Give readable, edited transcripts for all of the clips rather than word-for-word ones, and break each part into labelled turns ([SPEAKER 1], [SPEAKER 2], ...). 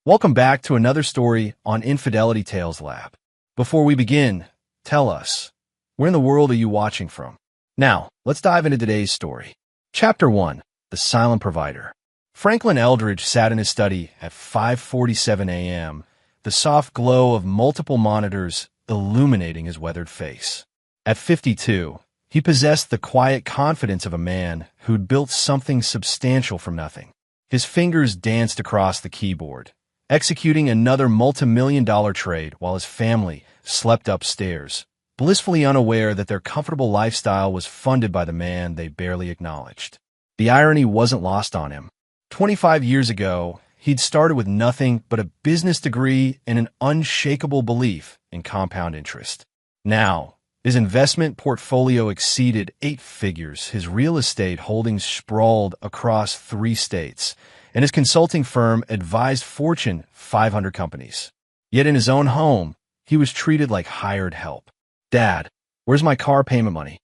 [SPEAKER 1] Welcome back to another story on Infidelity Tales Lab. Before we begin, tell us, where in the world are you watching from? Now, let's dive into today's story. Chapter 1. The Silent Provider. Franklin Eldridge sat in his study at 5:47 a.m., the soft glow of multiple monitors illuminating his weathered face. At 52, he possessed the quiet confidence of a man who'd built something substantial from nothing. His fingers danced across the keyboard, executing another multi-million-dollar trade while his family slept upstairs, blissfully unaware that their comfortable lifestyle was funded by the man they barely acknowledged. The irony wasn't lost on him. 25 years ago, he'd started with nothing but a business degree and an unshakable belief in compound interest. Now, his investment portfolio exceeded 8 figures, his real estate holdings sprawled across 3 states, and his consulting firm advised Fortune 500 companies. Yet in his own home, he was treated like hired help. "Dad, where's my car payment money?"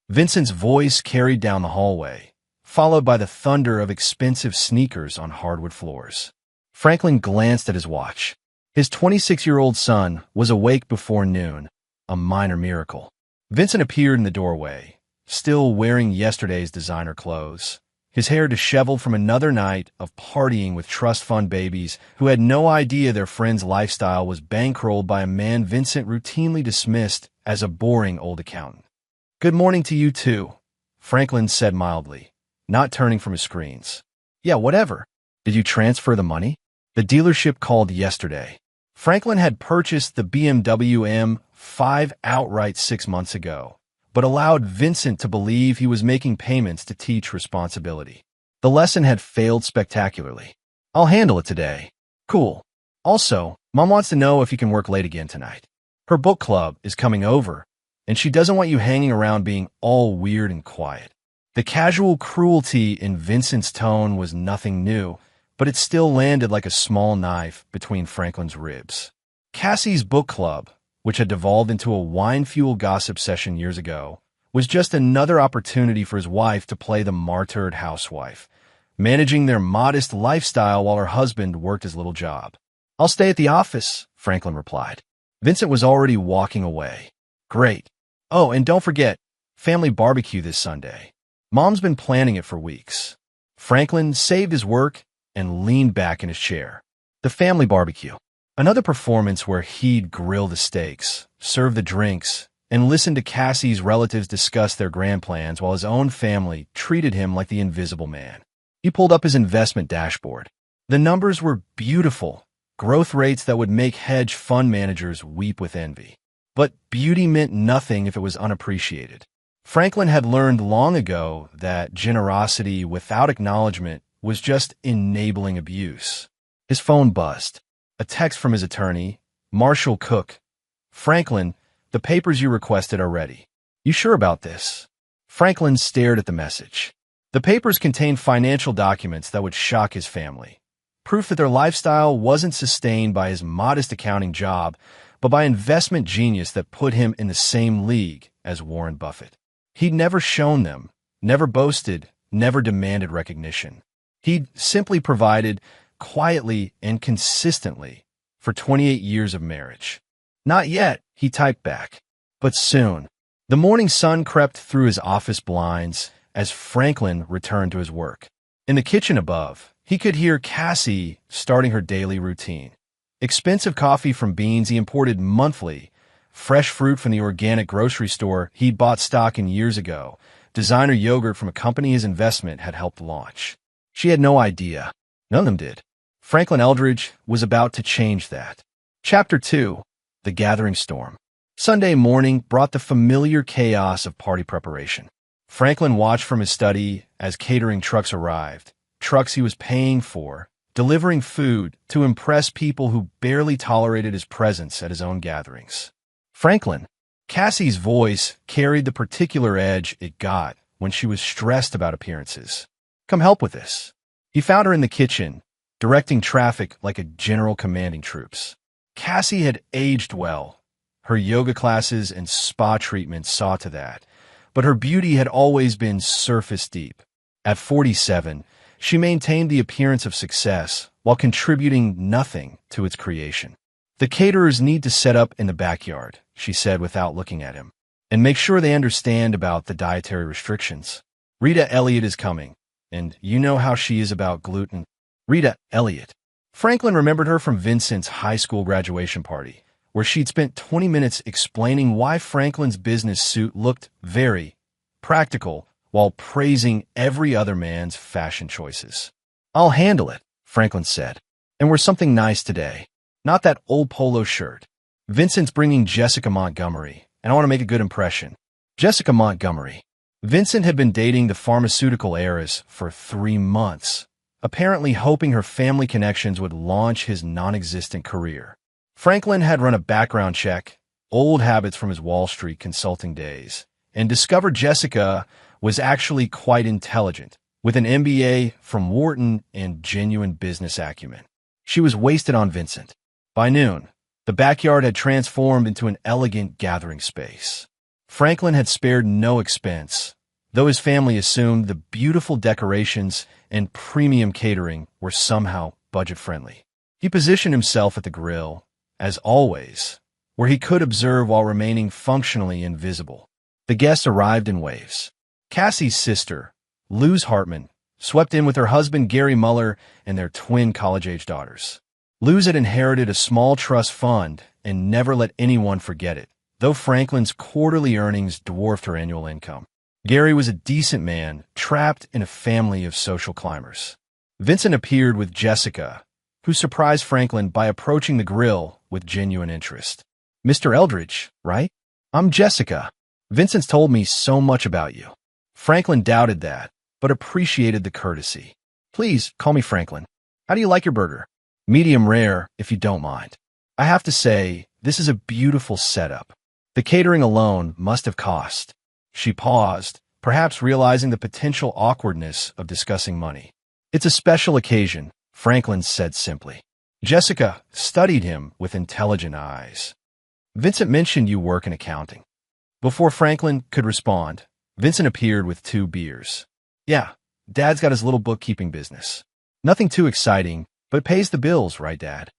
[SPEAKER 1] Vincent's voice carried down the hallway, followed by the thunder of expensive sneakers on hardwood floors. Franklin glanced at his watch. His 26-year-old son was awake before noon, a minor miracle. Vincent appeared in the doorway, still wearing yesterday's designer clothes, his hair disheveled from another night of partying with trust fund babies who had no idea their friend's lifestyle was bankrolled by a man Vincent routinely dismissed as a boring old accountant. "Good morning to you too," Franklin said mildly, not turning from his screens. "Yeah, whatever. Did you transfer the money?" The dealership called yesterday. Franklin had purchased the BMW M5 outright 6 months ago, but allowed Vincent to believe he was making payments to teach responsibility. The lesson had failed spectacularly. "I'll handle it today." "Cool. Also, Mom wants to know if you can work late again tonight. Her book club is coming over, and she doesn't want you hanging around being all weird and quiet." The casual cruelty in Vincent's tone was nothing new, but it still landed like a small knife between Franklin's ribs. Cassie's book club, which had devolved into a wine-fueled gossip session years ago, was just another opportunity for his wife to play the martyred housewife, managing their modest lifestyle while her husband worked his little job. "I'll stay at the office," Franklin replied. Vincent was already walking away. "Great. Oh, and don't forget, family barbecue this Sunday. Mom's been planning it for weeks." Franklin saved his work and leaned back in his chair. The family barbecue. Another performance where he'd grill the steaks, serve the drinks, and listen to Cassie's relatives discuss their grand plans while his own family treated him like the invisible man. He pulled up his investment dashboard. The numbers were beautiful, growth rates that would make hedge fund managers weep with envy. But beauty meant nothing if it was unappreciated. Franklin had learned long ago that generosity without acknowledgement was just enabling abuse. His phone buzzed. A text from his attorney, Marshall Cook. "Franklin, the papers you requested are ready. You sure about this?" Franklin stared at the message. The papers contained financial documents that would shock his family. Proof that their lifestyle wasn't sustained by his modest accounting job, but by investment genius that put him in the same league as Warren Buffett. He'd never shown them, never boasted, never demanded recognition. He'd simply provided quietly and consistently for 28 years of marriage. "Not yet," he typed back. But soon. The morning sun crept through his office blinds as Franklin returned to his work. In the kitchen above, he could hear Cassie starting her daily routine. Expensive coffee from beans he imported monthly, fresh fruit from the organic grocery store he'd bought stock in years ago, designer yogurt from a company his investment had helped launch. She had no idea. None of them did. Franklin Eldridge was about to change that. Chapter 2. The Gathering Storm. Sunday morning brought the familiar chaos of party preparation. Franklin watched from his study as catering trucks arrived, trucks he was paying for, delivering food to impress people who barely tolerated his presence at his own gatherings. "Franklin." Cassie's voice carried the particular edge it got when she was stressed about appearances. "Come help with this." He found her in the kitchen, directing traffic like a general commanding troops. Cassie had aged well. Her yoga classes and spa treatments saw to that, but her beauty had always been surface deep. At 47, She maintained the appearance of success while contributing nothing to its creation. "The caterers need to set up in the backyard," she said without looking at him, "and make sure they understand about the dietary restrictions. Rita Elliott is coming, and you know how she is about gluten." Rita Elliott. Franklin remembered her from Vincent's high school graduation party, where she'd spent 20 minutes explaining why Franklin's business suit looked very practical while praising every other man's fashion choices. "I'll handle it," Franklin said. "And wear something nice today. Not that old polo shirt. Vincent's bringing Jessica Montgomery, and I want to make a good impression." Jessica Montgomery. Vincent had been dating the pharmaceutical heiress for 3 months, apparently hoping her family connections would launch his non-existent career. Franklin had run a background check, old habits from his Wall Street consulting days, and discovered Jessica was actually quite intelligent, with an MBA from Wharton and genuine business acumen. She was wasted on Vincent. By noon, the backyard had transformed into an elegant gathering space. Franklin had spared no expense, though his family assumed the beautiful decorations and premium catering were somehow budget-friendly. He positioned himself at the grill, as always, where he could observe while remaining functionally invisible. The guests arrived in waves. Cassie's sister, Luz Hartman, swept in with her husband Gary Muller and their twin college-age daughters. Luz had inherited a small trust fund and never let anyone forget it, though Franklin's quarterly earnings dwarfed her annual income. Gary was a decent man, trapped in a family of social climbers. Vincent appeared with Jessica, who surprised Franklin by approaching the grill with genuine interest. "Mr. Eldridge, right? I'm Jessica. Vincent's told me so much about you." Franklin doubted that, but appreciated the courtesy. "Please, call me Franklin. How do you like your burger?" "Medium rare, if you don't mind. I have to say, this is a beautiful setup. The catering alone must have cost." She paused, perhaps realizing the potential awkwardness of discussing money. "It's a special occasion," Franklin said simply. Jessica studied him with intelligent eyes. "Vincent mentioned you work in accounting." Before Franklin could respond, Vincent appeared with 2 beers. "Yeah, Dad's got his little bookkeeping business. Nothing too exciting, but pays the bills, right, Dad?"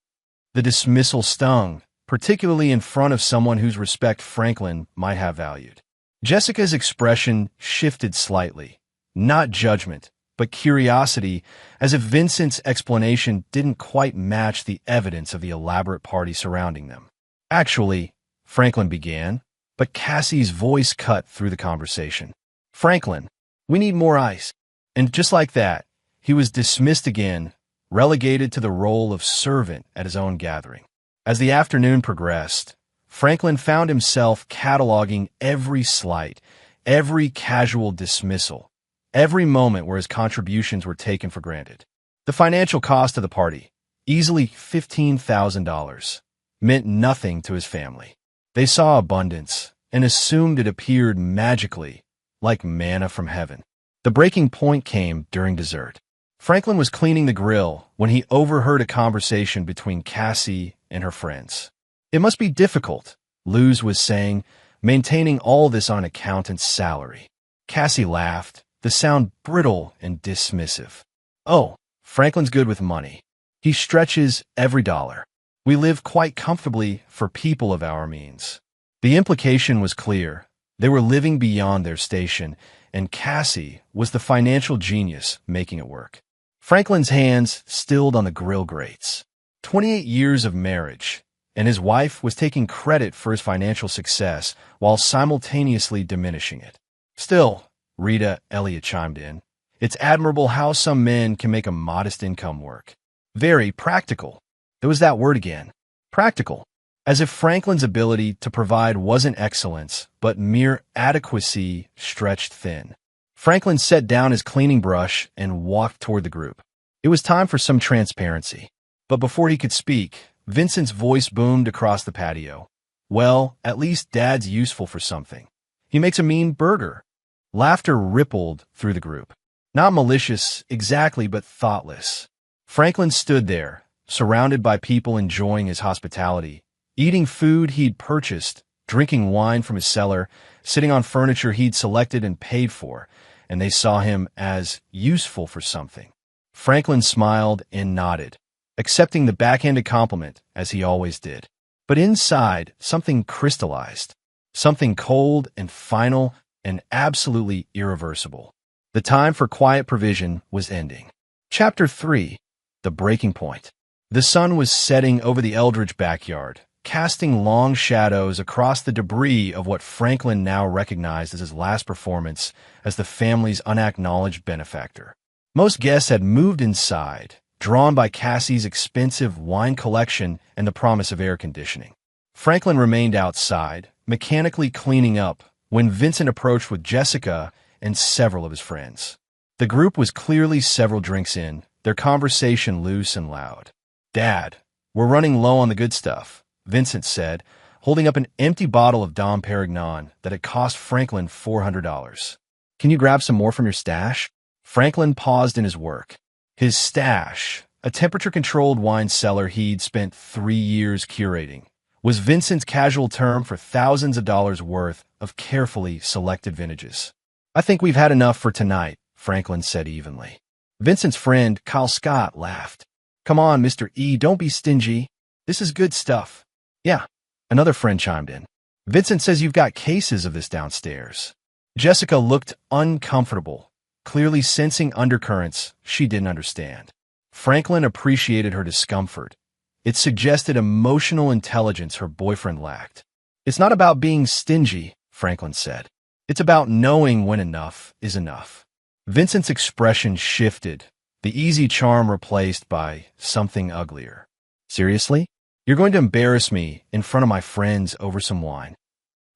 [SPEAKER 1] The dismissal stung, particularly in front of someone whose respect Franklin might have valued. Jessica's expression shifted slightly, not judgment, but curiosity, as if Vincent's explanation didn't quite match the evidence of the elaborate party surrounding them. "Actually," Franklin began, but Cassie's voice cut through the conversation. "Franklin, we need more ice." And just like that, he was dismissed again, relegated to the role of servant at his own gathering. As the afternoon progressed, Franklin found himself cataloging every slight, every casual dismissal, every moment where his contributions were taken for granted. The financial cost of the party, easily $15,000, meant nothing to his family. They saw abundance and assumed it appeared magically, like manna from heaven. The breaking point came during dessert. Franklin was cleaning the grill when he overheard a conversation between Cassie and her friends. "It must be difficult," Luz was saying, "maintaining all this on an accountant's salary." Cassie laughed, the sound brittle and dismissive. "Oh, Franklin's good with money. He stretches every dollar. We live quite comfortably for people of our means." The implication was clear. They were living beyond their station, and Cassie was the financial genius making it work. Franklin's hands stilled on the grill grates. 28 years of marriage, and his wife was taking credit for his financial success while simultaneously diminishing it. "Still," Rita Elliott chimed in, "it's admirable how some men can make a modest income work. Very practical." There was that word again. Practical. As if Franklin's ability to provide wasn't excellence, but mere adequacy stretched thin. Franklin set down his cleaning brush and walked toward the group. It was time for some transparency. But before he could speak, Vincent's voice boomed across the patio. "Well, at least Dad's useful for something. He makes a mean burger." Laughter rippled through the group. Not malicious exactly, but thoughtless. Franklin stood there, surrounded by people enjoying his hospitality, eating food he'd purchased, drinking wine from his cellar, sitting on furniture he'd selected and paid for, and they saw him as useful for something. Franklin smiled and nodded, accepting the backhanded compliment as he always did. But inside, something crystallized, something cold and final and absolutely irreversible. The time for quiet provision was ending. Chapter 3. The Breaking Point. The sun was setting over the Eldridge backyard, casting long shadows across the debris of what Franklin now recognized as his last performance as the family's unacknowledged benefactor. Most guests had moved inside, drawn by Cassie's expensive wine collection and the promise of air conditioning. Franklin remained outside, mechanically cleaning up, when Vincent approached with Jessica and several of his friends. The group was clearly several drinks in, their conversation loose and loud. "Dad, we're running low on the good stuff," Vincent said, holding up an empty bottle of Dom Perignon that had cost Franklin $400. "Can you grab some more from your stash?" Franklin paused in his work. His stash, a temperature-controlled wine cellar he'd spent 3 years curating, was Vincent's casual term for thousands of dollars worth of carefully selected vintages. "I think we've had enough for tonight," Franklin said evenly. Vincent's friend, Kyle Scott, laughed. "Come on, Mr. E, don't be stingy. This is good stuff." "Yeah," another friend chimed in. "Vincent says you've got cases of this downstairs." Jessica looked uncomfortable, clearly sensing undercurrents she didn't understand. Franklin appreciated her discomfort. It suggested emotional intelligence her boyfriend lacked. "It's not about being stingy," Franklin said. "It's about knowing when enough is enough." Vincent's expression shifted, the easy charm replaced by something uglier. "Seriously? You're going to embarrass me in front of my friends over some wine?"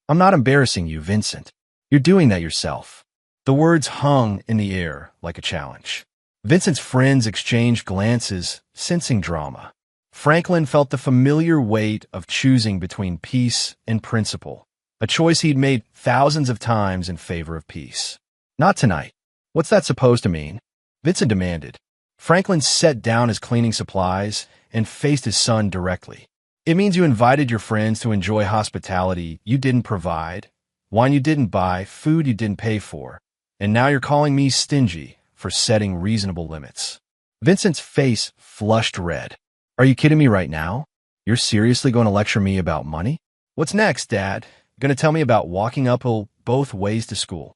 [SPEAKER 1] "I'm not embarrassing you, Vincent. You're doing that yourself." The words hung in the air like a challenge. Vincent's friends exchanged glances, sensing drama. Franklin felt the familiar weight of choosing between peace and principle, a choice he'd made thousands of times in favor of peace. "Not tonight." "What's that supposed to mean?" Vincent demanded. Franklin set down his cleaning supplies and faced his son directly. "It means you invited your friends to enjoy hospitality you didn't provide, wine you didn't buy, food you didn't pay for, and now you're calling me stingy for setting reasonable limits." Vincent's face flushed red. "Are you kidding me right now? You're seriously going to lecture me about money?" "What's next, Dad? Going to tell me about walking uphill both ways to school?"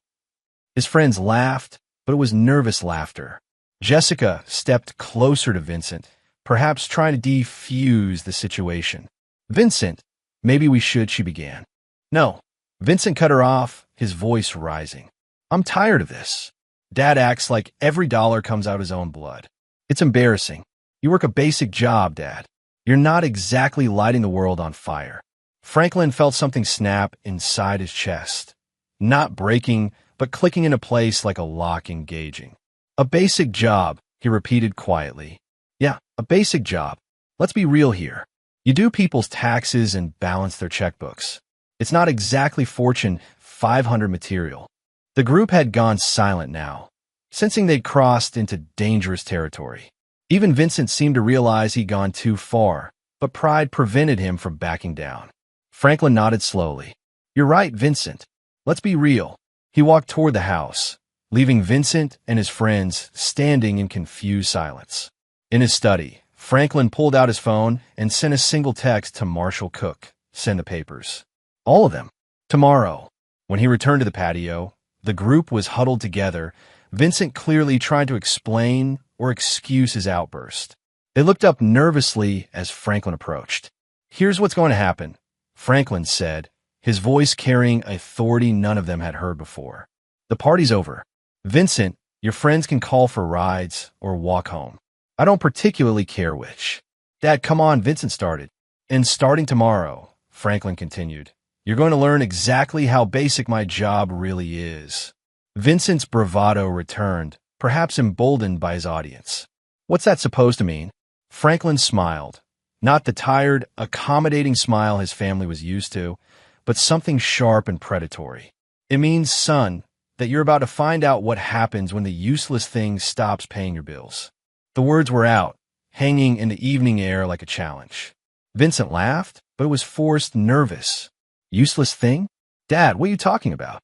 [SPEAKER 1] His friends laughed, but it was nervous laughter. Jessica stepped closer to Vincent, perhaps trying to defuse the situation. "Vincent, maybe we should," she began. "No." Vincent cut her off, his voice rising. "I'm tired of this. Dad acts like every dollar comes out his own blood. It's embarrassing. You work a basic job, Dad. You're not exactly lighting the world on fire." Franklin felt something snap inside his chest. Not breaking, but clicking into place like a lock engaging. "A basic job," he repeated quietly. "Yeah, a basic job. Let's be real here. You do people's taxes and balance their checkbooks. It's not exactly Fortune 500 material." The group had gone silent now, sensing they'd crossed into dangerous territory. Even Vincent seemed to realize he'd gone too far, but pride prevented him from backing down. Franklin nodded slowly. "You're right, Vincent. Let's be real." He walked toward the house, leaving Vincent and his friends standing in confused silence. In his study, Franklin pulled out his phone and sent a single text to Marshall Cook. "Send the papers. All of them. Tomorrow." When he returned to the patio, the group was huddled together, Vincent clearly trying to explain or excuse his outburst. They looked up nervously as Franklin approached. "Here's what's going to happen," Franklin said, his voice carrying authority none of them had heard before. "The party's over. Vincent, your friends can call for rides or walk home. I don't particularly care which." "Dad, come on," Vincent started. "And starting tomorrow," Franklin continued, "you're going to learn exactly how basic my job really is." Vincent's bravado returned, perhaps emboldened by his audience. "What's that supposed to mean?" Franklin smiled, not the tired, accommodating smile his family was used to, but something sharp and predatory. "It means, son, that you're about to find out what happens when the useless thing stops paying your bills." The words were out, hanging in the evening air like a challenge. Vincent laughed, but it was forced, nervous. "Useless thing? Dad, what are you talking about?"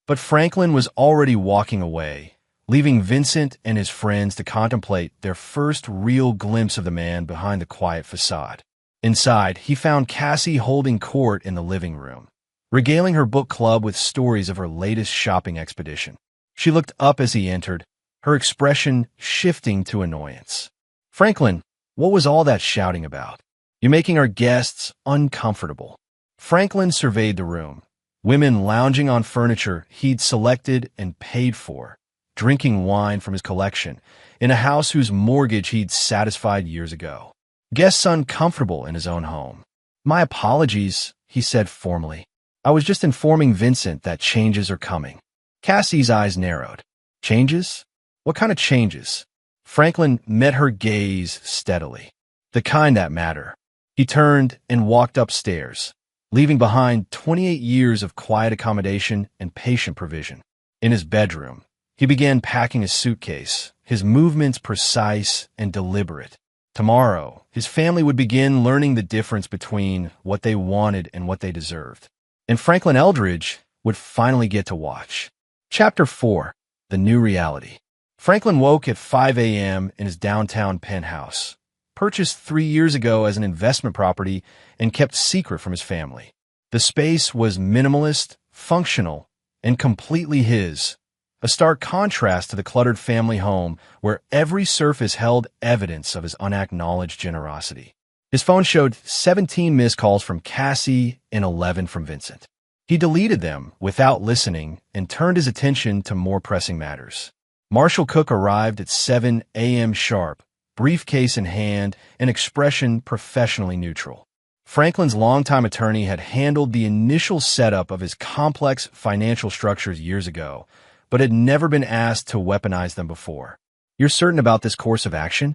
[SPEAKER 1] But Franklin was already walking away, leaving Vincent and his friends to contemplate their first real glimpse of the man behind the quiet facade. Inside, he found Cassie holding court in the living room, regaling her book club with stories of her latest shopping expedition. She looked up as he entered, her expression shifting to annoyance. "Franklin, what was all that shouting about? You're making our guests uncomfortable." Franklin surveyed the room. Women lounging on furniture he'd selected and paid for, drinking wine from his collection, in a house whose mortgage he'd satisfied years ago. Guests uncomfortable in his own home. "My apologies," he said formally. "I was just informing Vincent that changes are coming." Cassie's eyes narrowed. "Changes? What kind of changes?" Franklin met her gaze steadily. "The kind that matter." He turned and walked upstairs, leaving behind 28 years of quiet accommodation and patient provision. In his bedroom, he began packing his suitcase, his movements precise and deliberate. Tomorrow, his family would begin learning the difference between what they wanted and what they deserved. And Franklin Eldridge would finally get to watch. Chapter 4. The New Reality. Franklin woke at 5 a.m. in his downtown penthouse, purchased 3 years ago as an investment property and kept secret from his family. The space was minimalist, functional, and completely his, a stark contrast to the cluttered family home where every surface held evidence of his unacknowledged generosity. His phone showed 17 missed calls from Cassie and 11 from Vincent. He deleted them without listening and turned his attention to more pressing matters. Marshall Cook arrived at 7 a.m. sharp, briefcase in hand, an expression professionally neutral. Franklin's longtime attorney had handled the initial setup of his complex financial structures years ago, but had never been asked to weaponize them before. "You're certain about this course of action?"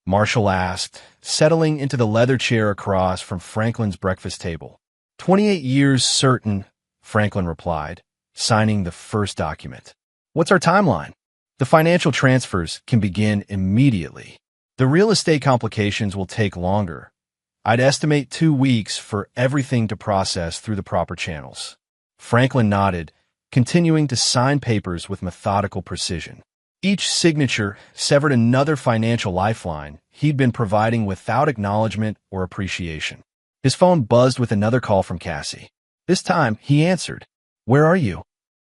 [SPEAKER 1] Marshall asked, settling into the leather chair across from Franklin's breakfast table. 28 years certain," Franklin replied, signing the first document. "What's our timeline?" "The financial transfers can begin immediately. The real estate complications will take longer. I'd estimate 2 weeks for everything to process through the proper channels." Franklin nodded, continuing to sign papers with methodical precision. Each signature severed another financial lifeline he'd been providing without acknowledgement or appreciation. His phone buzzed with another call from Cassie. This time, he answered. "Where are you?"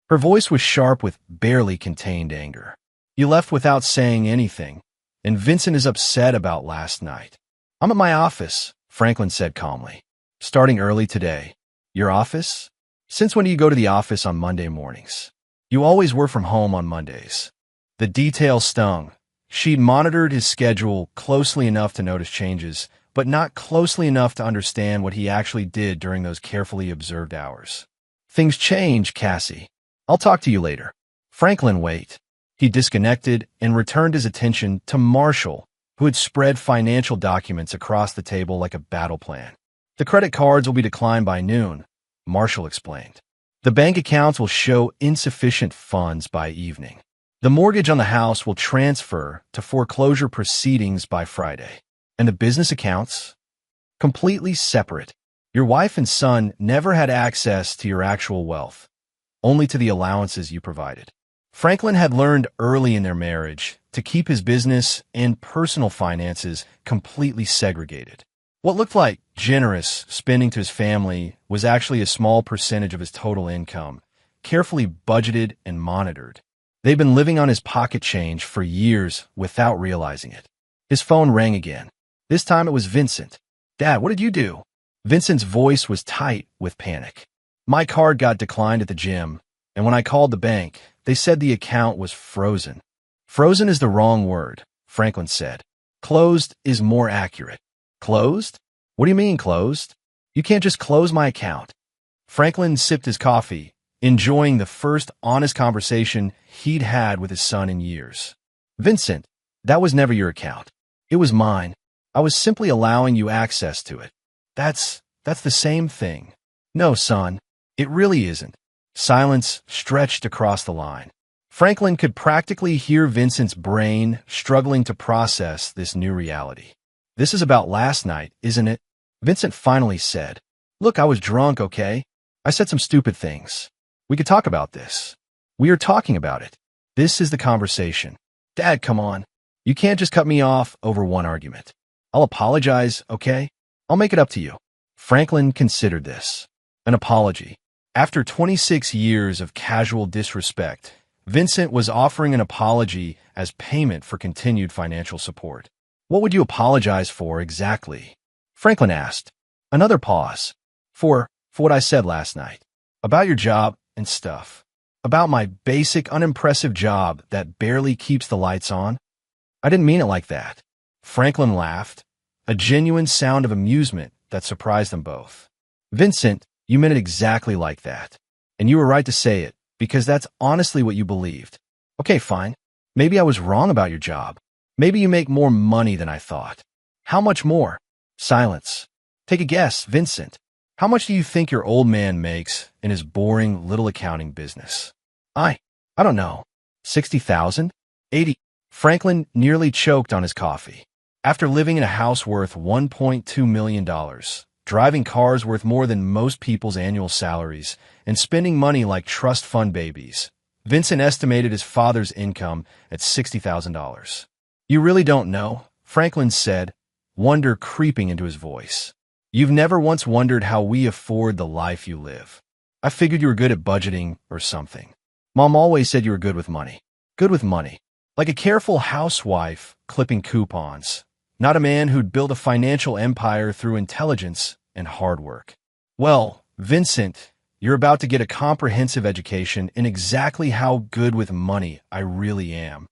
[SPEAKER 1] Her voice was sharp with barely contained anger. "You left without saying anything, and Vincent is upset about last night." "I'm at my office," Franklin said calmly. "Starting early today." "Your office? Since when do you go to the office on Monday mornings?" "You always were from home on Mondays." The detail stung. She'd monitored his schedule closely enough to notice changes, but not closely enough to understand what he actually did during those carefully observed hours. "Things change, Cassie. I'll talk to you later." Franklin wait. He disconnected and returned his attention to Marshall, who had spread financial documents across the table like a battle plan. "The credit cards will be declined by noon," Marshall explained. "The bank accounts will show insufficient funds by evening. The mortgage on the house will transfer to foreclosure proceedings by Friday. And the business accounts? Completely separate. Your wife and son never had access to your actual wealth, only to the allowances you provided." Franklin had learned early in their marriage to keep his business and personal finances completely segregated. What looked like generous spending to his family was actually a small percentage of his total income, carefully budgeted and monitored. They'd been living on his pocket change for years without realizing it. His phone rang again. This time it was Vincent. "Dad, what did you do?" Vincent's voice was tight with panic. "My card got declined at the gym, and when I called the bank, they said the account was frozen." "Frozen is the wrong word," Franklin said. "Closed is more accurate." "Closed? What do you mean closed? You can't just close my account." Franklin sipped his coffee, enjoying the first honest conversation he'd had with his son in years. "Vincent, that was never your account. It was mine. I was simply allowing you access to it." That's the same thing." "No, son, it really isn't." Silence stretched across the line. Franklin could practically hear Vincent's brain struggling to process this new reality. "This is about last night, isn't it?" Vincent finally said. "Look, I was drunk, okay? I said some stupid things. We could talk about this." "We are talking about it. This is the conversation. Dad, come on. You can't just cut me off over one argument. I'll apologize, okay? I'll make it up to you. Franklin considered this. An apology. After 26 years of casual disrespect, Vincent was offering an apology as payment for continued financial support. What would you apologize for exactly? Franklin asked. Another pause. For what I said last night. About your job and stuff. About my basic, unimpressive job that barely keeps the lights on. I didn't mean it like that. Franklin laughed, a genuine sound of amusement that surprised them both. Vincent, you meant it exactly like that. And you were right to say it, because that's honestly what you believed. Okay, fine. Maybe I was wrong about your job. Maybe you make more money than I thought. How much more? Silence. Take a guess, Vincent. How much do you think your old man makes in his boring little accounting business? I don't know. 60,000? 80? Franklin nearly choked on his coffee. After living in a house worth $1.2 million, driving cars worth more than most people's annual salaries, and spending money like trust fund babies, Vincent estimated his father's income at $60,000. You really don't know, Franklin said, wonder creeping into his voice. You've never once wondered how we afford the life you live. I figured you were good at budgeting or something. Mom always said you were good with money. Good with money. Like a careful housewife clipping coupons. Not a man who'd built a financial empire through intelligence and hard work. Well, Vincent, you're about to get a comprehensive education in exactly how good with money I really am.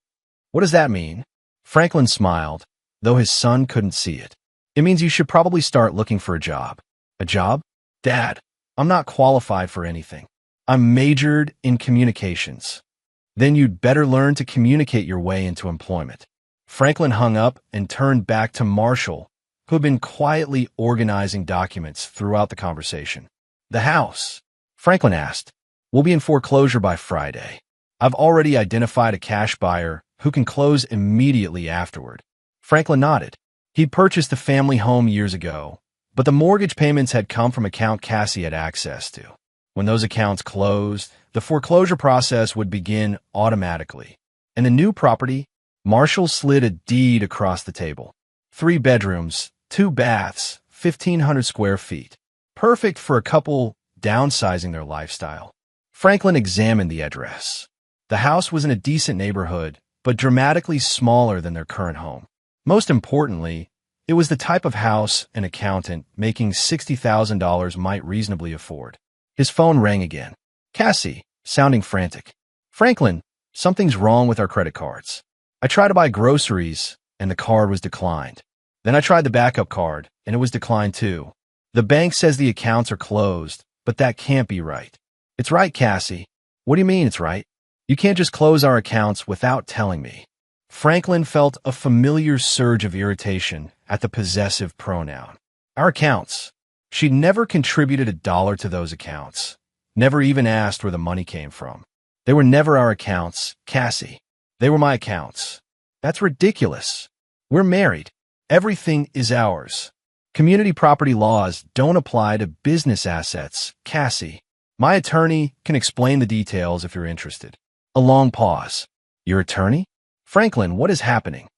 [SPEAKER 1] What does that mean? Franklin smiled, though his son couldn't see it. It means you should probably start looking for a job. A job? Dad, I'm not qualified for anything. I'm majored in communications. Then you'd better learn to communicate your way into employment. Franklin hung up and turned back to Marshall, who had been quietly organizing documents throughout the conversation. The house? Franklin asked. We'll be in foreclosure by Friday. I've already identified a cash buyer who can close immediately afterward. Franklin nodded. He'd purchased the family home years ago, but the mortgage payments had come from account Cassie had access to. When those accounts closed, the foreclosure process would begin automatically. And the new property, Marshall slid a deed across the table. 3 bedrooms, 2 baths, 1,500 square feet. Perfect for a couple downsizing their lifestyle. Franklin examined the address. The house was in a decent neighborhood, but dramatically smaller than their current home. Most importantly, it was the type of house an accountant making $60,000 might reasonably afford. His phone rang again. Cassie, sounding frantic. Franklin, something's wrong with our credit cards. I tried to buy groceries, and the card was declined. Then I tried the backup card, and it was declined too. The bank says the accounts are closed, but that can't be right. It's right, Cassie. What do you mean it's right? You can't just close our accounts without telling me. Franklin felt a familiar surge of irritation at the possessive pronoun. Our accounts. She'd never contributed $1 to those accounts. Never even asked where the money came from. They were never our accounts, Cassie. They were my accounts. That's ridiculous. We're married. Everything is ours. Community property laws don't apply to business assets, Cassie. My attorney can explain the details if you're interested. A long pause. Your attorney? Franklin, what is happening?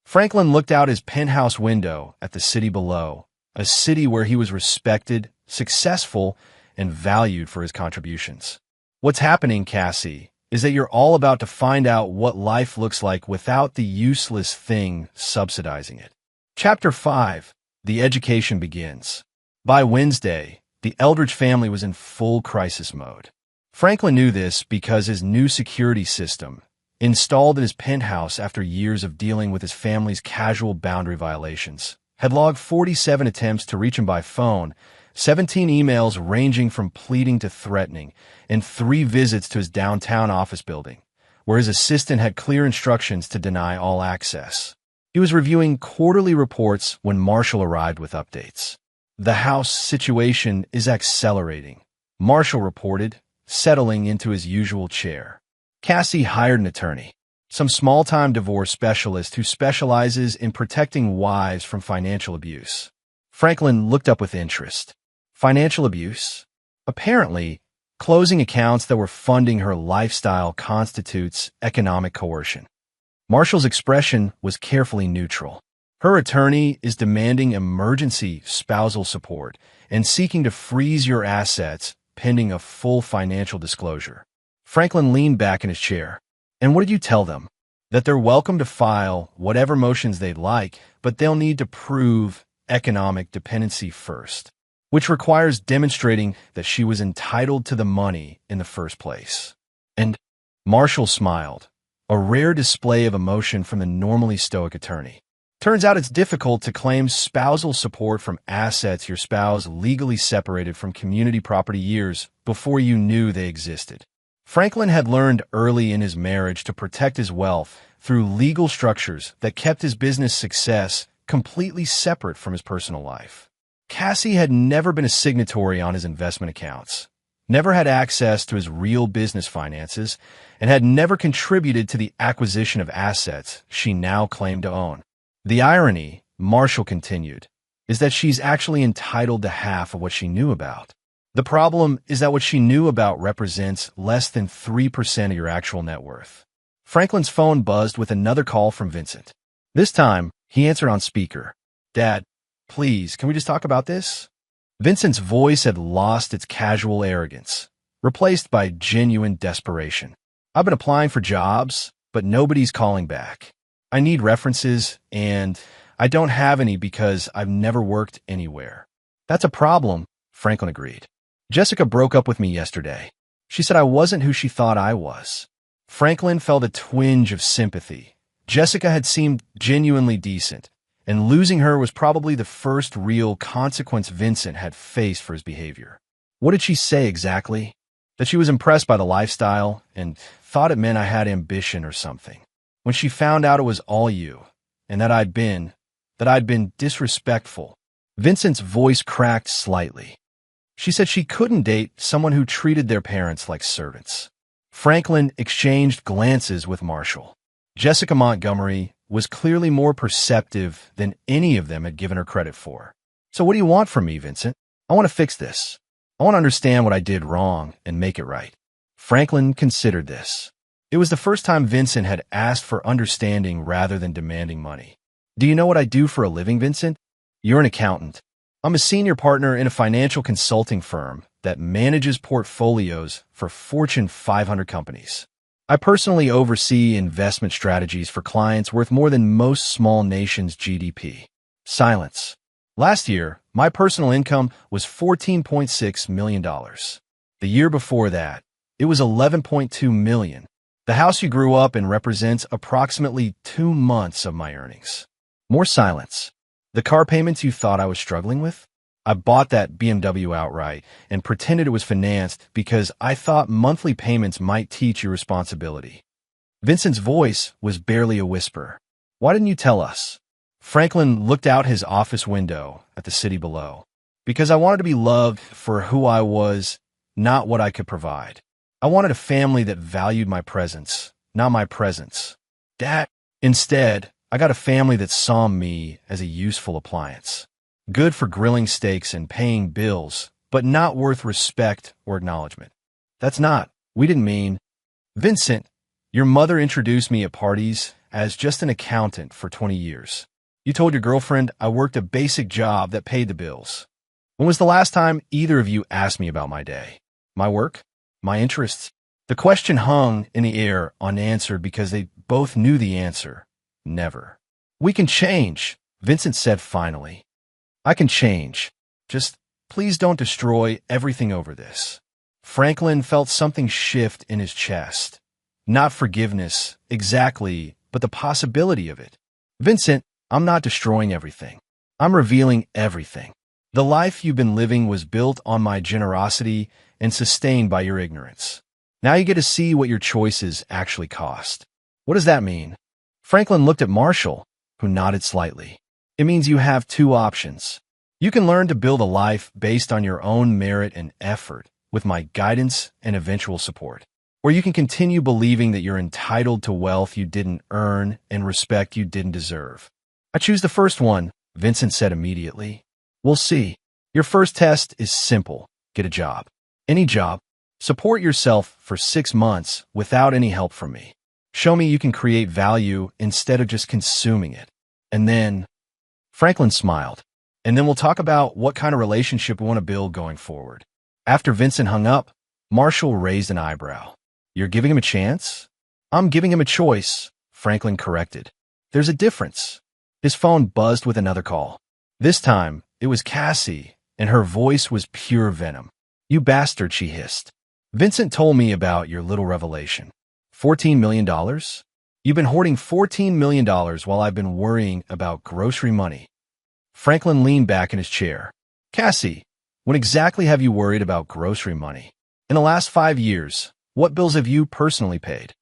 [SPEAKER 1] Franklin looked out his penthouse window at the city below, a city where he was respected, successful, and valued for his contributions. What's happening, Cassie, is that you're all about to find out what life looks like without the useless thing subsidizing it. Chapter 5. The education begins. By Wednesday, the Eldridge family was in full crisis mode. Franklin knew this because his new security system, installed in his penthouse after years of dealing with his family's casual boundary violations, had logged 47 attempts to reach him by phone, 17 emails ranging from pleading to threatening, and 3 visits to his downtown office building, where his assistant had clear instructions to deny all access. He was reviewing quarterly reports when Marshall arrived with updates. The house situation is accelerating, Marshall reported, settling into his usual chair. Cassie hired an attorney, some small-time divorce specialist who specializes in protecting wives from financial abuse. Franklin looked up with interest. Financial abuse? Apparently, Closing accounts that were funding her lifestyle constitutes economic coercion. Marshall's expression was carefully neutral. Her attorney is demanding emergency spousal support and seeking to freeze your assets pending a full financial disclosure. Franklin leaned back in his chair. And what did you tell them? That they're welcome to file whatever motions they'd like, but they'll need to prove economic dependency first, which requires demonstrating that she was entitled to the money in the first place. And Marshall smiled, a rare display of emotion from the normally stoic attorney. Turns out it's difficult to claim spousal support from assets your spouse legally separated from community property years before you knew they existed. Franklin had learned early in his marriage to protect his wealth through legal structures that kept his business success completely separate from his personal life. Cassie had never been a signatory on his investment accounts, never had access to his real business finances, and had never contributed to the acquisition of assets she now claimed to own. The irony, Marshall continued, is that she's actually entitled to half of what she knew about. The problem is that what she knew about represents less than 3% of your actual net worth. Franklin's phone buzzed with another call from Vincent. This time, he answered on speaker. Dad, please, can we just talk about this? Vincent's voice had lost its casual arrogance, replaced by genuine desperation. I've been applying for jobs, but nobody's calling back. I need references, and I don't have any because I've never worked anywhere. That's a problem, Franklin agreed. Jessica broke up with me yesterday. She said I wasn't who she thought I was. Franklin felt a twinge of sympathy. Jessica had seemed genuinely decent, and losing her was probably the first real consequence Vincent had faced for his behavior. What did she say exactly? That she was impressed by the lifestyle and thought it meant I had ambition or something. When she found out it was all you, and that I'd been disrespectful, Vincent's voice cracked slightly. She said she couldn't date someone who treated their parents like servants. Franklin exchanged glances with Marshall. Jessica Montgomery was clearly more perceptive than any of them had given her credit for. So what do you want from me, Vincent? I want to fix this. I want to understand what I did wrong and make it right. Franklin considered this. It was the first time Vincent had asked for understanding rather than demanding money. Do you know what I do for a living, Vincent? You're an accountant. I'm a senior partner in a financial consulting firm that manages portfolios for Fortune 500 companies. I personally oversee investment strategies for clients worth more than most small nations' GDP. Silence. Last year, my personal income was $14.6 million. The year before that, it was $11.2 million. The house you grew up in represents approximately 2 months of my earnings. More silence. The car payments you thought I was struggling with? I bought that BMW outright and pretended it was financed because I thought monthly payments might teach you responsibility. Vincent's voice was barely a whisper. Why didn't you tell us? Franklin looked out his office window at the city below. Because I wanted to be loved for who I was, not what I could provide. I wanted a family that valued my presence, not my presence. Instead, I got a family that saw me as a useful appliance. Good for grilling steaks and paying bills, but not worth respect or acknowledgement. We didn't mean. Vincent, your mother introduced me at parties as just an accountant for 20 years. You told your girlfriend I worked a basic job that paid the bills. When was the last time either of you asked me about my day? My work? My interests? The question hung in the air unanswered because they both knew the answer. Never. We can change, Vincent said finally. I can change. Just please don't destroy everything over this. Franklin felt something shift in his chest. Not forgiveness, exactly, but the possibility of it. Vincent, I'm not destroying everything. I'm revealing everything. The life you've been living was built on my generosity and sustained by your ignorance. Now you get to see what your choices actually cost. What does that mean? Franklin looked at Marshall, who nodded slightly. It means you have 2 options. You can learn to build a life based on your own merit and effort, with my guidance and eventual support. Or you can continue believing that you're entitled to wealth you didn't earn and respect you didn't deserve. I choose the first one, Vincent said immediately. We'll see. Your first test is simple. Get a job. Any job. Support yourself for 6 months without any help from me. Show me you can create value instead of just consuming it. And then, Franklin smiled. And then we'll talk about what kind of relationship we want to build going forward. After Vincent hung up, Marshall raised an eyebrow. You're giving him a chance? I'm giving him a choice, Franklin corrected. There's a difference. His phone buzzed with another call. This time, it was Cassie, and her voice was pure venom. You bastard, she hissed. Vincent told me about your little revelation. $14 million? You've been hoarding $14 million while I've been worrying about grocery money. Franklin leaned back in his chair. Cassie, when exactly have you worried about grocery money? In the last 5 years, what bills have you personally paid?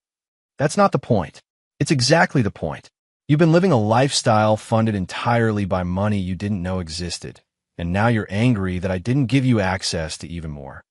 [SPEAKER 1] That's not the point. It's exactly the point. You've been living a lifestyle funded entirely by money you didn't know existed, and now you're angry that I didn't give you access to even more.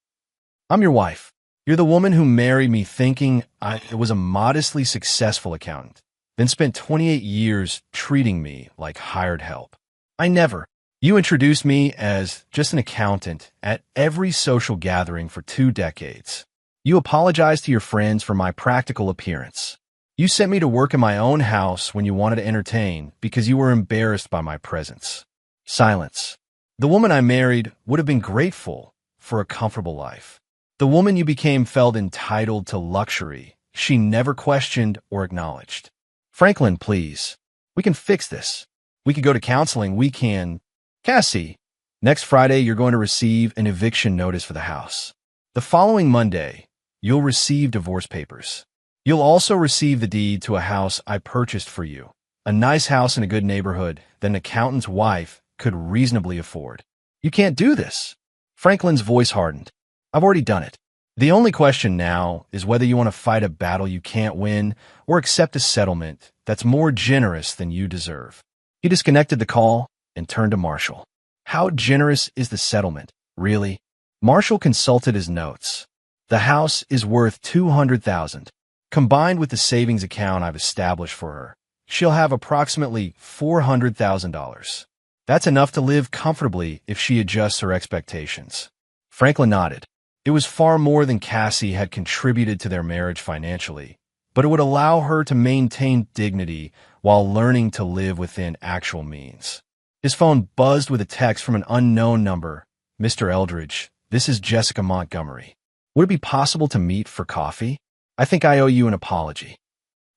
[SPEAKER 1] I'm your wife. You're the woman who married me thinking I was a modestly successful accountant, then spent 28 years treating me like hired help. I never. You introduced me as just an accountant at every social gathering for 2 decades. You apologized to your friends for my practical appearance. You sent me to work in my own house when you wanted to entertain because you were embarrassed by my presence. Silence. The woman I married would have been grateful for a comfortable life. The woman you became felt entitled to luxury she never questioned or acknowledged. Franklin, please. We can fix this. We could go to counseling. We can. Cassie, next Friday you're going to receive an eviction notice for the house. The following Monday, you'll receive divorce papers. You'll also receive the deed to a house I purchased for you. A nice house in a good neighborhood that an accountant's wife could reasonably afford. You can't do this. Franklin's voice hardened. I've already done it. The only question now is whether you want to fight a battle you can't win or accept a settlement that's more generous than you deserve. He disconnected the call and turned to Marshall. How generous is the settlement, really? Marshall consulted his notes. The house is worth $200,000. Combined with the savings account I've established for her, she'll have approximately $400,000. That's enough to live comfortably if she adjusts her expectations. Franklin nodded. It was far more than Cassie had contributed to their marriage financially, but it would allow her to maintain dignity while learning to live within actual means. His phone buzzed with a text from an unknown number. Mr. Eldridge, this is Jessica Montgomery. Would it be possible to meet for coffee? I think I owe you an apology.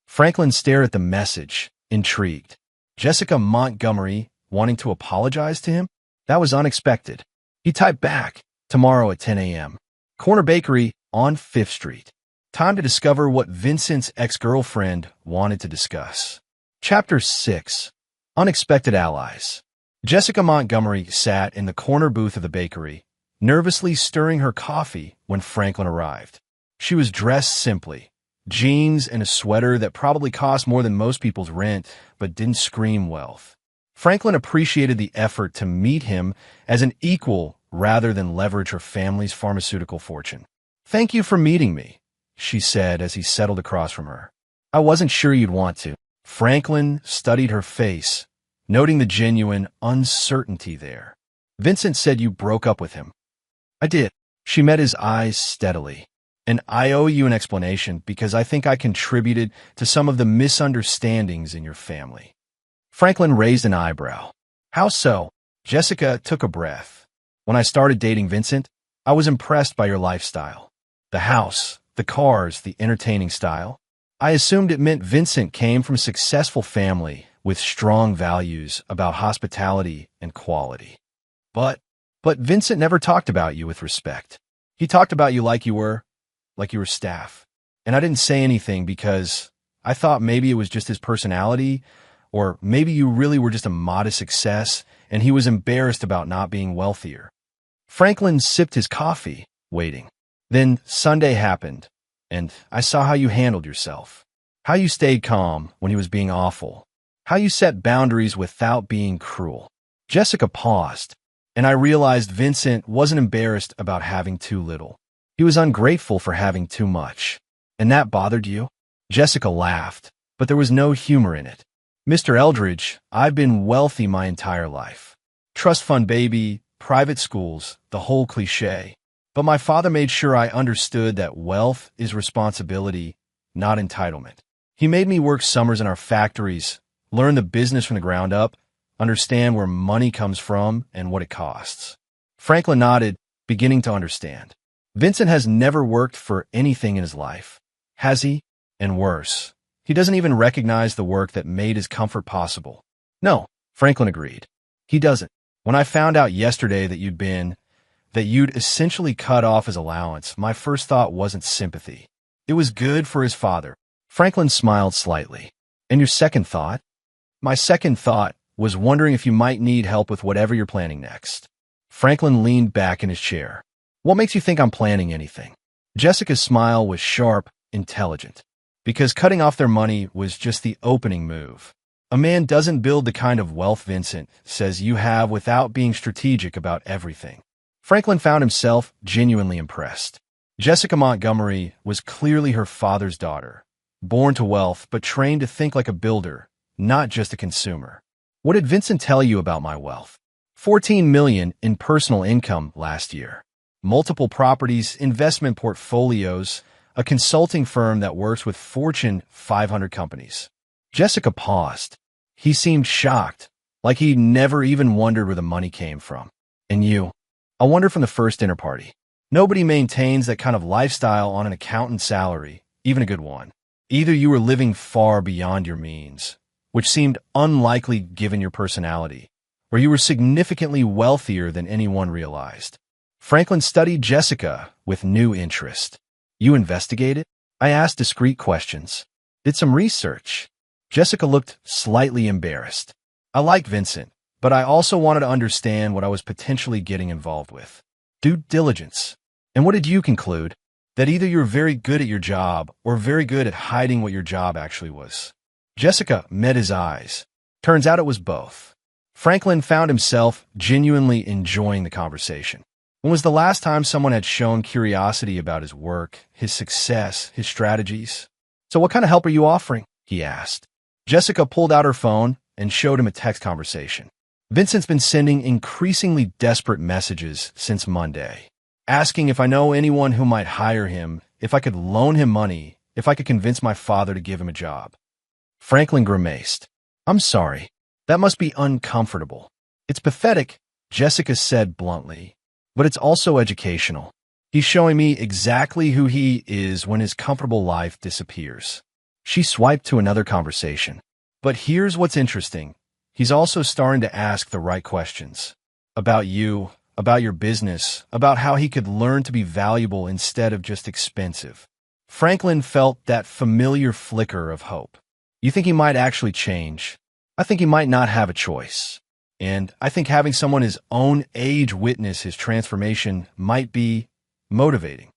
[SPEAKER 1] Franklin stared at the message, intrigued. Jessica Montgomery wanting to apologize to him? That was unexpected. He typed back, tomorrow at 10 a.m. Corner Bakery on 5th Street. Time to discover what Vincent's ex-girlfriend wanted to discuss. Chapter 6. Unexpected Allies. Jessica Montgomery sat in the corner booth of the bakery, nervously stirring her coffee when Franklin arrived. She was dressed simply, jeans and a sweater that probably cost more than most people's rent, but didn't scream wealth. Franklin appreciated the effort to meet him as an equal rather than leverage her family's pharmaceutical fortune. Thank you for meeting me, she said as he settled across from her. I wasn't sure you'd want to. Franklin studied her face, noting the genuine uncertainty there. Vincent said you broke up with him. I did. She met his eyes steadily. And I owe you an explanation because I think I contributed to some of the misunderstandings in your family. Franklin raised an eyebrow. How so? Jessica took a breath. When I started dating Vincent, I was impressed by your lifestyle. The house, the cars, the entertaining style. I assumed it meant Vincent came from a successful family with strong values about hospitality and quality. But Vincent never talked about you with respect. He talked about you like you were staff. And I didn't say anything because I thought maybe it was just his personality, or maybe you really were just a modest success and he was embarrassed about not being wealthier. Franklin sipped his coffee, waiting. Then Sunday happened, and I saw how you handled yourself. How you stayed calm when he was being awful. How you set boundaries without being cruel. Jessica paused, and I realized Vincent wasn't embarrassed about having too little. He was ungrateful for having too much. And that bothered you? Jessica laughed, but there was no humor in it. Mr. Eldridge, I've been wealthy my entire life. Trust fund baby, private schools, the whole cliché. But my father made sure I understood that wealth is responsibility, not entitlement. He made me work summers in our factories, learn the business from the ground up, understand where money comes from and what it costs. Franklin nodded, beginning to understand. Vincent has never worked for anything in his life, has he? And worse, he doesn't even recognize the work that made his comfort possible. No, Franklin agreed. He doesn't. When I found out yesterday that you'd essentially cut off his allowance, my first thought wasn't sympathy. It was good for his father. Franklin smiled slightly. And your second thought? My second thought was wondering if you might need help with whatever you're planning next. Franklin leaned back in his chair. What makes you think I'm planning anything? Jessica's smile was sharp, intelligent. Because cutting off their money was just the opening move. A man doesn't build the kind of wealth Vincent says you have without being strategic about everything. Franklin found himself genuinely impressed. Jessica Montgomery was clearly her father's daughter, born to wealth but trained to think like a builder, not just a consumer. What did Vincent tell you about my wealth? $14 million in personal income last year. Multiple properties, investment portfolios, a consulting firm that works with Fortune 500 companies. Jessica paused. He seemed shocked, like he'd never even wondered where the money came from. And you? I wondered from the first dinner party. Nobody maintains that kind of lifestyle on an accountant's salary, even a good one. Either you were living far beyond your means, which seemed unlikely given your personality, or you were significantly wealthier than anyone realized. Franklin studied Jessica with new interest. You investigated? I asked discreet questions. Did some research. Jessica looked slightly embarrassed. I like Vincent, but I also wanted to understand what I was potentially getting involved with. Due diligence. And what did you conclude? That either you're very good at your job or very good at hiding what your job actually was. Jessica met his eyes. Turns out it was both. Franklin found himself genuinely enjoying the conversation. When was the last time someone had shown curiosity about his work, his success, his strategies? So what kind of help are you offering? He asked. Jessica pulled out her phone and showed him a text conversation. Vincent's been sending increasingly desperate messages since Monday, asking if I know anyone who might hire him, if I could loan him money, if I could convince my father to give him a job. Franklin grimaced. I'm sorry. That must be uncomfortable. It's pathetic, Jessica said bluntly, but it's also educational. He's showing me exactly who he is when his comfortable life disappears. She swiped to another conversation. But here's what's interesting. He's also starting to ask the right questions. About you, about your business, about how he could learn to be valuable instead of just expensive. Franklin felt that familiar flicker of hope. You think he might actually change? I think he might not have a choice. And I think having someone his own age witness his transformation might be motivating.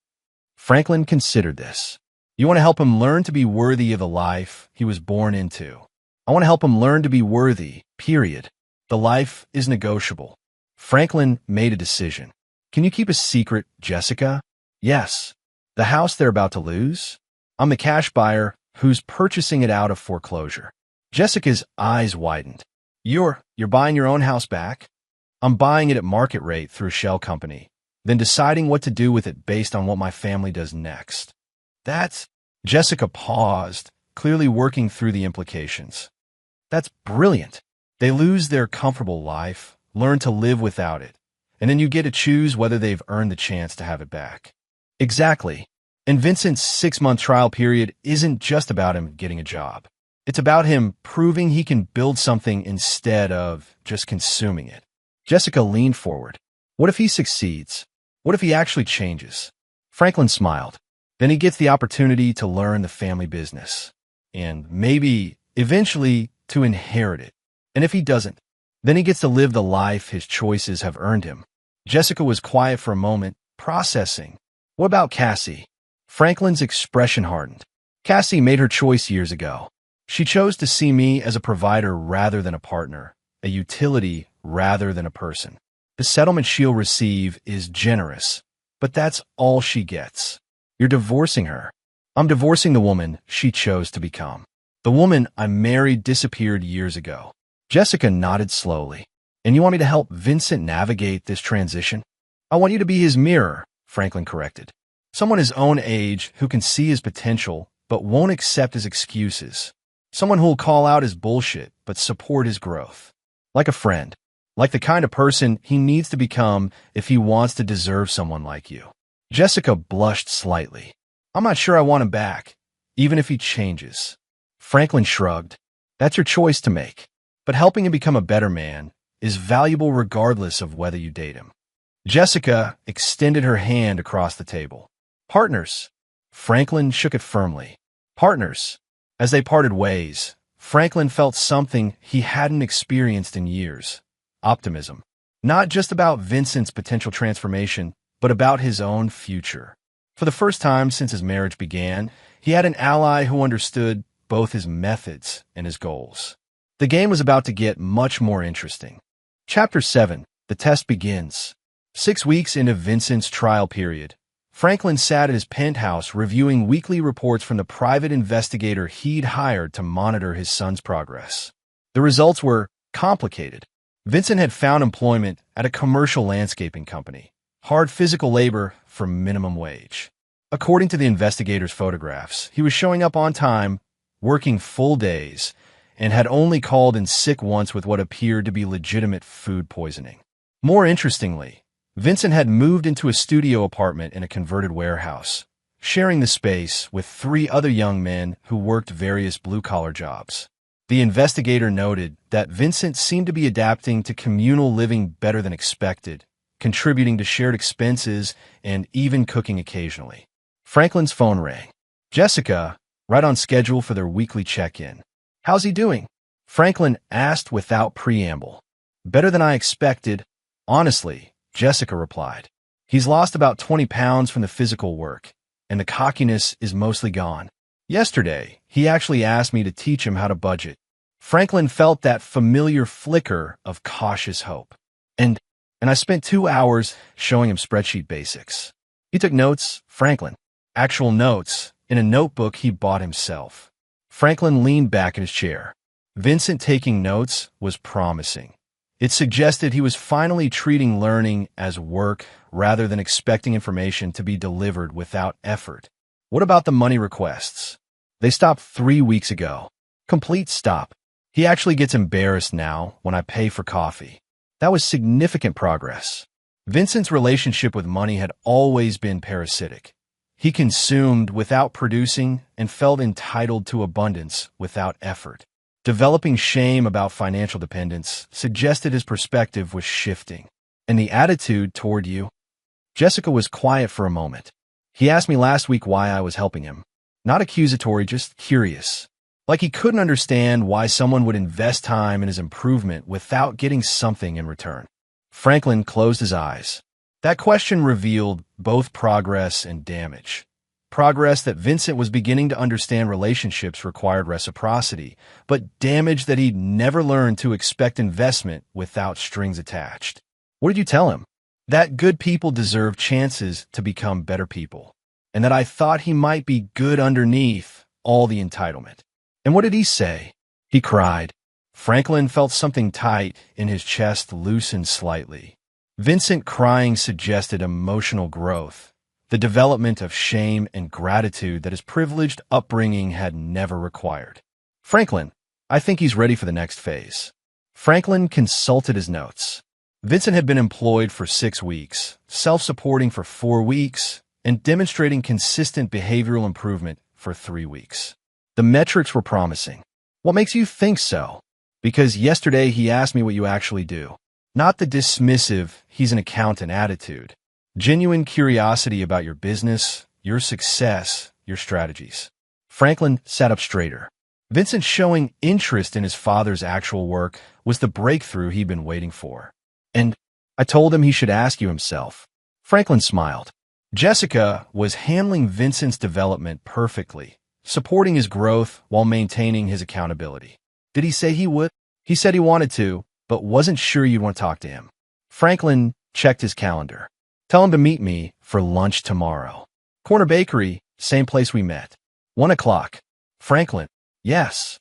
[SPEAKER 1] Franklin considered this. You want to help him learn to be worthy of the life he was born into. I want to help him learn to be worthy, period. The life is negotiable. Franklin made a decision. Can you keep a secret, Jessica? Yes. The house they're about to lose? I'm the cash buyer who's purchasing it out of foreclosure. Jessica's eyes widened. You're buying your own house back? I'm buying it at market rate through a shell company, then deciding what to do with it based on what my family does next. Jessica paused, clearly working through the implications. That's brilliant. They lose their comfortable life, learn to live without it, and then you get to choose whether they've earned the chance to have it back. Exactly. And Vincent's 6-month trial period isn't just about him getting a job. It's about him proving he can build something instead of just consuming it. Jessica leaned forward. What if he succeeds? What if he actually changes? Franklin smiled. Then he gets the opportunity to learn the family business. And maybe, eventually, to inherit it. And if he doesn't, then he gets to live the life his choices have earned him. Jessica was quiet for a moment, processing. What about Cassie? Franklin's expression hardened. Cassie made her choice years ago. She chose to see me as a provider rather than a partner, a utility rather than a person. The settlement she'll receive is generous, but that's all she gets. You're divorcing her. I'm divorcing the woman she chose to become. The woman I married disappeared years ago. Jessica nodded slowly. And you want me to help Vincent navigate this transition? I want you to be his mirror, Franklin corrected. Someone his own age who can see his potential but won't accept his excuses. Someone who'll call out his bullshit but support his growth. Like a friend. Like the kind of person he needs to become if he wants to deserve someone like you. Jessica blushed slightly. I'm not sure I want him back, even if he changes. Franklin shrugged. That's your choice to make. But helping him become a better man is valuable regardless of whether you date him. Jessica extended her hand across the table. Partners. Franklin shook it firmly. Partners. As they parted ways, Franklin felt something he hadn't experienced in years. Optimism. Not just about Vincent's potential transformation, but about his own future. For the first time since his marriage began, he had an ally who understood both his methods and his goals. The game was about to get much more interesting. Chapter 7. The test begins. 6 weeks into Vincent's trial period, Franklin sat at his penthouse reviewing weekly reports from the private investigator he'd hired to monitor his son's progress. The results were complicated. Vincent had found employment at a commercial landscaping company, hard physical labor for minimum wage. According to the investigator's photographs, he was showing up on time, working full days, and had only called in sick once with what appeared to be legitimate food poisoning. More interestingly, Vincent had moved into a studio apartment in a converted warehouse, sharing the space with 3 other young men who worked various blue-collar jobs. The investigator noted that Vincent seemed to be adapting to communal living better than expected, contributing to shared expenses and even cooking occasionally. Franklin's phone rang. Jessica, right on schedule for their weekly check-in. How's he doing? Franklin asked without preamble. Better than I expected, honestly. Jessica replied. He's lost about 20 pounds from the physical work, and the cockiness is mostly gone. Yesterday, he actually asked me to teach him how to budget. Franklin felt that familiar flicker of cautious hope. And I spent 2 hours showing him spreadsheet basics. He took notes, Franklin. Actual notes, in a notebook he bought himself. Franklin leaned back in his chair. Vincent taking notes was promising. It suggested he was finally treating learning as work rather than expecting information to be delivered without effort. What about the money requests? They stopped 3 weeks ago. Complete stop. He actually gets embarrassed now when I pay for coffee. That was significant progress. Vincent's relationship with money had always been parasitic. He consumed without producing and felt entitled to abundance without effort. Developing shame about financial dependence suggested his perspective was shifting. And the attitude toward you? Jessica was quiet for a moment. He asked me last week why I was helping him. Not accusatory, just curious. Like he couldn't understand why someone would invest time in his improvement without getting something in return. Franklin closed his eyes. That question revealed both progress and damage. Progress that Vincent was beginning to understand relationships required reciprocity, but damage that he'd never learned to expect investment without strings attached. What did you tell him? That good people deserve chances to become better people, and that I thought he might be good underneath all the entitlement. And what did he say? He cried. Franklin felt something tight in his chest loosen slightly. Vincent crying suggested emotional growth, the development of shame and gratitude that his privileged upbringing had never required. Franklin, I think he's ready for the next phase. Franklin consulted his notes. Vincent had been employed for 6 weeks, self-supporting for 4 weeks, and demonstrating consistent behavioral improvement for 3 weeks. The metrics were promising. What makes you think so? Because yesterday he asked me what you actually do. Not the dismissive, he's an accountant attitude. Genuine curiosity about your business, your success, your strategies. Franklin sat up straighter. Vincent showing interest in his father's actual work was the breakthrough he'd been waiting for. And I told him he should ask you himself. Franklin smiled. Jessica was handling Vincent's development perfectly, supporting his growth while maintaining his accountability. Did he say he would? He said he wanted to, but wasn't sure you'd want to talk to him. Franklin checked his calendar. Tell him to meet me for lunch tomorrow. Corner Bakery, same place we met. 1 o'clock. Franklin, yes.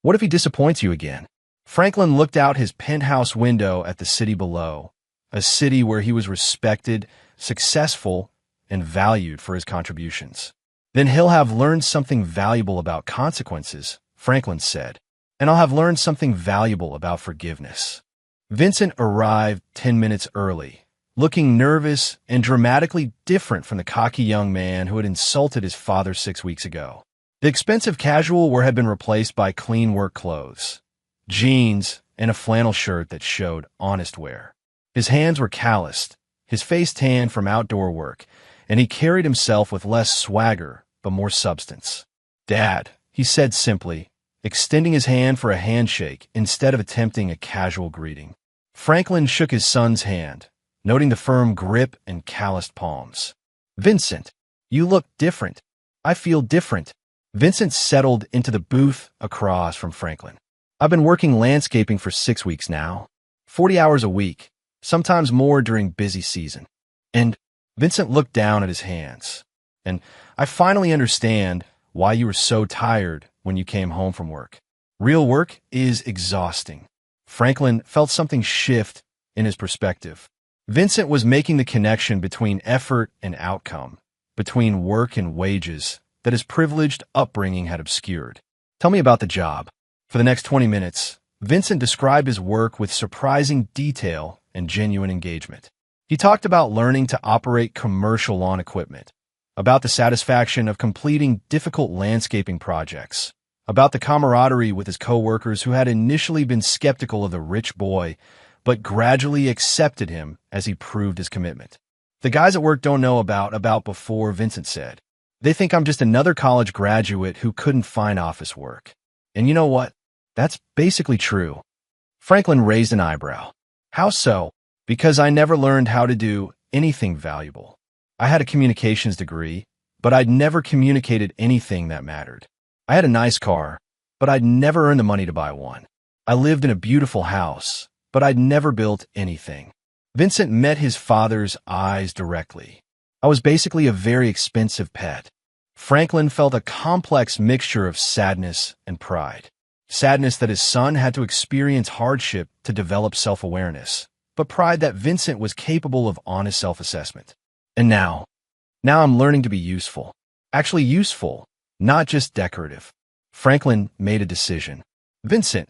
[SPEAKER 1] What if he disappoints you again? Franklin looked out his penthouse window at the city below, a city where he was respected, successful, and valued for his contributions. Then he'll have learned something valuable about consequences, Franklin said, and I'll have learned something valuable about forgiveness. Vincent arrived 10 minutes early, looking nervous and dramatically different from the cocky young man who had insulted his father 6 weeks ago. The expensive casual wear had been replaced by clean work clothes, jeans, and a flannel shirt that showed honest wear. His hands were calloused, his face tanned from outdoor work, and he carried himself with less swagger but more substance. "Dad," he said simply, extending his hand for a handshake instead of attempting a casual greeting. Franklin shook his son's hand, noting the firm grip and calloused palms. "Vincent, you look different. I feel different." Vincent settled into the booth across from Franklin. "I've been working landscaping for 6 weeks now, 40 hours a week, sometimes more during busy season. And," Vincent looked down at his hands, "and I finally understand why you were so tired when you came home from work. Real work is exhausting." Franklin felt something shift in his perspective. Vincent was making the connection between effort and outcome, between work and wages, that his privileged upbringing had obscured. "Tell me about the job." For the next 20 minutes, Vincent described his work with surprising detail and genuine engagement. He talked about learning to operate commercial lawn equipment, about the satisfaction of completing difficult landscaping projects, about the camaraderie with his coworkers who had initially been skeptical of the rich boy, but gradually accepted him as he proved his commitment. "The guys at work don't know about before," Vincent said. "They think I'm just another college graduate who couldn't find office work. And you know what? That's basically true." Franklin raised an eyebrow. "How so?" "Because I never learned how to do anything valuable. I had a communications degree, but I'd never communicated anything that mattered. I had a nice car, but I'd never earned the money to buy one. I lived in a beautiful house, but I'd never built anything." Vincent met his father's eyes directly. "I was basically a very expensive pet." Franklin felt a complex mixture of sadness and pride. Sadness that his son had to experience hardship to develop self-awareness, but pride that Vincent was capable of honest self-assessment. "And now I'm learning to be useful. Actually useful, not just decorative." Franklin made a decision. "Vincent,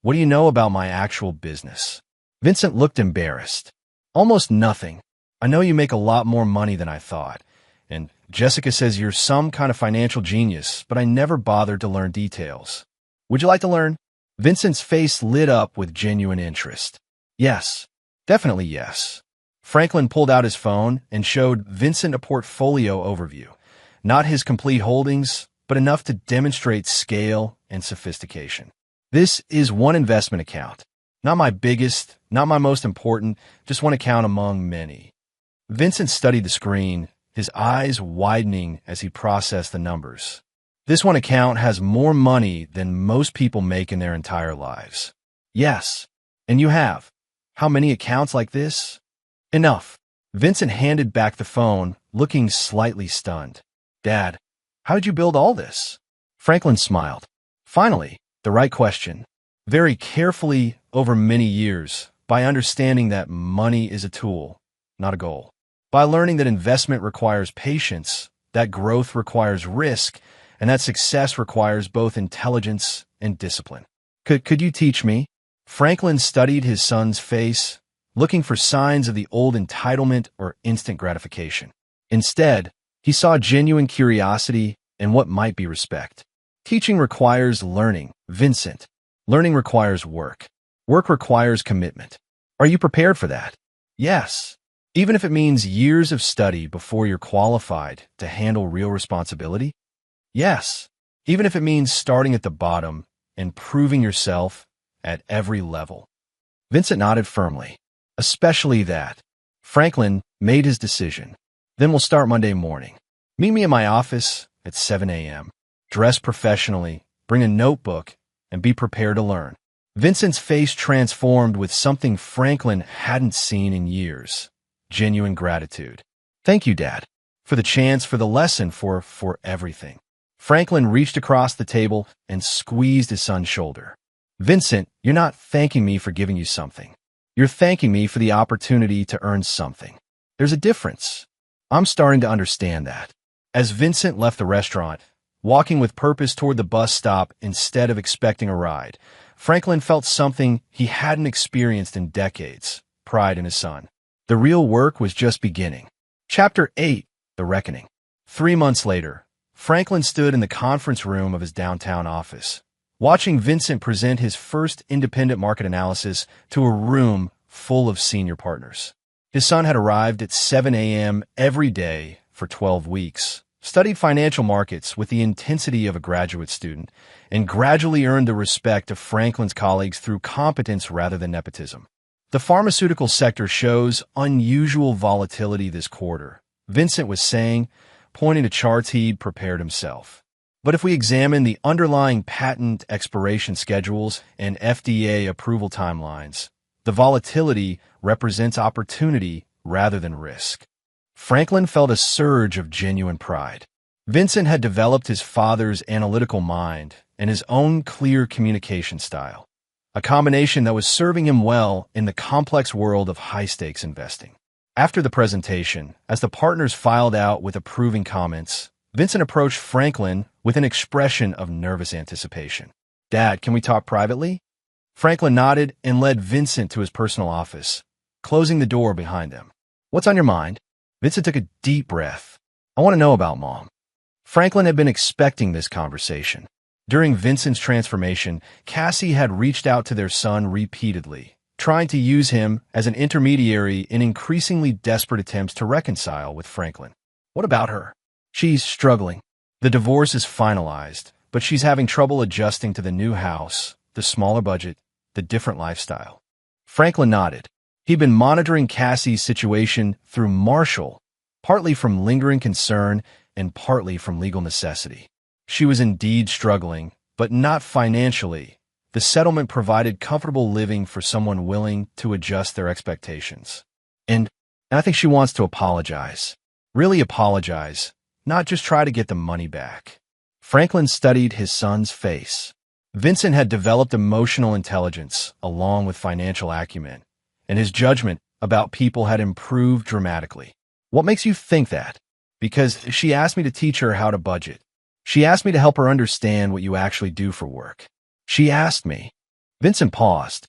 [SPEAKER 1] what do you know about my actual business?" Vincent looked embarrassed. "Almost nothing. I know you make a lot more money than I thought, and Jessica says you're some kind of financial genius, but I never bothered to learn details. Would you like to learn?" Vincent's face lit up with genuine interest. "Yes, definitely yes." Franklin pulled out his phone and showed Vincent a portfolio overview, not his complete holdings, but enough to demonstrate scale and sophistication. "This is one investment account. Not my biggest, not my most important, just one account among many." Vincent studied the screen, his eyes widening as he processed the numbers. "This one account has more money than most people make in their entire lives." "Yes, and you have. How many accounts like this?" "Enough." Vincent handed back the phone, looking slightly stunned. "Dad, how did you build all this?" Franklin smiled. "Finally, the right question. Very carefully over many years, by understanding that money is a tool, not a goal. By learning that investment requires patience, that growth requires risk, and that success requires both intelligence and discipline." Could you teach me?" Franklin studied his son's face, looking for signs of the old entitlement or instant gratification. Instead, he saw genuine curiosity and what might be respect. "Teaching requires learning, Vincent. Learning requires work. Work requires commitment. Are you prepared for that?" "Yes. Even if it means years of study before you're qualified to handle real responsibility?" "Yes. Even if it means starting at the bottom and proving yourself at every level." Vincent nodded firmly. "Especially that." Franklin made his decision. "Then we'll start Monday morning. Meet me in my office at 7 a.m. Dress professionally, bring a notebook, and be prepared to learn." Vincent's face transformed with something Franklin hadn't seen in years. Genuine gratitude. "Thank you, Dad, for the chance, for the lesson, for everything." Franklin reached across the table and squeezed his son's shoulder. "Vincent, you're not thanking me for giving you something. You're thanking me for the opportunity to earn something. There's a difference. I'm starting to understand that. As Vincent left the restaurant, walking with purpose toward the bus stop instead of expecting a ride, Franklin felt something he hadn't experienced in decades: pride in his son. The real work was just beginning. Chapter 8: The Reckoning. 3 months later, Franklin stood in the conference room of his downtown office, watching Vincent present his first independent market analysis to a room full of senior partners. His son had arrived at 7 a.m. every day for 12 weeks, studied financial markets with the intensity of a graduate student, and gradually earned the respect of Franklin's colleagues through competence rather than nepotism. The pharmaceutical sector shows unusual volatility this quarter, Vincent was saying, pointing to charts he'd prepared himself. But if we examine the underlying patent expiration schedules and FDA approval timelines, the volatility represents opportunity rather than risk. Franklin felt a surge of genuine pride. Vincent had developed his father's analytical mind and his own clear communication style, a combination that was serving him well in the complex world of high-stakes investing. After the presentation, as the partners filed out with approving comments, Vincent approached Franklin with an expression of nervous anticipation. "Dad, can we talk privately?" Franklin nodded and led Vincent to his personal office, closing the door behind them. "What's on your mind?" Vincent took a deep breath. "I want to know about Mom." Franklin had been expecting this conversation. During Vincent's transformation, Cassie had reached out to their son repeatedly, trying to use him as an intermediary in increasingly desperate attempts to reconcile with Franklin. "What about her?" "She's struggling. The divorce is finalized, but she's having trouble adjusting to the new house, the smaller budget, the different lifestyle." Franklin nodded. He'd been monitoring Cassie's situation through Marshall, partly from lingering concern and partly from legal necessity. She was indeed struggling, but not financially. The settlement provided comfortable living for someone willing to adjust their expectations. And I think she wants to apologize. Really apologize, not just try to get the money back. Franklin studied his son's face. Vincent had developed emotional intelligence along with financial acumen, and his judgment about people had improved dramatically. "What makes you think that?" "Because she asked me to teach her how to budget. She asked me to help her understand what you actually do for work. She asked me." Vincent paused.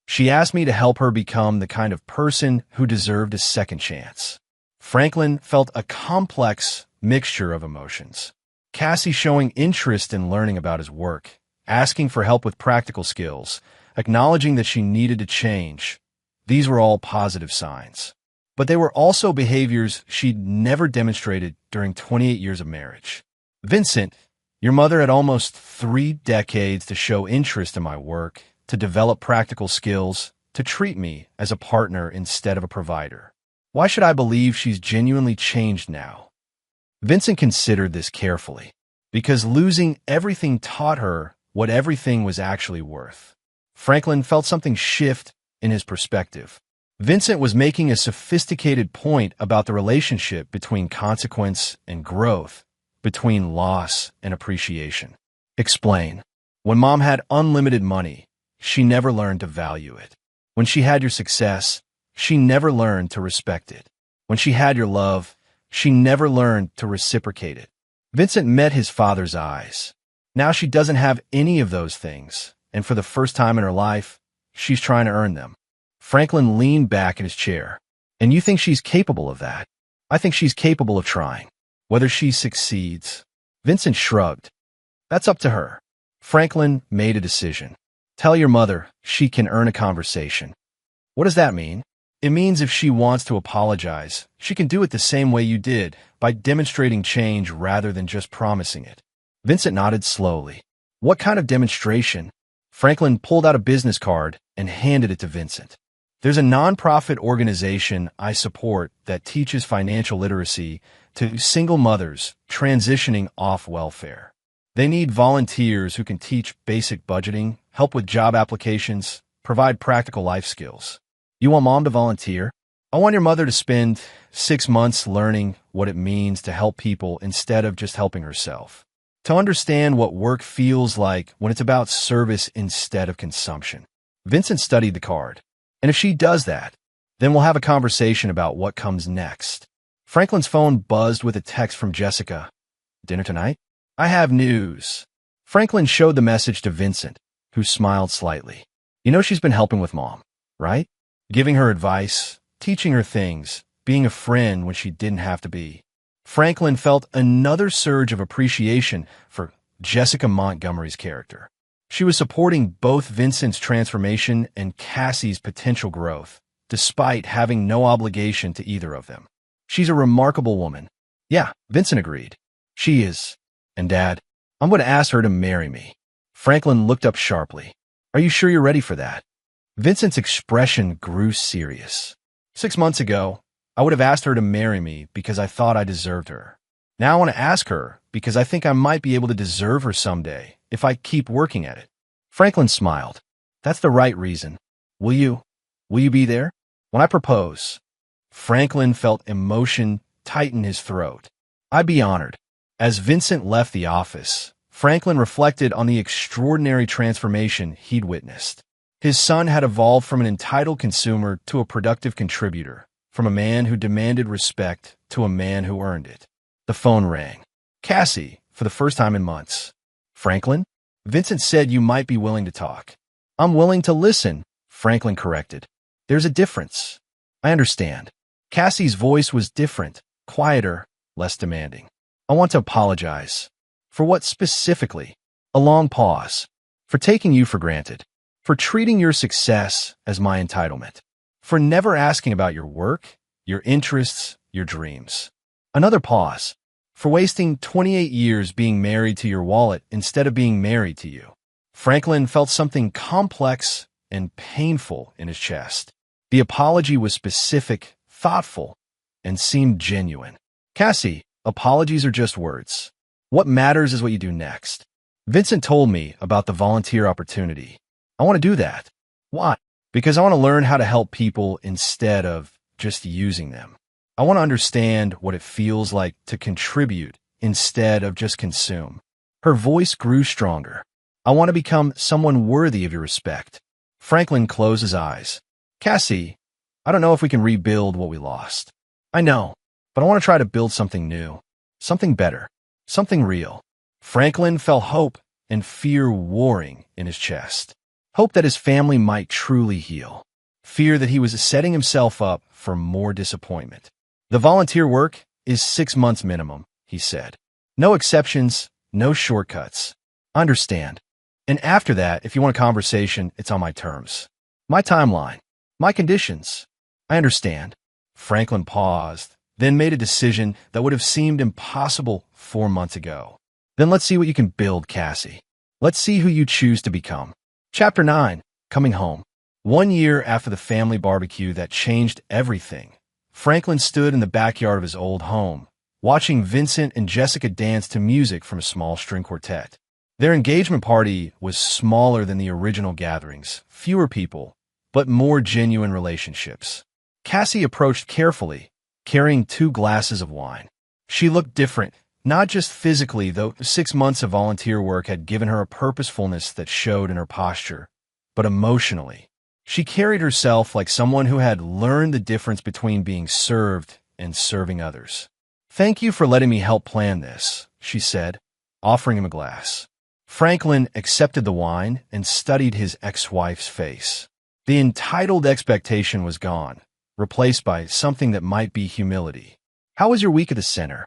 [SPEAKER 1] "She asked me to help her become the kind of person who deserved a second chance." Franklin felt a complex mixture of emotions. Cassie showing interest in learning about his work, asking for help with practical skills, acknowledging that she needed to change. These were all positive signs. But they were also behaviors she'd never demonstrated during 28 years of marriage. "Vincent, your mother had almost 3 decades to show interest in my work, to develop practical skills, to treat me as a partner instead of a provider. Why should I believe she's genuinely changed now?" Vincent considered this carefully, because losing everything taught her what everything was actually worth. Franklin felt something shift in his perspective. Vincent was making a sophisticated point about the relationship between consequence and growth, between loss and appreciation. "Explain." "When Mom had unlimited money, she never learned to value it. When she had your success, she never learned to respect it. When she had your love, she never learned to reciprocate it." Vincent met his father's eyes. Now she doesn't have any of those things, and for the first time in her life, she's trying to earn them. Franklin leaned back in his chair. "And you think she's capable of that?" "I think she's capable of trying. Whether she succeeds." Vincent shrugged. "That's up to her." Franklin made a decision. "Tell your mother she can earn a conversation." "What does that mean?" "It means if she wants to apologize, she can do it the same way you did, by demonstrating change rather than just promising it." Vincent nodded slowly. "What kind of demonstration?" Franklin pulled out a business card and handed it to Vincent. "There's a nonprofit organization I support that teaches financial literacy to single mothers transitioning off welfare. They need volunteers who can teach basic budgeting, help with job applications, provide practical life skills." "You want Mom to volunteer?" "I want your mother to spend 6 months learning what it means to help people instead of just helping herself. To understand what work feels like when it's about service instead of consumption." Vincent studied the card. "And if she does that, then we'll have a conversation about what comes next." Franklin's phone buzzed with a text from Jessica. Dinner tonight? I have news. Franklin showed the message to Vincent, who smiled slightly. You know she's been helping with Mom, right? Giving her advice, teaching her things, being a friend when she didn't have to be. Franklin felt another surge of appreciation for Jessica Montgomery's character. She was supporting both Vincent's transformation and Cassie's potential growth, despite having no obligation to either of them. She's a remarkable woman. Yeah, Vincent agreed. She is. And Dad, I'm going to ask her to marry me. Franklin looked up sharply. Are you sure you're ready for that? Vincent's expression grew serious. 6 months ago, I would have asked her to marry me because I thought I deserved her. Now I want to ask her because I think I might be able to deserve her someday if I keep working at it. Franklin smiled. That's the right reason. Will you be there? When I propose. Franklin felt emotion tighten his throat. I'd be honored. As Vincent left the office, Franklin reflected on the extraordinary transformation he'd witnessed. His son had evolved from an entitled consumer to a productive contributor, from a man who demanded respect to a man who earned it. The phone rang. Cassie, for the first time in months. Franklin? Vincent said you might be willing to talk. I'm willing to listen, Franklin corrected. There's a difference. I understand. Cassie's voice was different, quieter, less demanding. I want to apologize. For what specifically? A long pause. For taking you for granted. For treating your success as my entitlement. For never asking about your work, your interests, your dreams. Another pause. For wasting 28 years being married to your wallet instead of being married to you. Franklin felt something complex and painful in his chest. The apology was specific, thoughtful, and seemed genuine. Cassie, apologies are just words. What matters is what you do next. Vincent told me about the volunteer opportunity. I want to do that. Why? Because I want to learn how to help people instead of just using them. I want to understand what it feels like to contribute instead of just consume. Her voice grew stronger. I want to become someone worthy of your respect. Franklin closed his eyes. Cassie, I don't know if we can rebuild what we lost. I know, but I want to try to build something new, something better, something real. Franklin felt hope and fear warring in his chest. Hope that his family might truly heal. Fear that he was setting himself up for more disappointment. The volunteer work is 6 months minimum, he said. No exceptions, no shortcuts. Understand. And after that, if you want a conversation, it's on my terms. My timeline. My conditions. I understand. Franklin paused, then made a decision that would have seemed impossible 4 months ago. Then let's see what you can build, Cassie. Let's see who you choose to become. Chapter 9. Coming Home. 1 year after the family barbecue that changed everything, Franklin stood in the backyard of his old home, watching Vincent and Jessica dance to music from a small string quartet. Their engagement party was smaller than the original gatherings, fewer people, but more genuine relationships. Cassie approached carefully, carrying 2 glasses of wine. She looked different, not just physically, though 6 months of volunteer work had given her a purposefulness that showed in her posture, but emotionally. She carried herself like someone who had learned the difference between being served and serving others. Thank you for letting me help plan this, she said, offering him a glass. Franklin accepted the wine and studied his ex-wife's face. The entitled expectation was gone, replaced by something that might be humility. How was your week at the center?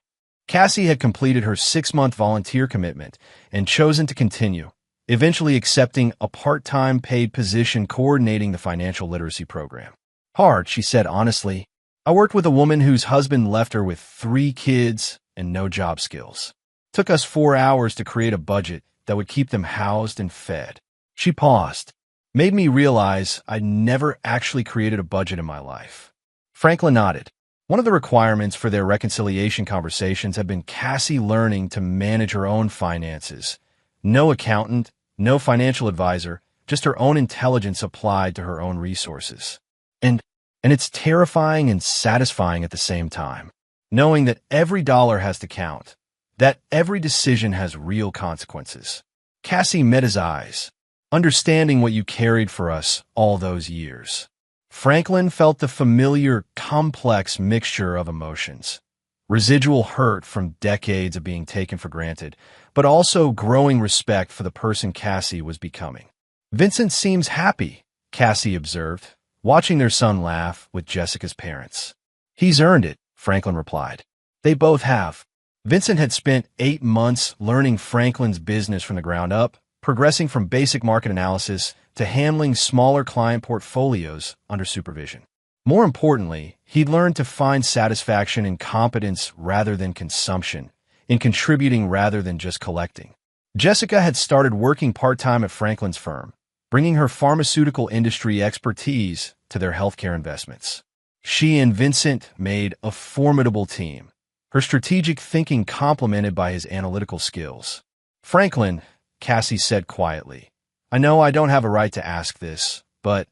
[SPEAKER 1] Cassie had completed her 6-month volunteer commitment and chosen to continue, eventually accepting a part-time paid position coordinating the financial literacy program. Hard, she said honestly. I worked with a woman whose husband left her with 3 kids and no job skills. Took us 4 hours to create a budget that would keep them housed and fed. She paused, made me realize I'd never actually created a budget in my life. Franklin nodded. One of the requirements for their reconciliation conversations had been Cassie learning to manage her own finances. No accountant, no financial advisor, just her own intelligence applied to her own resources. And it's terrifying and satisfying at the same time, knowing that every dollar has to count, that every decision has real consequences. Cassie met his eyes, understanding what you carried for us all those years. Franklin felt the familiar, complex mixture of emotions, residual hurt from decades of being taken for granted, but also growing respect for the person Cassie was becoming. Vincent seems happy, Cassie observed, watching their son laugh with Jessica's parents. He's earned it, Franklin replied. They both have. Vincent had spent 8 months learning Franklin's business from the ground up, progressing from basic market analysis to handling smaller client portfolios under supervision. More importantly, he'd learned to find satisfaction in competence rather than consumption, in contributing rather than just collecting. Jessica had started working part-time at Franklin's firm, bringing her pharmaceutical industry expertise to their healthcare investments. She and Vincent made a formidable team, her strategic thinking complemented by his analytical skills. Franklin, Cassie said quietly, I know I don't have a right to ask this, but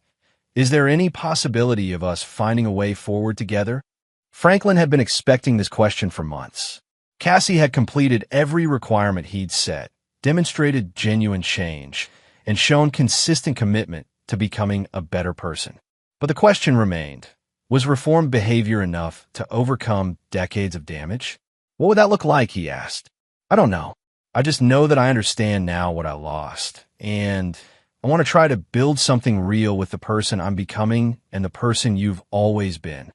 [SPEAKER 1] is there any possibility of us finding a way forward together? Franklin had been expecting this question for months. Cassie had completed every requirement he'd set, demonstrated genuine change, and shown consistent commitment to becoming a better person. But the question remained, was reformed behavior enough to overcome decades of damage? What would that look like, he asked. I don't know. I just know that I understand now what I lost, and I want to try to build something real with the person I'm becoming and the person you've always been.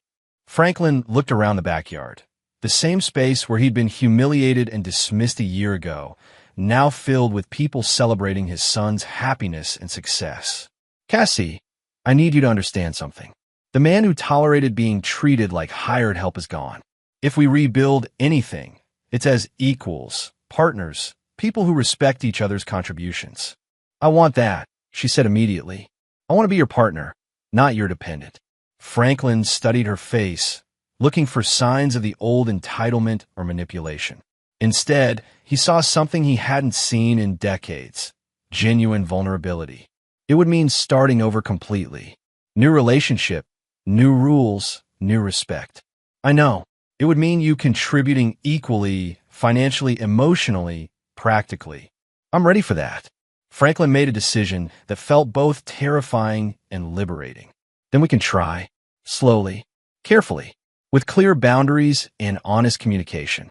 [SPEAKER 1] Franklin looked around the backyard. The same space where he'd been humiliated and dismissed a year ago, now filled with people celebrating his son's happiness and success. Cassie, I need you to understand something. The man who tolerated being treated like hired help is gone. If we rebuild anything, it's as equals, partners, people who respect each other's contributions. I want that, she said immediately. I want to be your partner, not your dependent. Franklin studied her face, looking for signs of the old entitlement or manipulation. Instead, he saw something he hadn't seen in decades, genuine vulnerability. It would mean starting over completely. New relationship, new rules, new respect. I know. It would mean you contributing equally, financially, emotionally, practically. I'm ready for that. Franklin made a decision that felt both terrifying and liberating. Then we can try, slowly, carefully, with clear boundaries and honest communication.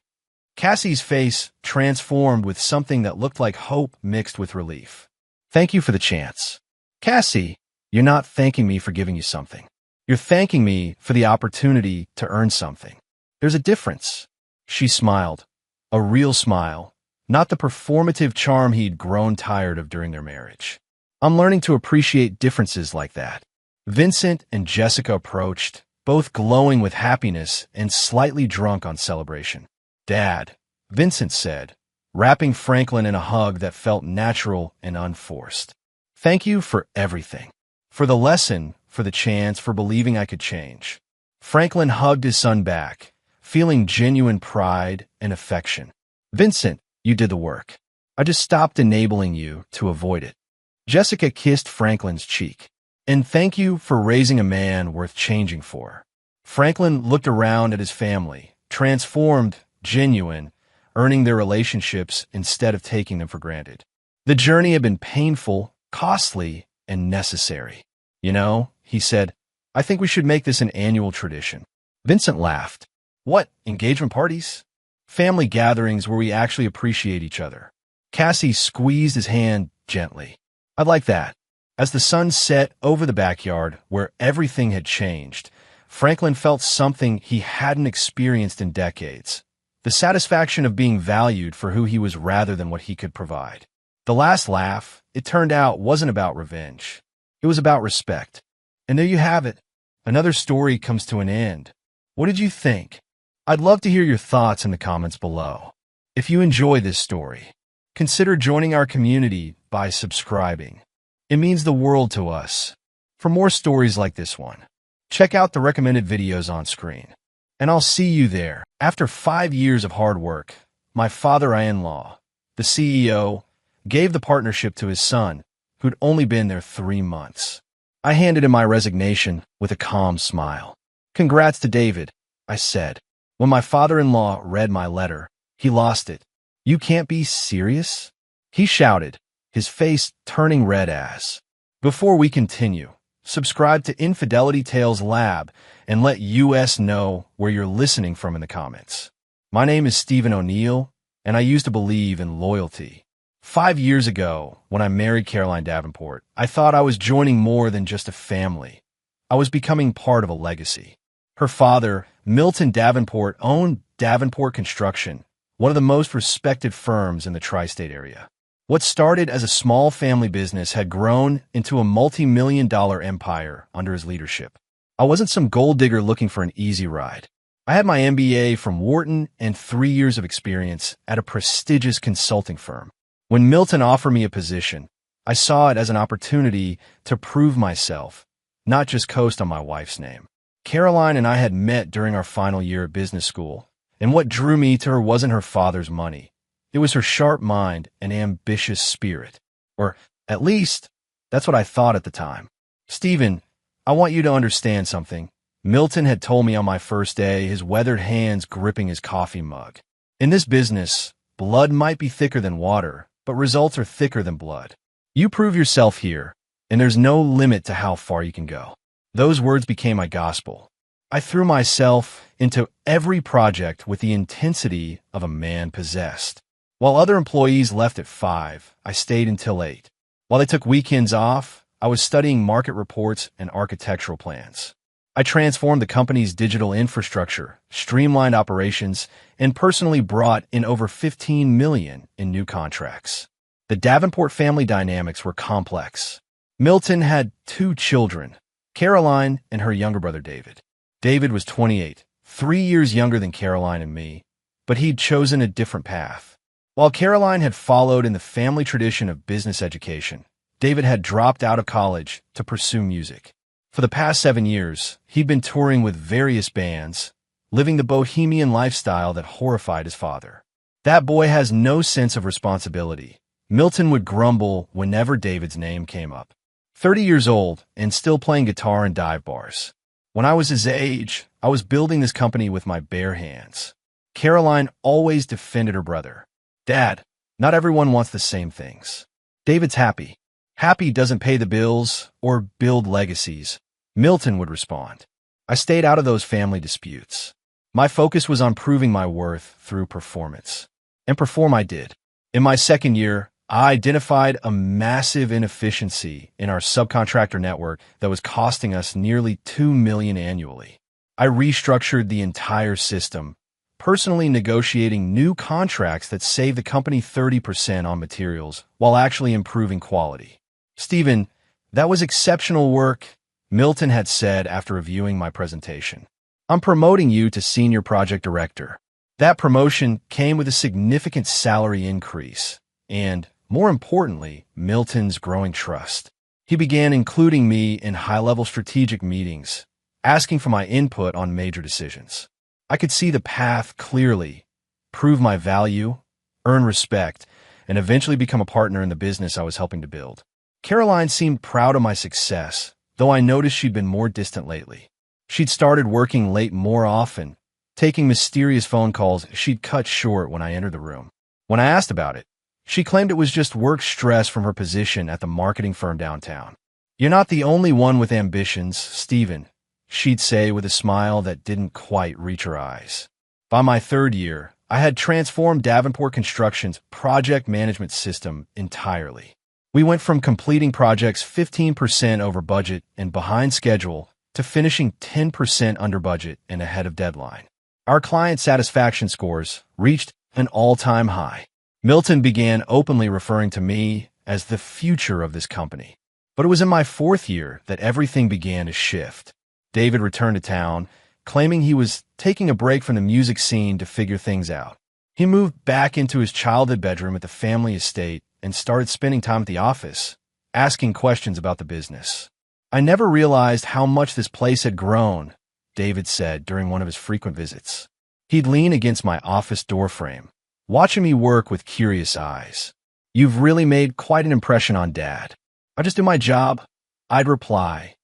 [SPEAKER 1] Cassie's face transformed with something that looked like hope mixed with relief. Thank you for the chance. Cassie, you're not thanking me for giving you something. You're thanking me for the opportunity to earn something. There's a difference. She smiled, a real smile, not the performative charm he'd grown tired of during their marriage. I'm learning to appreciate differences like that. Vincent and Jessica approached, both glowing with happiness and slightly drunk on celebration. Dad, Vincent said, wrapping Franklin in a hug that felt natural and unforced. Thank you for everything. For the lesson, for the chance, for believing I could change. Franklin hugged his son back, feeling genuine pride and affection. Vincent, you did the work. I just stopped enabling you to avoid it. Jessica kissed Franklin's cheek. And thank you for raising a man worth changing for. Franklin looked around at his family, transformed, genuine, earning their relationships instead of taking them for granted. The journey had been painful, costly, and necessary. You know, he said, I think we should make this an annual tradition. Vincent laughed. What, engagement parties? Family gatherings where we actually appreciate each other. Cassie squeezed his hand gently. I'd like that. As the sun set over the backyard where everything had changed, Franklin felt something he hadn't experienced in decades. The satisfaction of being valued for who he was rather than what he could provide. The last laugh, it turned out, wasn't about revenge. It was about respect. And there you have it. Another story comes to an end. What did you think? I'd love to hear your thoughts in the comments below. If you enjoy this story, consider joining our community by subscribing. It means the world to us. For more stories like this one, check out the recommended videos on screen. And I'll see you there. After 5 years of hard work, my father-in-law, the CEO, gave the partnership to his son, who'd only been there 3 months. I handed him my resignation with a calm smile. Congrats to David, I said. When my father-in-law read my letter, he lost it. You can't be serious? He shouted, his face turning red as. Before we continue, subscribe to Infidelity Tales Lab and let us know where you're listening from in the comments. My name is Stephen O'Neill, and I used to believe in loyalty. 5 years ago, when I married Caroline Davenport, I thought I was joining more than just a family. I was becoming part of a legacy. Her father, Milton Davenport, owned Davenport Construction, one of the most respected firms in the tri-state area. What started as a small family business had grown into a multi-million-dollar empire under his leadership. I wasn't some gold digger looking for an easy ride. I had my MBA from Wharton and 3 years of experience at a prestigious consulting firm. When Milton offered me a position, I saw it as an opportunity to prove myself, not just coast on my wife's name. Caroline and I had met during our final year at business school, and what drew me to her wasn't her father's money. It was her sharp mind and ambitious spirit. Or, at least, that's what I thought at the time. Stephen, I want you to understand something. Milton had told me on my first day, his weathered hands gripping his coffee mug. In this business, blood might be thicker than water, but results are thicker than blood. You prove yourself here, and there's no limit to how far you can go. Those words became my gospel. I threw myself into every project with the intensity of a man possessed. While other employees left at 5, I stayed until 8. While they took weekends off, I was studying market reports and architectural plans. I transformed the company's digital infrastructure, streamlined operations, and personally brought in over $15 million in new contracts. The Davenport family dynamics were complex. Milton had 2 children, Caroline and her younger brother David. David was 28, 3 years younger than Caroline and me, but he'd chosen a different path. While Caroline had followed in the family tradition of business education, David had dropped out of college to pursue music. For the past 7 years, he'd been touring with various bands, living the bohemian lifestyle that horrified his father. That boy has no sense of responsibility, Milton would grumble whenever David's name came up. 30 years old and still playing guitar in dive bars. When I was his age, I was building this company with my bare hands. Caroline always defended her brother. Dad, not everyone wants the same things. David's happy. Happy doesn't pay the bills or build legacies, Milton would respond. I stayed out of those family disputes. My focus was on proving my worth through performance. And perform I did. In my second year, I identified a massive inefficiency in our subcontractor network that was costing us nearly $2 million annually. I restructured the entire system, personally negotiating new contracts that saved the company 30% on materials while actually improving quality. Stephen, that was exceptional work, Milton had said after reviewing my presentation. I'm promoting you to senior project director. That promotion came with a significant salary increase and, more importantly, Milton's growing trust. He began including me in high-level strategic meetings, asking for my input on major decisions. I could see the path clearly, prove my value, earn respect, and eventually become a partner in the business I was helping to build. Caroline seemed proud of my success, though I noticed she'd been more distant lately. She'd started working late more often, taking mysterious phone calls she'd cut short when I entered the room. When I asked about it, she claimed it was just work stress from her position at the marketing firm downtown. You're not the only one with ambitions, Stephen, she'd say with a smile that didn't quite reach her eyes. By my third year, I had transformed Davenport Construction's project management system entirely. We went from completing projects 15% over budget and behind schedule to finishing 10% under budget and ahead of deadline. Our client satisfaction scores reached an all-time high. Milton began openly referring to me as the future of this company. But it was in my fourth year that everything began to shift. David returned to town, claiming he was taking a break from the music scene to figure things out. He moved back into his childhood bedroom at the family estate and started spending time at the office, asking questions about the business. I never realized how much this place had grown, David said during one of his frequent visits. He'd lean against my office doorframe, watching me work with curious eyes. You've really made quite an impression on Dad. I just do my job, I'd reply,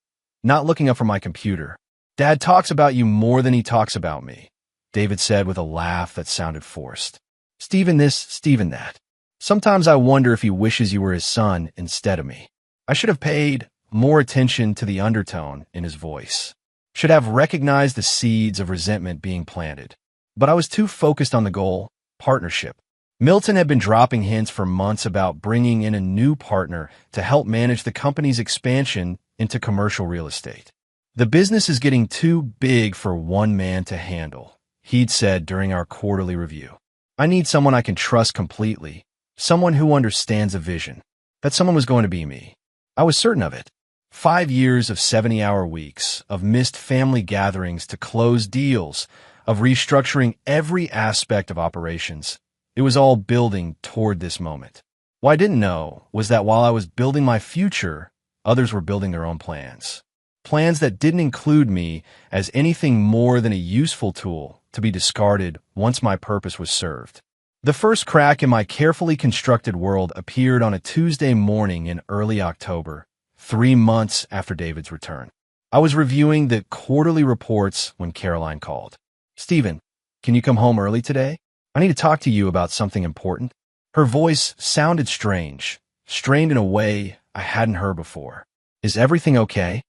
[SPEAKER 1] not looking up from my computer. Dad talks about you more than he talks about me, David said with a laugh that sounded forced. Stephen this, Stephen that. Sometimes I wonder if he wishes you were his son instead of me. I should have paid more attention to the undertone in his voice. Should have recognized the seeds of resentment being planted. But I was too focused on the goal, partnership. Milton had been dropping hints for months about bringing in a new partner to help manage the company's expansion into commercial real estate. The business is getting too big for one man to handle, he'd said during our quarterly review. I need someone I can trust completely, someone who understands a vision. That someone was going to be me. I was certain of it. 5 years of 70-hour weeks, of missed family gatherings to close deals, of restructuring every aspect of operations. It was all building toward this moment. What I didn't know was that while I was building my future, others were building their own plans. Plans that didn't include me as anything more than a useful tool to be discarded once my purpose was served. The first crack in my carefully constructed world appeared on a Tuesday morning in early October, 3 months after David's return. I was reviewing the quarterly reports when Caroline called. "Stephen, can you come home early today? I need to talk to you about something important." Her voice sounded strange, strained in a way I hadn't heard before. "Is everything okay?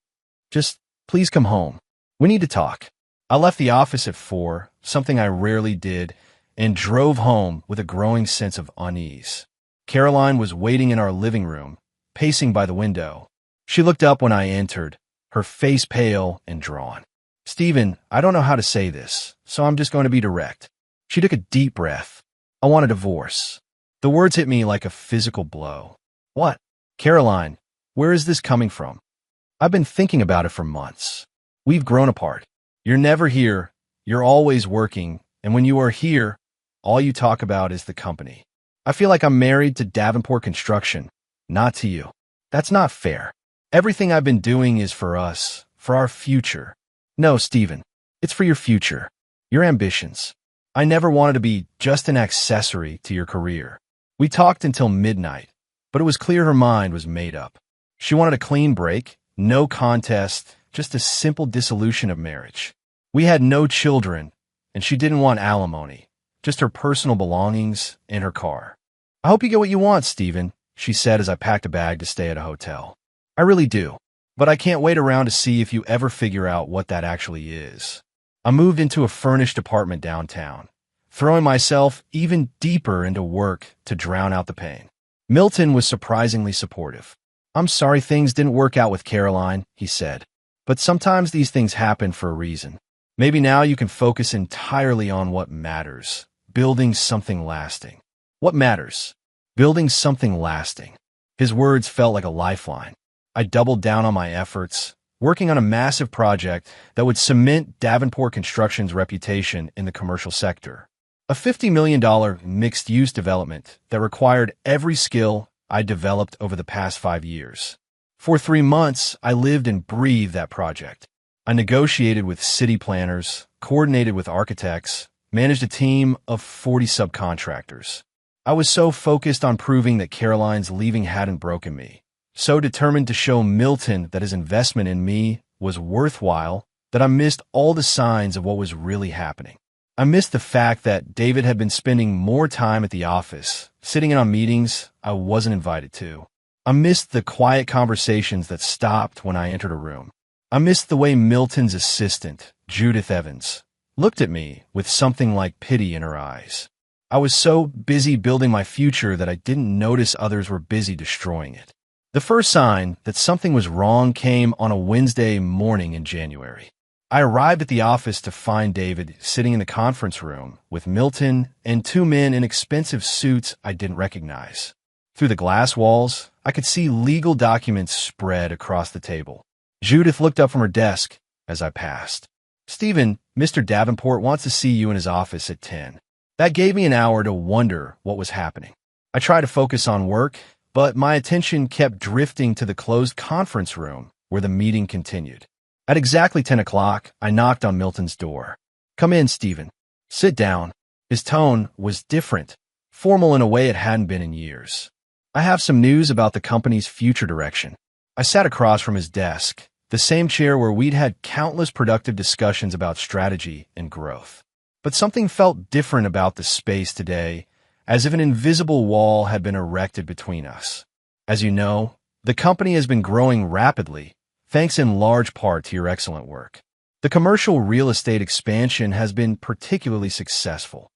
[SPEAKER 1] Just please come home. We need to talk." I left the office at 4, something I rarely did, and drove home with a growing sense of unease. Caroline was waiting in our living room, pacing by the window. She looked up when I entered, her face pale and drawn. "Stephen, I don't know how to say this, so I'm just going to be direct." She took a deep breath. "I want a divorce." The words hit me like a physical blow. "What?" "Caroline, where is this coming from?" "I've been thinking about it for months. We've grown apart. You're never here, you're always working, and when you are here, all you talk about is the company. I feel like I'm married to Davenport Construction, not to you. That's not fair. Everything I've been doing is for us, for our future." "No, Stephen, it's for your future, your ambitions. I never wanted to be just an accessory to your career." We talked until midnight, but it was clear her mind was made up. She wanted a clean break, no contest, just a simple dissolution of marriage. We had no children, and she didn't want alimony, just her personal belongings and her car. "I hope you get what you want, Stephen," she said as I packed a bag to stay at a hotel. "I really do, but I can't wait around to see if you ever figure out what that actually is." I moved into a furnished apartment downtown, throwing myself even deeper into work to drown out the pain. Milton was surprisingly supportive. "I'm sorry things didn't work out with Caroline," he said, "but sometimes these things happen for a reason. Maybe now you can focus entirely on what matters, building something lasting." What matters? Building something lasting. His words felt like a lifeline. I doubled down on my efforts, working on a massive project that would cement Davenport Construction's reputation in the commercial sector. A $50 million mixed-use development that required every skill I developed over the past 5 years. For 3 months, I lived and breathed that project. I negotiated with city planners, coordinated with architects, managed a team of 40 subcontractors. I was so focused on proving that Caroline's leaving hadn't broken me, so determined to show Milton that his investment in me was worthwhile, that I missed all the signs of what was really happening. I missed the fact that David had been spending more time at the office, sitting in on meetings I wasn't invited to. I missed the quiet conversations that stopped when I entered a room. I missed the way Milton's assistant, Judith Evans, looked at me with something like pity in her eyes. I was so busy building my future that I didn't notice others were busy destroying it. The first sign that something was wrong came on a Wednesday morning in January. I arrived at the office to find David sitting in the conference room with Milton and 2 men in expensive suits I didn't recognize. Through the glass walls, I could see legal documents spread across the table. Judith looked up from her desk as I passed. "Stephen, Mr. Davenport wants to see you in his office at 10. That gave me an hour to wonder what was happening. I tried to focus on work, but my attention kept drifting to the closed conference room where the meeting continued. At exactly 10 o'clock, I knocked on Milton's door. "Come in, Stephen. Sit down." His tone was different, formal in a way it hadn't been in years. "I have some news about the company's future direction." I sat across from his desk, the same chair where we'd had countless productive discussions about strategy and growth. But something felt different about the space today, as if an invisible wall had been erected between us. As you know, the company has been growing rapidly, thanks in large part to your excellent work. The commercial real estate expansion has been particularly successful.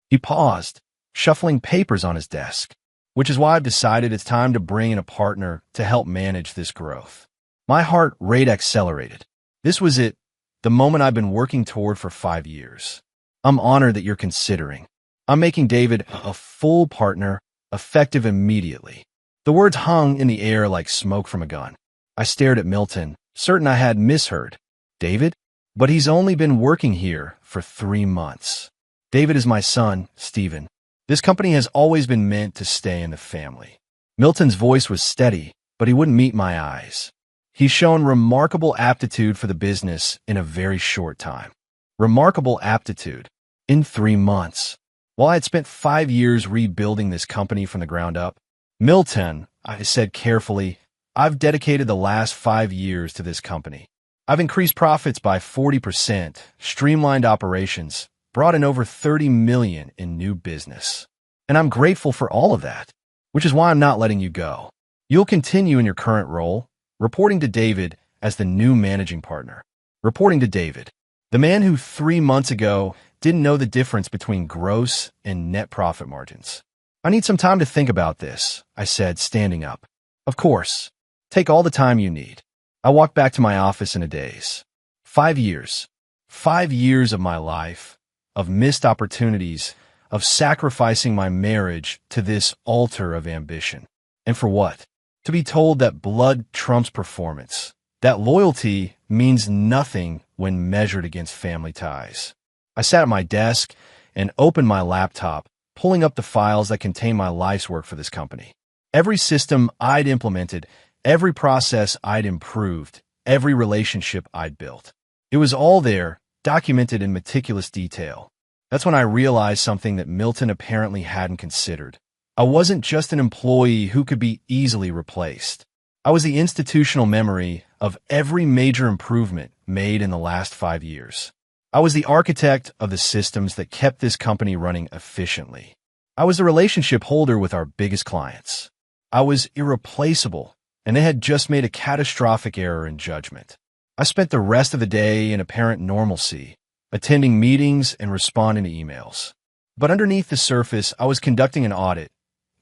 [SPEAKER 1] He paused, shuffling papers on his desk, which is why I've decided it's time to bring in a partner to help manage this growth. My heart rate accelerated. This was it, the moment I've been working toward for 5 years. I'm honored that you're considering. I'm making David a full partner, effective immediately. The words hung in the air like smoke from a gun. I stared at Milton, certain I had misheard. David? But he's only been working here for 3 months. David is my son, Stephen. This company has always been meant to stay in the family. Milton's voice was steady, but he wouldn't meet my eyes. He's shown remarkable aptitude for the business in a very short time. Remarkable aptitude. In 3 months. While I had spent 5 years rebuilding this company from the ground up, Milton, I said carefully, I've dedicated the last 5 years to this company. I've increased profits by 40%, streamlined operations, brought in over $30 million in new business. And I'm grateful for all of that, which is why I'm not letting you go. You'll continue in your current role, reporting to David as the new managing partner. Reporting to David, the man who 3 months ago didn't know the difference between gross and net profit margins. I need some time to think about this, I said, standing up. Of course. Take all the time you need. I walked back to my office in a daze. 5 years. 5 years of my life, of missed opportunities, of sacrificing my marriage to this altar of ambition. And for what? To be told that blood trumps performance, that loyalty means nothing when measured against family ties. I sat at my desk and opened my laptop, pulling up the files that contain my life's work for this company. Every system I'd implemented, every process I'd improved, every relationship I'd built. It was all there, documented in meticulous detail. That's when I realized something that Milton apparently hadn't considered. I wasn't just an employee who could be easily replaced. I was the institutional memory of every major improvement made in the last 5 years. I was the architect of the systems that kept this company running efficiently. I was the relationship holder with our biggest clients. I was irreplaceable, and they had just made a catastrophic error in judgment. I spent the rest of the day in apparent normalcy, attending meetings and responding to emails. But underneath the surface, I was conducting an audit,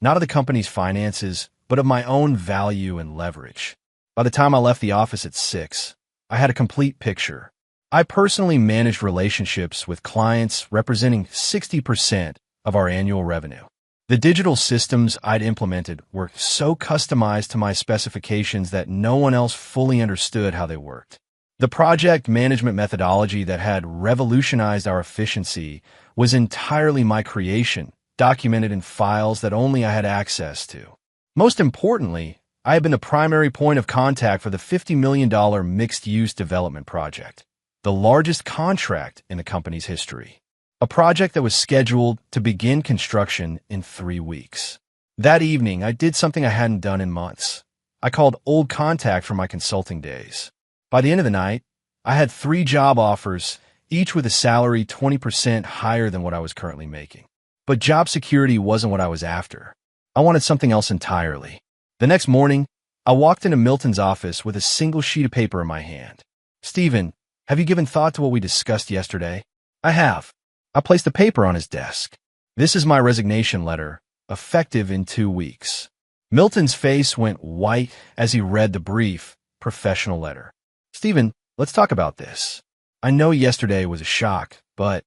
[SPEAKER 1] not of the company's finances, but of my own value and leverage. By the time I left the office at 6, I had a complete picture. I personally managed relationships with clients representing 60% of our annual revenue. The digital systems I'd implemented were so customized to my specifications that no one else fully understood how they worked. The project management methodology that had revolutionized our efficiency was entirely my creation, documented in files that only I had access to. Most importantly, I had been the primary point of contact for the $50 million mixed-use development project, the largest contract in the company's history. A project that was scheduled to begin construction in 3 weeks. That evening, I did something I hadn't done in months. I called old contact from my consulting days. By the end of the night, I had 3 job offers, each with a salary 20% higher than what I was currently making. But job security wasn't what I was after. I wanted something else entirely. The next morning, I walked into Milton's office with a single sheet of paper in my hand. Stephen, have you given thought to what we discussed yesterday? I have. I placed the paper on his desk. This is my resignation letter, effective in 2 weeks. Milton's face went white as he read the brief, professional letter. Stephen, let's talk about this. I know yesterday was a shock, but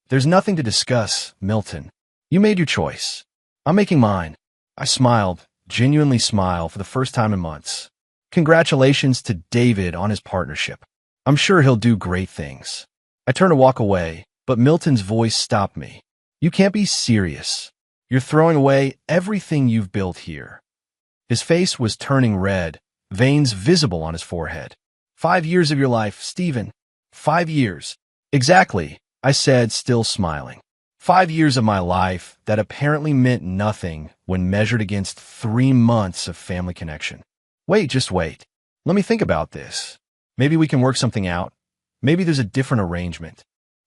[SPEAKER 1] there's nothing to discuss, Milton. You made your choice. I'm making mine. I smiled, genuinely smiled for the first time in months. Congratulations to David on his partnership. I'm sure he'll do great things. I turned to walk away, but Milton's voice stopped me. You can't be serious. You're throwing away everything you've built here. His face was turning red, veins visible on his forehead. 5 years of your life, Stephen. 5 years. Exactly, I said, still smiling. 5 years of my life that apparently meant nothing when measured against 3 months of family connection. Wait, just wait. Let me think about this. Maybe we can work something out. Maybe there's a different arrangement.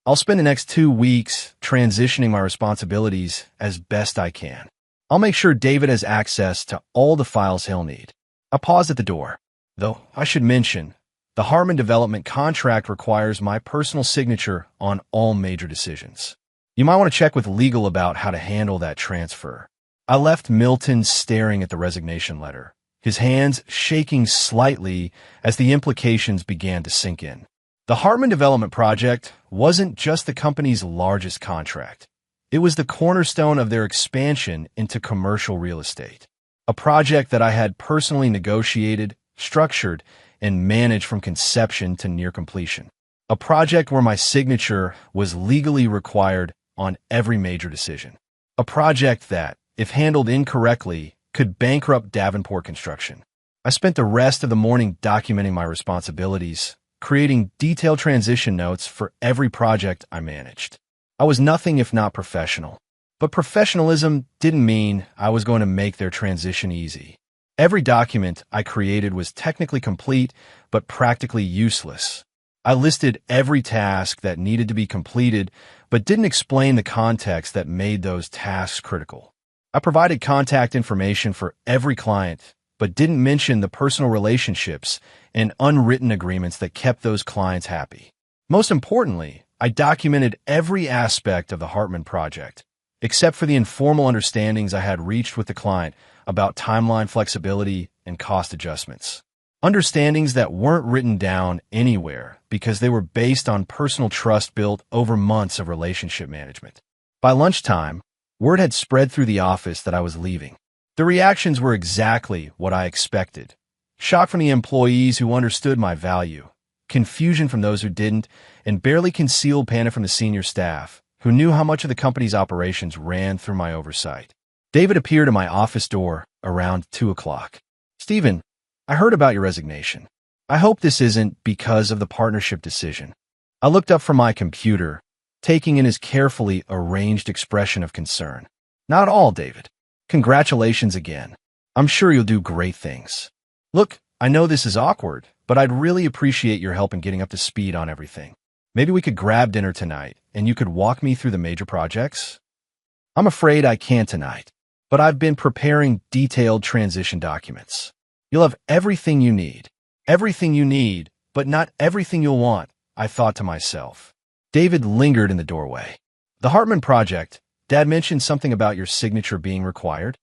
[SPEAKER 1] I'll spend the next 2 weeks transitioning my responsibilities as best I can. I'll make sure David has access to all the files he'll need. I paused at the door. Though, I should mention, The Hartman development contract requires my personal signature on all major decisions. You might want to check with legal about how to handle that transfer. I left Milton staring at the resignation letter, his hands shaking slightly as the implications began to sink in. The Hartman development project wasn't just the company's largest contract. It was the cornerstone of their expansion into commercial real estate, a project that I had personally negotiated, structured, and managed from conception to near completion. A project where my signature was legally required on every major decision. A project that, if handled incorrectly, could bankrupt Davenport Construction. I spent the rest of the morning documenting my responsibilities, creating detailed transition notes for every project I managed. I was nothing if not professional, but professionalism didn't mean I was going to make their transition easy. Every document I created was technically complete, but practically useless. I listed every task that needed to be completed, but didn't explain the context that made those tasks critical. I provided contact information for every client, but didn't mention the personal relationships and unwritten agreements that kept those clients happy. Most importantly, I documented every aspect of the Hartman project, except for the informal understandings I had reached with the client about timeline flexibility and cost adjustments. Understandings that weren't written down anywhere because they were based on personal trust built over months of relationship management. By lunchtime, word had spread through the office that I was leaving. The reactions were exactly what I expected. Shock from the employees who understood my value, confusion from those who didn't, and barely concealed panic from the senior staff, who knew how much of the company's operations ran through my oversight. David appeared at my office door around 2 o'clock. "Stephen, I heard about your resignation. I hope this isn't because of the partnership decision." I looked up from my computer, taking in his carefully arranged expression of concern. "Not at all, David. Congratulations again. I'm sure you'll do great things. Look, I know this is awkward, but I'd really appreciate your help in getting up to speed on everything. Maybe we could grab dinner tonight, and you could walk me through the major projects?" "I'm afraid I can't tonight, but I've been preparing detailed transition documents. You'll have everything you need, but not everything you'll want," I thought to myself. David lingered in the doorway. "The Hartman project, Dad mentioned something about your signature being required?"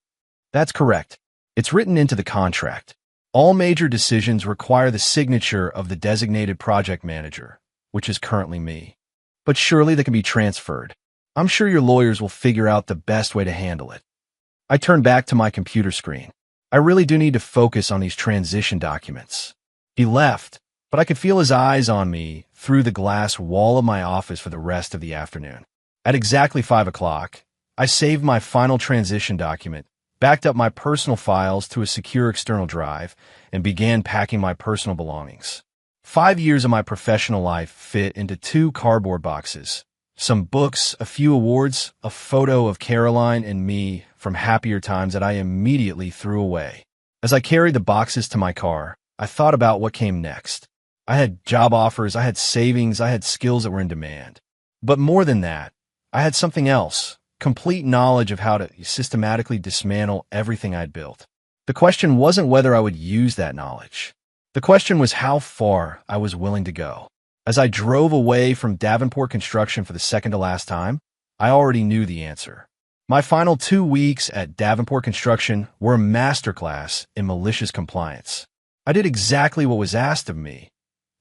[SPEAKER 1] "That's correct. It's written into the contract. All major decisions require the signature of the designated project manager, which is currently me. But surely they can be transferred. I'm sure your lawyers will figure out the best way to handle it." I turned back to my computer screen. I really do need to focus on these transition documents. He left, but I could feel his eyes on me through the glass wall of my office for the rest of the afternoon. At exactly 5 o'clock, I saved my final transition document, backed up my personal files to a secure external drive, and began packing my personal belongings. 5 years of my professional life fit into 2 cardboard boxes. Some books, a few awards, a photo of Caroline and me from happier times that I immediately threw away. As I carried the boxes to my car, I thought about what came next. I had job offers, I had savings, I had skills that were in demand. But more than that, I had something else, complete knowledge of how to systematically dismantle everything I'd built. The question wasn't whether I would use that knowledge. The question was how far I was willing to go. As I drove away from Davenport Construction for the second to last time, I already knew the answer. My final 2 weeks at Davenport Construction were a masterclass in malicious compliance. I did exactly what was asked of me.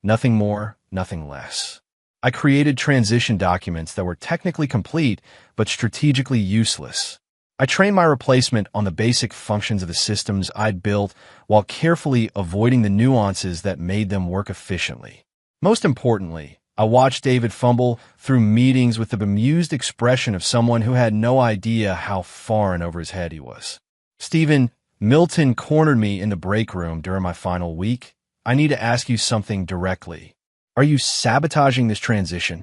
[SPEAKER 1] Nothing more, nothing less. I created transition documents that were technically complete, but strategically useless. I trained my replacement on the basic functions of the systems I'd built while carefully avoiding the nuances that made them work efficiently. Most importantly, I watched David fumble through meetings with the bemused expression of someone who had no idea how far and over his head he was. "Stephen, Milton cornered me in the break room during my final week. I need to ask you something directly. Are you sabotaging this transition?"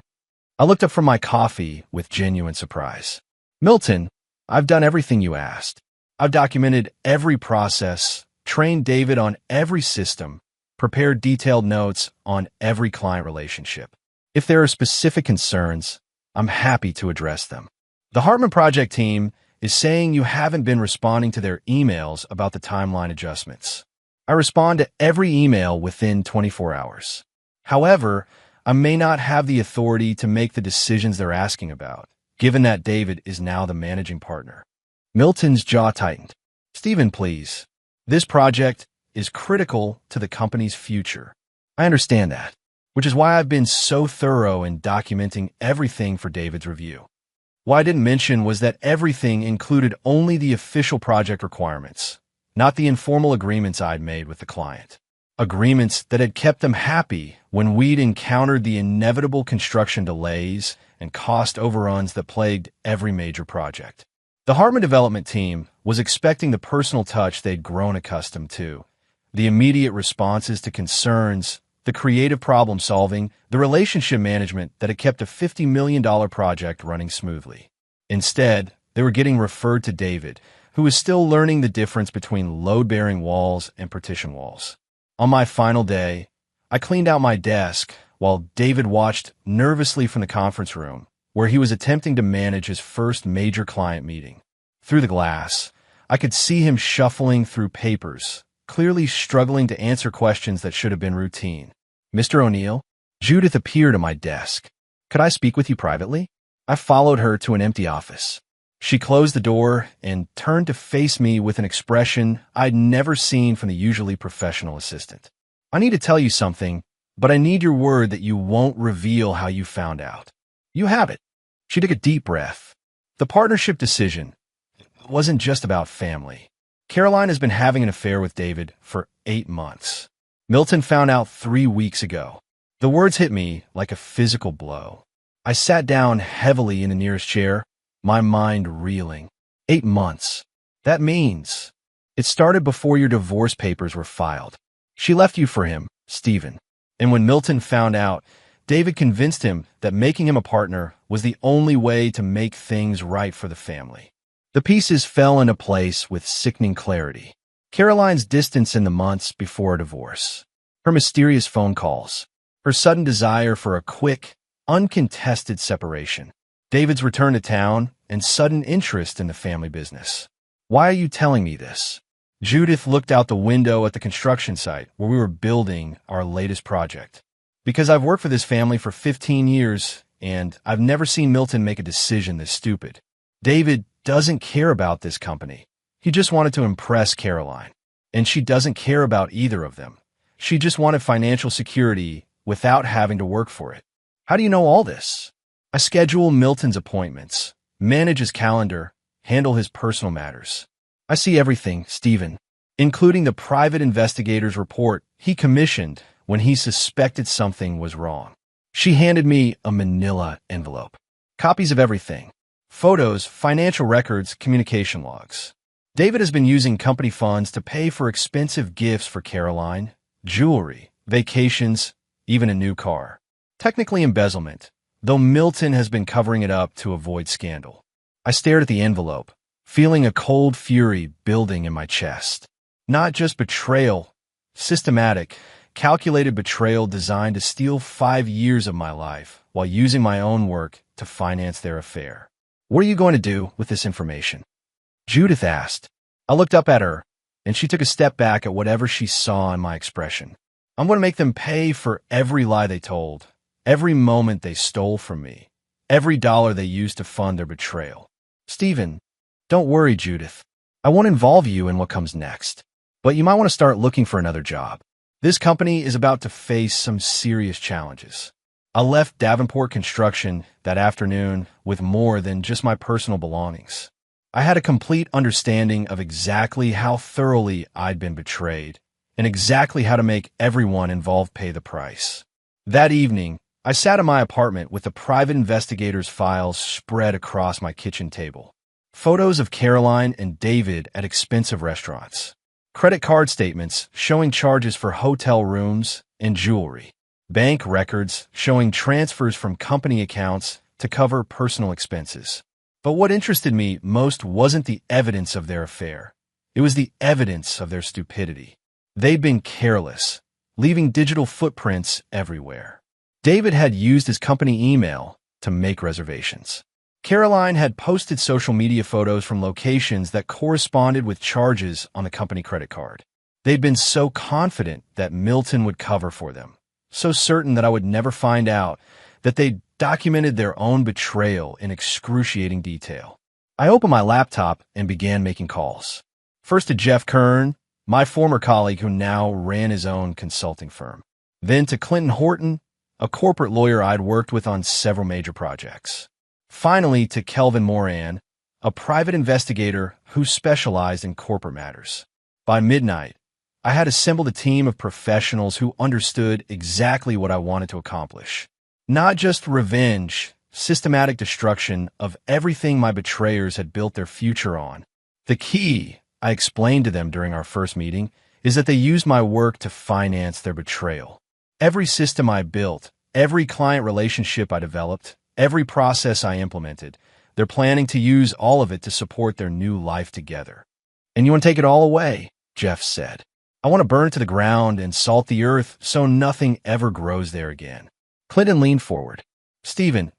[SPEAKER 1] I looked up from my coffee with genuine surprise. "Milton, I've done everything you asked. I've documented every process, trained David on every system, prepared detailed notes on every client relationship. If there are specific concerns, I'm happy to address them. The Hartman Project team is saying you haven't been responding to their emails about the timeline adjustments. I respond to every email within 24 hours. However, I may not have the authority to make the decisions they're asking about, given that David is now the managing partner. Milton's jaw tightened. Stephen, please. This project is critical to the company's future. I understand that, which is why I've been so thorough in documenting everything for David's review. What I didn't mention was that everything included only the official project requirements, not the informal agreements I'd made with the client. Agreements that had kept them happy when we'd encountered the inevitable construction delays and cost overruns that plagued every major project. The Hartman development team was expecting the personal touch they'd grown accustomed to, the immediate responses to concerns, the creative problem solving, the relationship management that had kept a $50 million project running smoothly. Instead, they were getting referred to David, who was still learning the difference between load-bearing walls and partition walls. On my final day, I cleaned out my desk while David watched nervously from the conference room, where he was attempting to manage his first major client meeting. Through the glass, I could see him shuffling through papers, clearly struggling to answer questions that should have been routine. Mr. O'Neill, Judith appeared at my desk. Could I speak with you privately? I followed her to an empty office. She closed the door and turned to face me with an expression I'd never seen from the usually professional assistant. I need to tell you something, but I need your word that you won't reveal how you found out. You have it. She took a deep breath. The partnership decision wasn't just about family. Caroline has been having an affair with David for 8 months. Milton found out 3 weeks ago. The words hit me like a physical blow. I sat down heavily in the nearest chair, my mind reeling. 8 months. That means it started before your divorce papers were filed. She left you for him, Stephen. And when Milton found out, David convinced him that making him a partner was the only way to make things right for the family. The pieces fell into place with sickening clarity. Caroline's distance in the months before a divorce, her mysterious phone calls, her sudden desire for a quick, uncontested separation, David's return to town, and sudden interest in the family business. Why are you telling me this? Judith looked out the window at the construction site where we were building our latest project. Because I've worked for this family for 15 years, and I've never seen Milton make a decision this stupid. David doesn't care about this company. He just wanted to impress Caroline. And she doesn't care about either of them. She just wanted financial security without having to work for it. How do you know all this? I schedule Milton's appointments, manage his calendar, handle his personal matters. I see everything, Stephen, including the private investigator's report he commissioned when he suspected something was wrong. She handed me a manila envelope. Copies of everything. Photos, financial records, communication logs. David has been using company funds to pay for expensive gifts for Caroline, jewelry, vacations, even a new car. Technically embezzlement, though Milton has been covering it up to avoid scandal. I stared at the envelope, feeling a cold fury building in my chest. Not just betrayal, systematic, calculated betrayal designed to steal 5 years of my life while using my own work to finance their affair. What are you going to do with this information? Judith asked. I looked up at her, and she took a step back at whatever she saw in my expression. I'm going to make them pay for every lie they told, every moment they stole from me, every dollar they used to fund their betrayal. Stephen, don't worry, Judith. I won't involve you in what comes next, but you might want to start looking for another job. This company is about to face some serious challenges. I left Davenport Construction that afternoon with more than just my personal belongings. I had a complete understanding of exactly how thoroughly I'd been betrayed and exactly how to make everyone involved pay the price. That evening, I sat in my apartment with the private investigator's files spread across my kitchen table. Photos of Caroline and David at expensive restaurants. Credit card statements showing charges for hotel rooms and jewelry. Bank records showing transfers from company accounts to cover personal expenses. But what interested me most wasn't the evidence of their affair. It was the evidence of their stupidity. They'd been careless, leaving digital footprints everywhere. David had used his company email to make reservations. Caroline had posted social media photos from locations that corresponded with charges on the company credit card. They'd been so confident that Milton would cover for them, so certain that I would never find out, that they documented their own betrayal in excruciating detail. I opened my laptop and began making calls. First to Jeff Kern, my former colleague who now ran his own consulting firm. Then to Clinton Horton, a corporate lawyer I'd worked with on several major projects. Finally to Kelvin Moran, a private investigator who specialized in corporate matters. By midnight, I had assembled a team of professionals who understood exactly what I wanted to accomplish. Not just revenge, systematic destruction of everything my betrayers had built their future on. The key, I explained to them during our first meeting, is that they used my work to finance their betrayal. Every system I built, every client relationship I developed, every process I implemented, they're planning to use all of it to support their new life together. And you want to take it all away, Jeff said. I want to burn it to the ground and salt the earth so nothing ever grows there again. Clinton leaned forward. Stephen,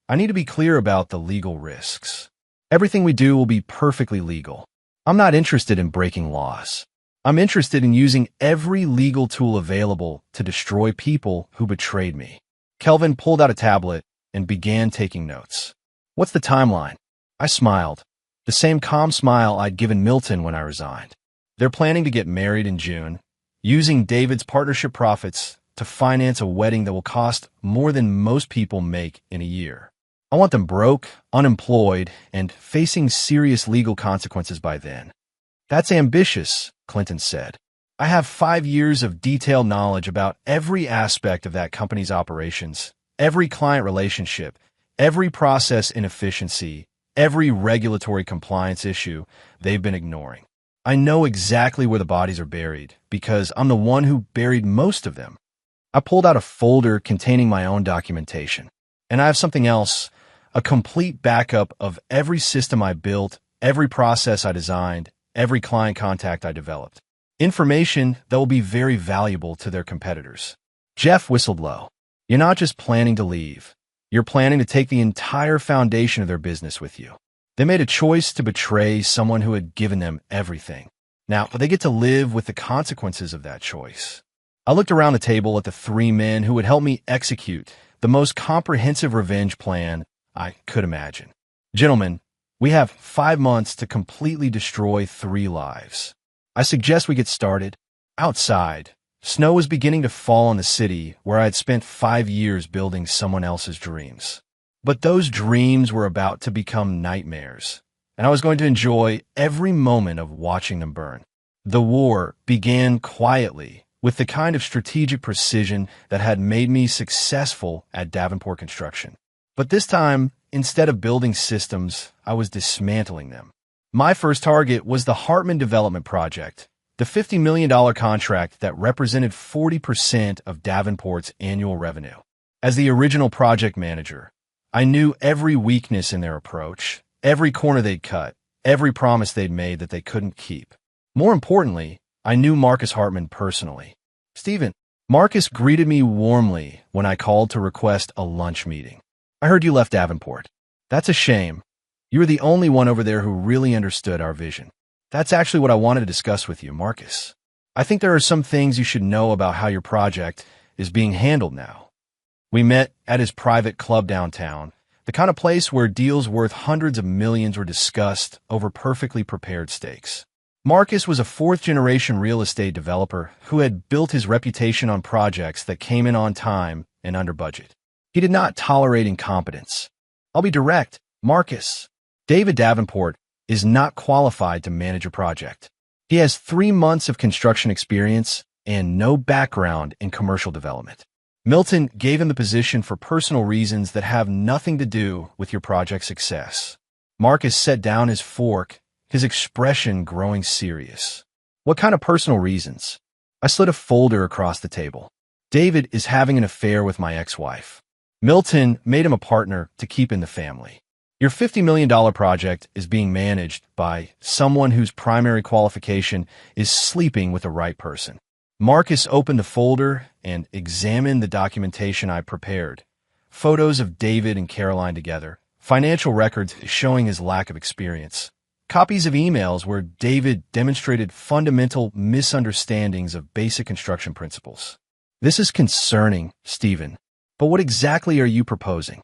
[SPEAKER 1] I need to be clear about the legal risks. Everything we do will be perfectly legal. I'm not interested in breaking laws. I'm interested in using every legal tool available to destroy people who betrayed me. Kelvin pulled out a tablet and began taking notes. What's the timeline? I smiled, the same calm smile I'd given Milton when I resigned. They're planning to get married in June, using David's partnership profits to finance a wedding that will cost more than most people make in a year. I want them broke, unemployed, and facing serious legal consequences by then. That's ambitious, Clinton said. I have 5 years of detailed knowledge about every aspect of that company's operations, every client relationship, every process inefficiency, every regulatory compliance issue they've been ignoring. I know exactly where the bodies are buried because I'm the one who buried most of them. I pulled out a folder containing my own documentation. And I have something else, a complete backup of every system I built, every process I designed, every client contact I developed. Information that will be very valuable to their competitors. Jeff whistled low. You're not just planning to leave. You're planning to take the entire foundation of their business with you. They made a choice to betray someone who had given them everything. Now, they get to live with the consequences of that choice. I looked around the table at the 3 men who would help me execute the most comprehensive revenge plan I could imagine. Gentlemen, we have 5 months to completely destroy 3 lives. I suggest we get started outside. Snow was beginning to fall on the city where I had spent 5 years building someone else's dreams. But those dreams were about to become nightmares, and I was going to enjoy every moment of watching them burn. The war began quietly, with the kind of strategic precision that had made me successful at Davenport Construction. But this time, instead of building systems, I was dismantling them. My first target was the Hartman Development Project, the $50 million contract that represented 40% of Davenport's annual revenue. As the original project manager, I knew every weakness in their approach, every corner they'd cut, every promise they'd made that they couldn't keep. More importantly, I knew Marcus Hartman personally. Stephen, Marcus greeted me warmly when I called to request a lunch meeting. I heard you left Davenport. That's a shame. You were the only one over there who really understood our vision. That's actually what I wanted to discuss with you, Marcus. I think there are some things you should know about how your project is being handled now. We met at his private club downtown, the kind of place where deals worth hundreds of millions were discussed over perfectly prepared steaks. Marcus was a 4th-generation real estate developer who had built his reputation on projects that came in on time and under budget. He did not tolerate incompetence. I'll be direct, Marcus. David Davenport is not qualified to manage a project. He has 3 months of construction experience and no background in commercial development. Milton gave him the position for personal reasons that have nothing to do with your project's success. Marcus set down his fork, his expression growing serious. What kind of personal reasons? I slid a folder across the table. David is having an affair with my ex-wife. Milton made him a partner to keep in the family. Your $50 million project is being managed by someone whose primary qualification is sleeping with the right person. Marcus opened the folder and examined the documentation I prepared. Photos of David and Caroline together, financial records showing his lack of experience, Copies of emails where David demonstrated fundamental misunderstandings of basic construction principles. This is concerning, Stephen. But what exactly are you proposing?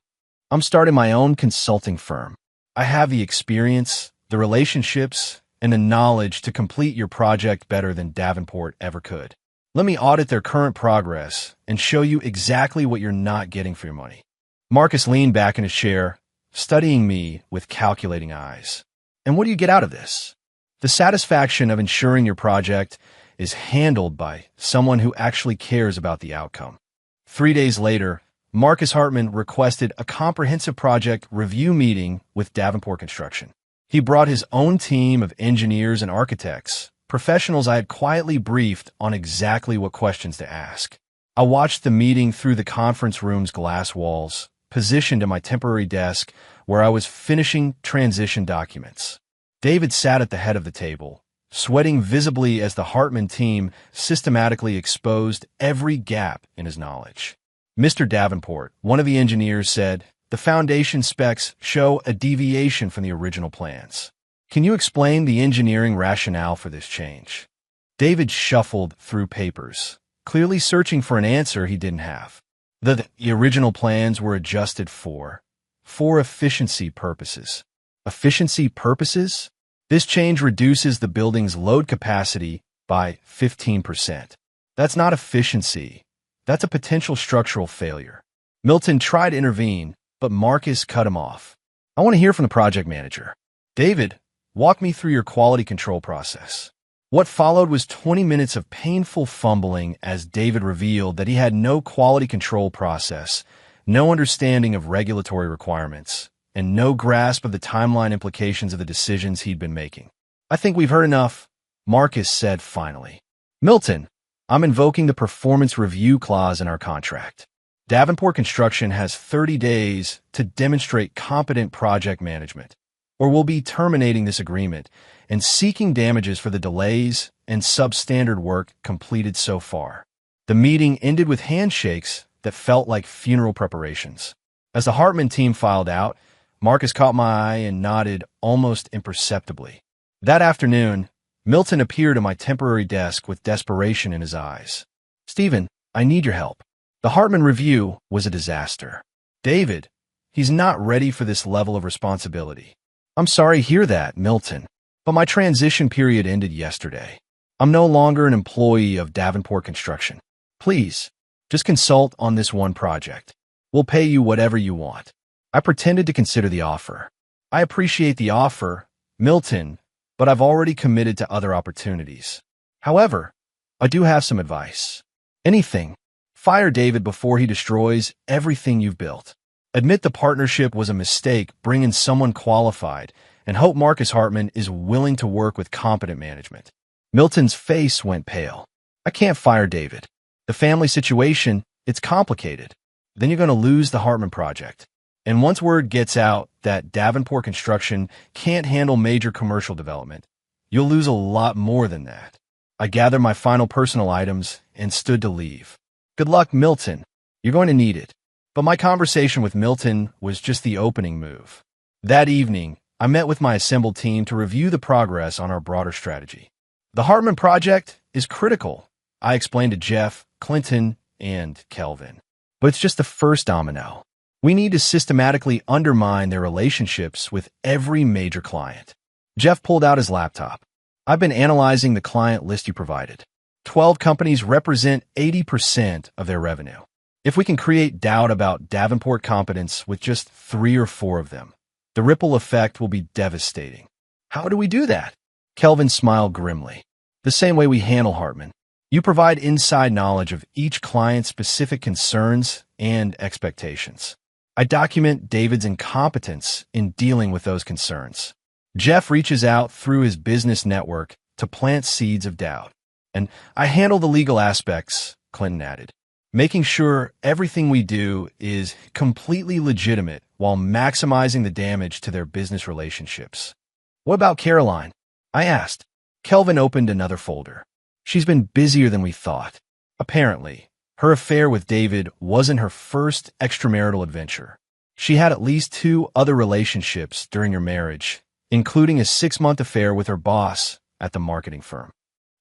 [SPEAKER 1] I'm starting my own consulting firm. I have the experience, the relationships, and the knowledge to complete your project better than Davenport ever could. Let me audit their current progress and show you exactly what you're not getting for your money. Marcus leaned back in his chair, studying me with calculating eyes. And what do you get out of this? The satisfaction of ensuring your project is handled by someone who actually cares about the outcome. 3 days later, Marcus Hartman requested a comprehensive project review meeting with Davenport Construction. He brought his own team of engineers and architects, professionals I had quietly briefed on exactly what questions to ask. I watched the meeting through the conference room's glass walls, positioned at my temporary desk where I was finishing transition documents. David sat at the head of the table, sweating visibly as the Hartman team systematically exposed every gap in his knowledge. Mr. Davenport, one of the engineers, said, "The foundation specs show a deviation from the original plans. Can you explain the engineering rationale for this change?" David shuffled through papers, clearly searching for an answer he didn't have. The original plans were adjusted for efficiency purposes. Efficiency purposes? This change reduces the building's load capacity by 15%. That's not efficiency. That's a potential structural failure. Milton tried to intervene, but Marcus cut him off. "I want to hear from the project manager." "David, walk me through your quality control process." What followed was 20 minutes of painful fumbling as David revealed that he had no quality control process, no understanding of regulatory requirements, and no grasp of the timeline implications of the decisions he'd been making. "I think we've heard enough," Marcus said finally. "Milton, I'm invoking the performance review clause in our contract. Davenport Construction has 30 days to demonstrate competent project management, or we'll be terminating this agreement and seeking damages for the delays and substandard work completed so far." The meeting ended with handshakes that felt like funeral preparations. As the Hartman team filed out, Marcus caught my eye and nodded almost imperceptibly. That afternoon, Milton appeared at my temporary desk with desperation in his eyes. "Stephen, I need your help. The Hartman review was a disaster. David, he's not ready for this level of responsibility." "I'm sorry to hear that, Milton, but my transition period ended yesterday. I'm no longer an employee of Davenport Construction. Please, just consult on this one project. We'll pay you whatever you want." I pretended to consider the offer. "I appreciate the offer, Milton, but I've already committed to other opportunities. However, I do have some advice. Anything. Fire David before he destroys everything you've built. Admit the partnership was a mistake, bring in someone qualified, and hope Marcus Hartman is willing to work with competent management." Milton's face went pale. "I can't fire David. The family situation, it's complicated. Then you're going to lose the Hartman project. And once word gets out that Davenport Construction can't handle major commercial development, you'll lose a lot more than that." I gathered my final personal items and stood to leave. "Good luck, Milton. You're going to need it." But my conversation with Milton was just the opening move. That evening, I met with my assembled team to review the progress on our broader strategy. "The Hartman project is critical," I explained to Jeff, Clinton, and Kelvin. "But it's just the first domino. We need to systematically undermine their relationships with every major client." Jeff pulled out his laptop. "I've been analyzing the client list you provided. 12 companies represent 80% of their revenue. If we can create doubt about Davenport competence with just 3 or 4 of them, the ripple effect will be devastating." "How do we do that?" Kelvin smiled grimly. "The same way we handle Hartman. You provide inside knowledge of each client's specific concerns and expectations. I document David's incompetence in dealing with those concerns. Jeff reaches out through his business network to plant seeds of doubt. And I handle the legal aspects," Clinton added, "making sure everything we do is completely legitimate while maximizing the damage to their business relationships." "What about Caroline?" I asked. Kelvin opened another folder. "She's been busier than we thought. Apparently, her affair with David wasn't her first extramarital adventure. She had at least 2 other relationships during her marriage, including a 6-month affair with her boss at the marketing firm.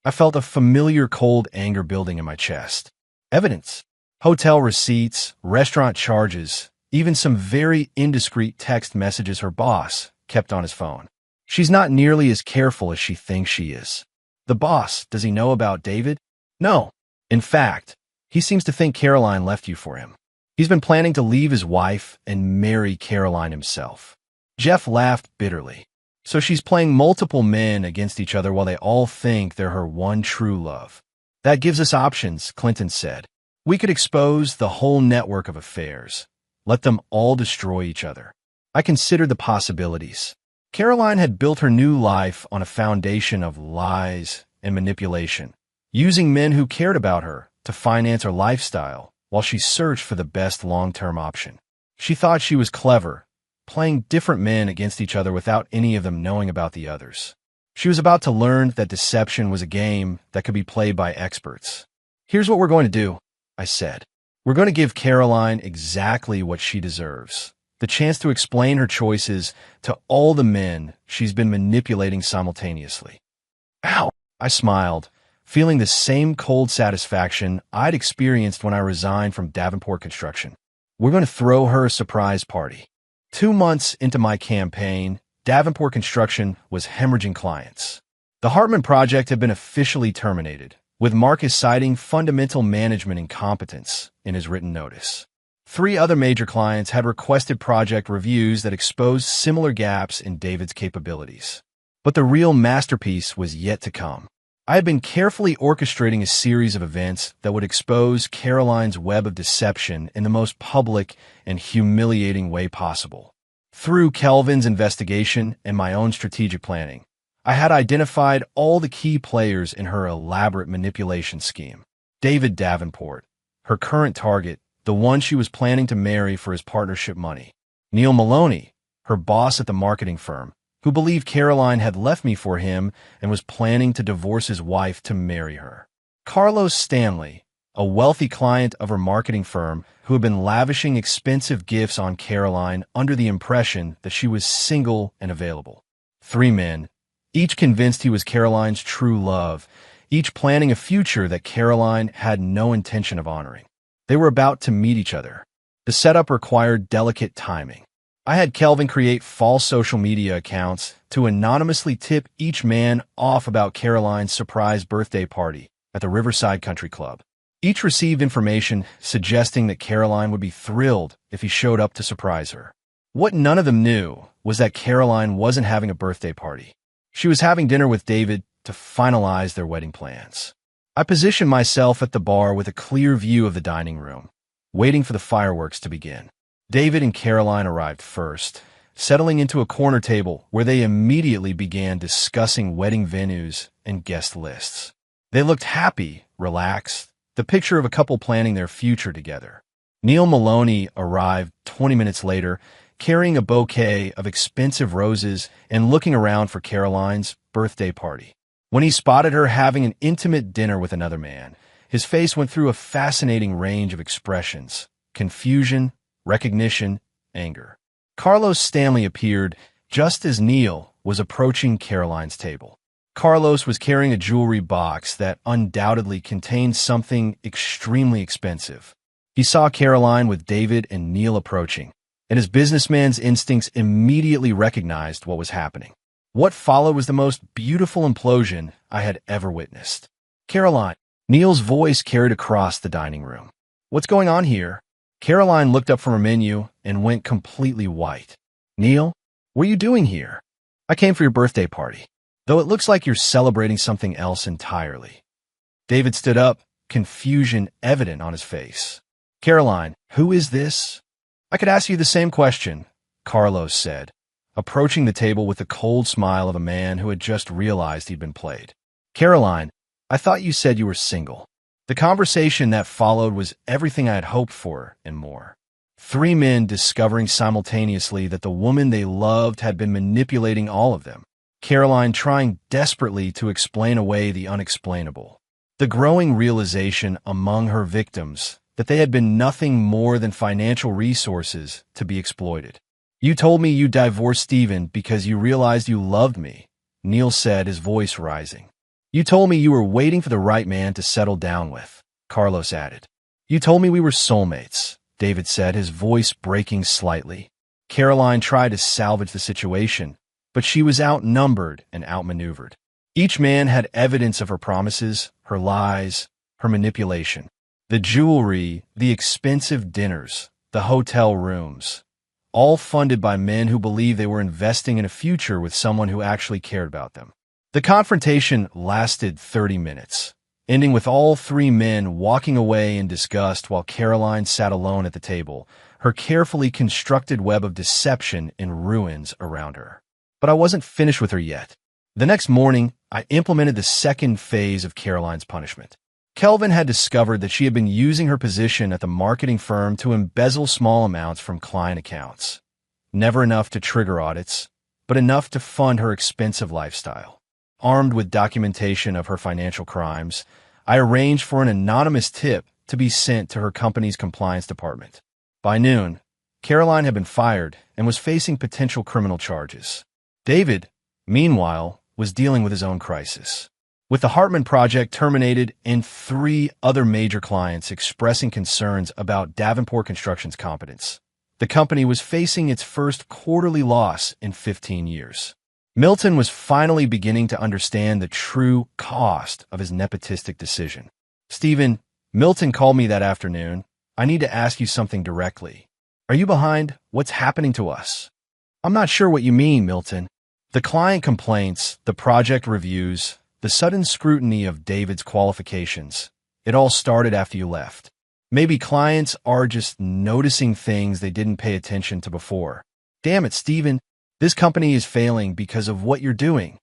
[SPEAKER 1] I felt a familiar cold anger building in my chest. Evidence. Hotel receipts, restaurant charges, even some very indiscreet text messages her boss kept on his phone. She's not nearly as careful as she thinks she is. The boss, does he know about David? No. In fact, he seems to think Caroline left you for him. He's been planning to leave his wife and marry Caroline himself. Jeff laughed bitterly. So she's playing multiple men against each other while they all think they're her one true love. That gives us options, Clinton said. We could expose the whole network of affairs. Let them all destroy each other. I considered the possibilities. Caroline had built her new life on a foundation of lies and manipulation, using men who cared about her to finance her lifestyle while she searched for the best long-term option. She thought she was clever, playing different men against each other without any of them knowing about the others. She was about to learn that deception was a game that could be played by experts. Here's what we're going to do, I said. We're going to give Caroline exactly what she deserves. The chance to explain her choices to all the men she's been manipulating simultaneously. Ow! I smiled, feeling the same cold satisfaction I'd experienced when I resigned from Davenport Construction. We're going to throw her a surprise party. 2 months into my campaign, Davenport Construction was hemorrhaging clients. The Hartman project had been officially terminated, with Marcus citing fundamental management incompetence in his written notice. 3 other major clients had requested project reviews that exposed similar gaps in David's capabilities. But the real masterpiece was yet to come. I had been carefully orchestrating a series of events that would expose Caroline's web of deception in the most public and humiliating way possible. Through Kelvin's investigation and my own strategic planning, I had identified all the key players in her elaborate manipulation scheme. David Davenport, her current target, the one she was planning to marry for his partnership money. Neil Maloney, her boss at the marketing firm, who believed Caroline had left me for him and was planning to divorce his wife to marry her. Carlos Stanley, a wealthy client of her marketing firm who had been lavishing expensive gifts on Caroline under the impression that she was single and available. 3 men, each convinced he was Caroline's true love, each planning a future that Caroline had no intention of honoring. They were about to meet each other. The setup required delicate timing. I had Kelvin create false social media accounts to anonymously tip each man off about Caroline's surprise birthday party at the Riverside Country Club. Each received information suggesting that Caroline would be thrilled if he showed up to surprise her. What none of them knew was that Caroline wasn't having a birthday party. She was having dinner with David to finalize their wedding plans. I positioned myself at the bar with a clear view of the dining room, waiting for the fireworks to begin. David and Caroline arrived first, settling into a corner table where they immediately began discussing wedding venues and guest lists. They looked happy, relaxed, the picture of a couple planning their future together. Neil Maloney arrived 20 minutes later, carrying a bouquet of expensive roses and looking around for Caroline's birthday party. When he spotted her having an intimate dinner with another man, his face went through a fascinating range of expressions: confusion, recognition, anger. Carlos Stanley appeared just as Neil was approaching Caroline's table. Carlos was carrying a jewelry box that undoubtedly contained something extremely expensive. He saw Caroline with David and Neil approaching, and his businessman's instincts immediately recognized what was happening. What followed was the most beautiful implosion I had ever witnessed. Caroline, Neil's voice carried across the dining room. What's going on here? Caroline looked up from her menu and went completely white. Neil, what are you doing here? I came for your birthday party, though it looks like you're celebrating something else entirely. David stood up, confusion evident on his face. Caroline, who is this? I could ask you the same question, Carlos said, approaching the table with the cold smile of a man who had just realized he'd been played. Caroline, I thought you said you were single. The conversation that followed was everything I had hoped for and more. 3 men discovering simultaneously that the woman they loved had been manipulating all of them. Caroline trying desperately to explain away the unexplainable. The growing realization among her victims that they had been nothing more than financial resources to be exploited. You told me you divorced Stephen because you realized you loved me, Neil said, his voice rising. You told me you were waiting for the right man to settle down with, Carlos added. You told me we were soulmates, David said, his voice breaking slightly. Caroline tried to salvage the situation, but she was outnumbered and outmaneuvered. Each man had evidence of her promises, her lies, her manipulation. The jewelry, the expensive dinners, the hotel rooms, all funded by men who believed they were investing in a future with someone who actually cared about them. The confrontation lasted 30 minutes, ending with all three men walking away in disgust while Caroline sat alone at the table, her carefully constructed web of deception in ruins around her. But I wasn't finished with her yet. The next morning, I implemented the second phase of Caroline's punishment. Kelvin had discovered that she had been using her position at the marketing firm to embezzle small amounts from client accounts. Never enough to trigger audits, but enough to fund her expensive lifestyle. Armed with documentation of her financial crimes, I arranged for an anonymous tip to be sent to her company's compliance department. By noon, Caroline had been fired and was facing potential criminal charges. David, meanwhile, was dealing with his own crisis. With the Hartman project terminated and 3 other major clients expressing concerns about Davenport Construction's competence, the company was facing its first quarterly loss in 15 years. Milton was finally beginning to understand the true cost of his nepotistic decision. Stephen, Milton called me that afternoon. I need to ask you something directly. Are you behind what's happening to us? I'm not sure what you mean, Milton. The client complaints, the project reviews, the sudden scrutiny of David's qualifications. It all started after you left. Maybe clients are just noticing things they didn't pay attention to before. Damn it, Stephen. This company is failing because of what you're doing.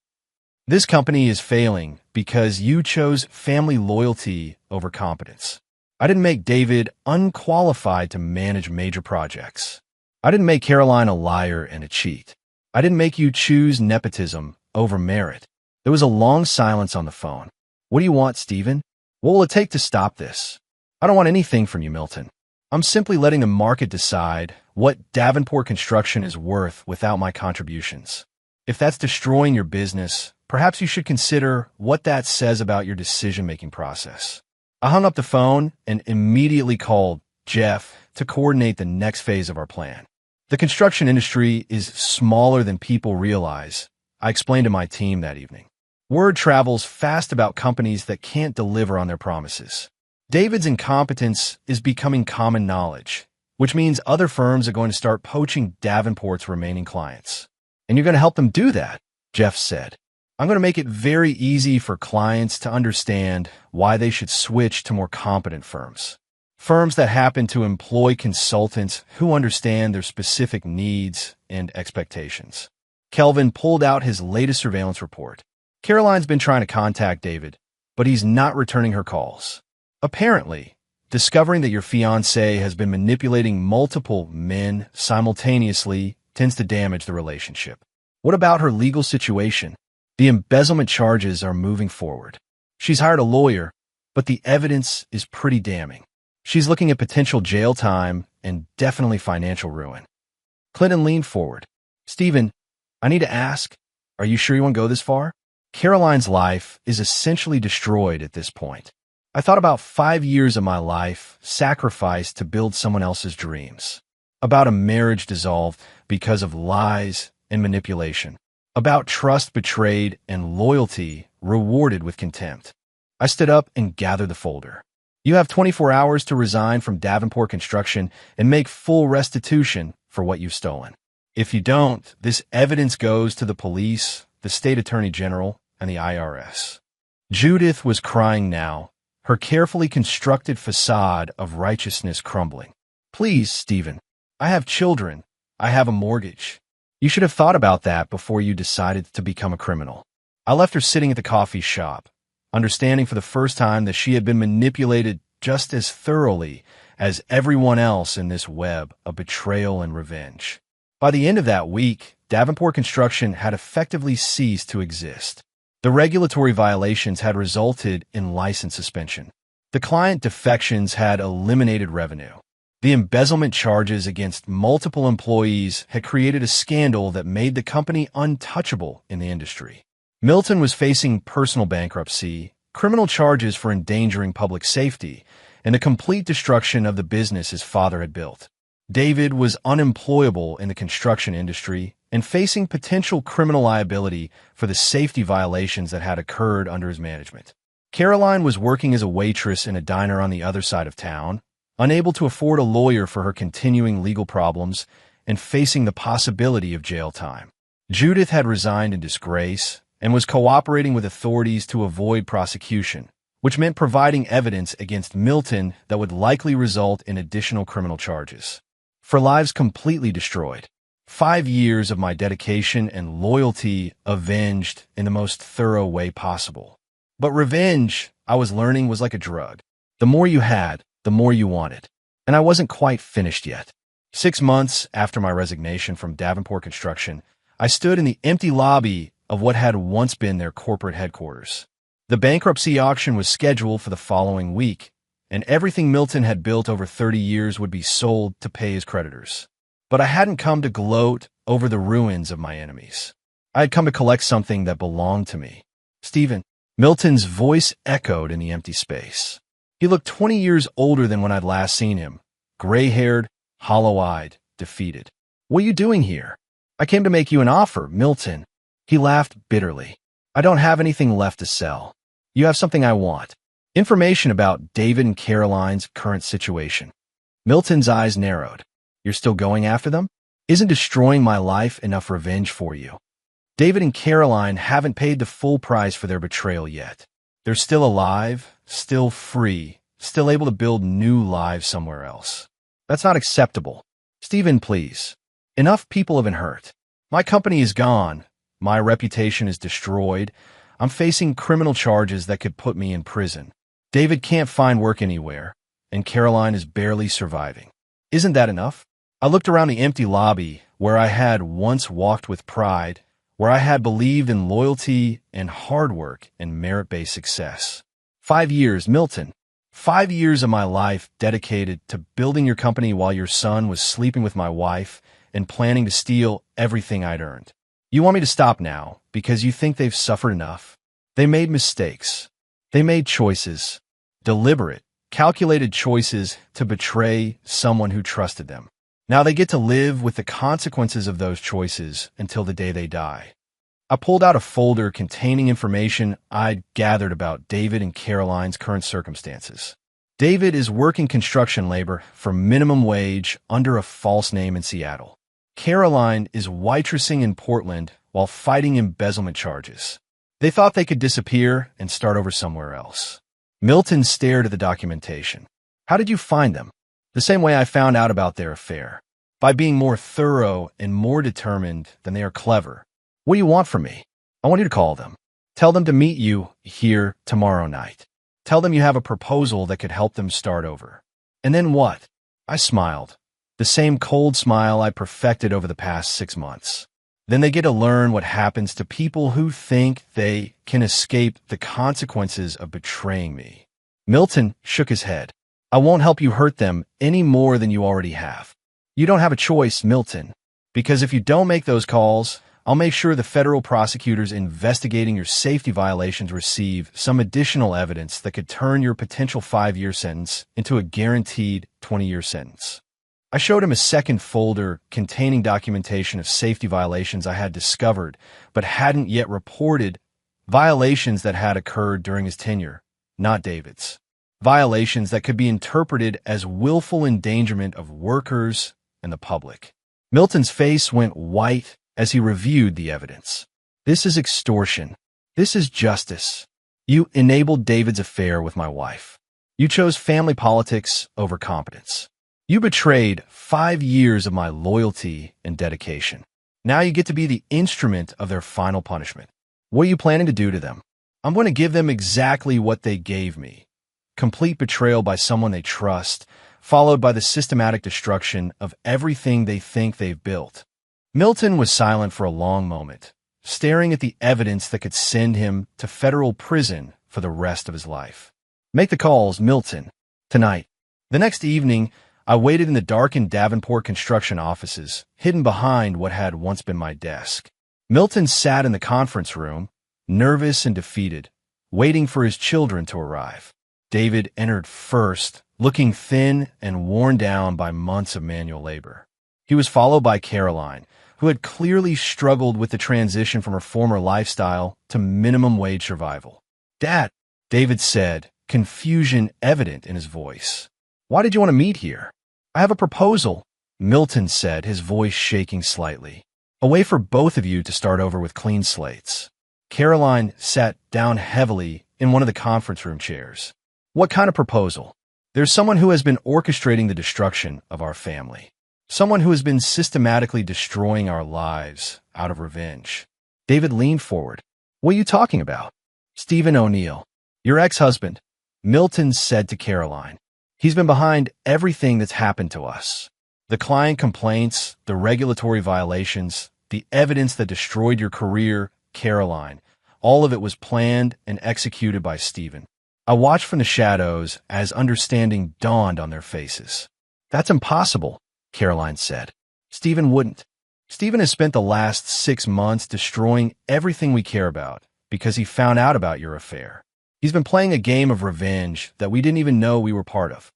[SPEAKER 1] This company is failing because you chose family loyalty over competence. I didn't make David unqualified to manage major projects. I didn't make Caroline a liar and a cheat. I didn't make you choose nepotism over merit. There was a long silence on the phone. What do you want, Stephen? What will it take to stop this? I don't want anything from you, Milton. I'm simply letting the market decide what Davenport Construction is worth without my contributions. If that's destroying your business, perhaps you should consider what that says about your decision-making process. I hung up the phone and immediately called Jeff to coordinate the next phase of our plan. The construction industry is smaller than people realize, I explained to my team that evening. Word travels fast about companies that can't deliver on their promises. David's incompetence is becoming common knowledge, which means other firms are going to start poaching Davenport's remaining clients. And you're going to help them do that, Jeff said. I'm going to make it very easy for clients to understand why they should switch to more competent firms. Firms that happen to employ consultants who understand their specific needs and expectations. Kelvin pulled out his latest surveillance report. Caroline's been trying to contact David, but he's not returning her calls. Apparently, discovering that your fiancé has been manipulating multiple men simultaneously tends to damage the relationship. What about her legal situation? The embezzlement charges are moving forward. She's hired a lawyer, but the evidence is pretty damning. She's looking at potential jail time and definitely financial ruin. Clinton leaned forward. Stephen, I need to ask, are you sure you want to go this far? Caroline's life is essentially destroyed at this point. I thought about 5 years of my life sacrificed to build someone else's dreams. About a marriage dissolved because of lies and manipulation. About trust betrayed and loyalty rewarded with contempt. I stood up and gathered the folder. You have 24 hours to resign from Davenport Construction and make full restitution for what you've stolen. If you don't, this evidence goes to the police, the state attorney general, and the IRS. Judith was crying now, her carefully constructed facade of righteousness crumbling. Please, Stephen, I have children. I have a mortgage. You should have thought about that before you decided to become a criminal. I left her sitting at the coffee shop, understanding for the first time that she had been manipulated just as thoroughly as everyone else in this web of betrayal and revenge. By the end of that week, Davenport Construction had effectively ceased to exist. The regulatory violations had resulted in license suspension. The client defections had eliminated revenue. The embezzlement charges against multiple employees had created a scandal that made the company untouchable in the industry. Milton was facing personal bankruptcy, criminal charges for endangering public safety, and the complete destruction of the business his father had built. David was unemployable in the construction industry and facing potential criminal liability for the safety violations that had occurred under his management. Caroline was working as a waitress in a diner on the other side of town, unable to afford a lawyer for her continuing legal problems and facing the possibility of jail time. Judith had resigned in disgrace and was cooperating with authorities to avoid prosecution, which meant providing evidence against Milton that would likely result in additional criminal charges. For lives completely destroyed. 5 years of my dedication and loyalty avenged in the most thorough way possible. But revenge, I was learning, was like a drug. The more you had, the more you wanted. And I wasn't quite finished yet. 6 months after my resignation from Davenport Construction, I stood in the empty lobby of what had once been their corporate headquarters. The bankruptcy auction was scheduled for the following week, and everything Milton had built over 30 years would be sold to pay his creditors. But I hadn't come to gloat over the ruins of my enemies. I had come to collect something that belonged to me. Stephen. Milton's voice echoed in the empty space. He looked 20 years older than when I'd last seen him, gray-haired, hollow-eyed, defeated. What are you doing here? I came to make you an offer, Milton. He laughed bitterly. I don't have anything left to sell. You have something I want. Information about David and Caroline's current situation. Milton's eyes narrowed. You're still going after them? Isn't destroying my life enough revenge for you? David and Caroline haven't paid the full price for their betrayal yet. They're still alive, still free, still able to build new lives somewhere else. That's not acceptable. Stephen, please. Enough people have been hurt. My company is gone. My reputation is destroyed. I'm facing criminal charges that could put me in prison. David can't find work anywhere, and Caroline is barely surviving. Isn't that enough? I looked around the empty lobby where I had once walked with pride, where I had believed in loyalty and hard work and merit-based success. 5 years, Milton. 5 years of my life dedicated to building your company while your son was sleeping with my wife and planning to steal everything I'd earned. You want me to stop now because you think they've suffered enough? They made mistakes. They made choices, deliberate, calculated choices to betray someone who trusted them. Now they get to live with the consequences of those choices until the day they die. I pulled out a folder containing information I'd gathered about David and Caroline's current circumstances. David is working construction labor for minimum wage under a false name in Seattle. Caroline is waitressing in Portland while fighting embezzlement charges. They thought they could disappear and start over somewhere else. Milton stared at the documentation. How did you find them? The same way I found out about their affair. By being more thorough and more determined than they are clever. What do you want from me? I want you to call them. Tell them to meet you here tomorrow night. Tell them you have a proposal that could help them start over. And then what? I smiled. The same cold smile I perfected over the past 6 months. Then they get to learn what happens to people who think they can escape the consequences of betraying me. Milton shook his head. I won't help you hurt them any more than you already have. You don't have a choice, Milton, because if you don't make those calls, I'll make sure the federal prosecutors investigating your safety violations receive some additional evidence that could turn your potential 5-year sentence into a guaranteed 20-year sentence. I showed him a second folder containing documentation of safety violations I had discovered but hadn't yet reported, violations that had occurred during his tenure, not David's. Violations that could be interpreted as willful endangerment of workers and the public. Milton's face went white as he reviewed the evidence. This is extortion. This is justice. You enabled David's affair with my wife. You chose family politics over competence. You betrayed 5 years of my loyalty and dedication. Now you get to be the instrument of their final punishment. What are you planning to do to them? I'm going to give them exactly what they gave me. Complete betrayal by someone they trust, followed by the systematic destruction of everything they think they've built. Milton was silent for a long moment, staring at the evidence that could send him to federal prison for the rest of his life. Make the calls, Milton. Tonight. The next evening, I waited in the darkened Davenport construction offices, hidden behind what had once been my desk. Milton sat in the conference room, nervous and defeated, waiting for his children to arrive. David entered first, looking thin and worn down by months of manual labor. He was followed by Caroline, who had clearly struggled with the transition from her former lifestyle to minimum wage survival. "Dad," David said, confusion evident in his voice. "Why did you want to meet here?" "I have a proposal," Milton said, his voice shaking slightly. "A way for both of you to start over with clean slates." Caroline sat down heavily in one of the conference room chairs. "What kind of proposal?" "There's someone who has been orchestrating the destruction of our family. Someone who has been systematically destroying our lives out of revenge." David leaned forward. "What are you talking about?" "Stephen O'Neill, your ex-husband," Milton said to Caroline. "He's been behind everything that's happened to us. The client complaints, the regulatory violations, the evidence that destroyed your career, Caroline. All of it was planned and executed by Stephen." I watched from the shadows as understanding dawned on their faces. "That's impossible," Caroline said. "Stephen wouldn't. Stephen has spent the last 6 months destroying everything we care about because he found out about your affair. He's been playing a game of revenge that we didn't even know we were part of."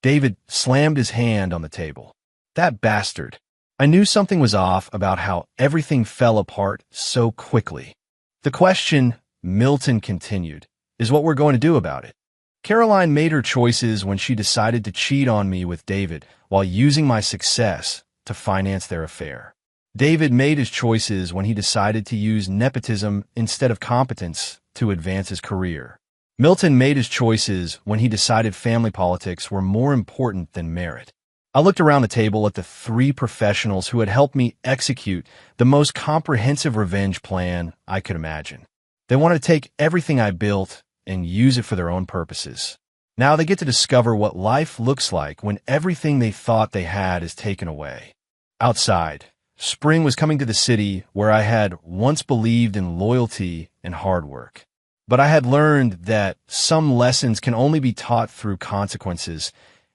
[SPEAKER 1] David slammed his hand on the table. "That bastard." I knew something was off about how everything fell apart so quickly. "The question," Milton continued, "is what we're going to do about it." Caroline made her choices when she decided to cheat on me with David while using my success to finance their affair. David made his choices when he decided to use nepotism instead of competence to advance his career. Milton made his choices when he decided family politics were more important than merit. I looked around the table at the 3 professionals who had helped me execute the most comprehensive revenge plan I could imagine. They wanted to take everything I built and use it for their own purposes. Now they get to discover what life looks like when everything they thought they had is taken away. Outside, spring was coming to the city where I had once believed in loyalty and hard work. But I had learned that some lessons can only be taught through consequences,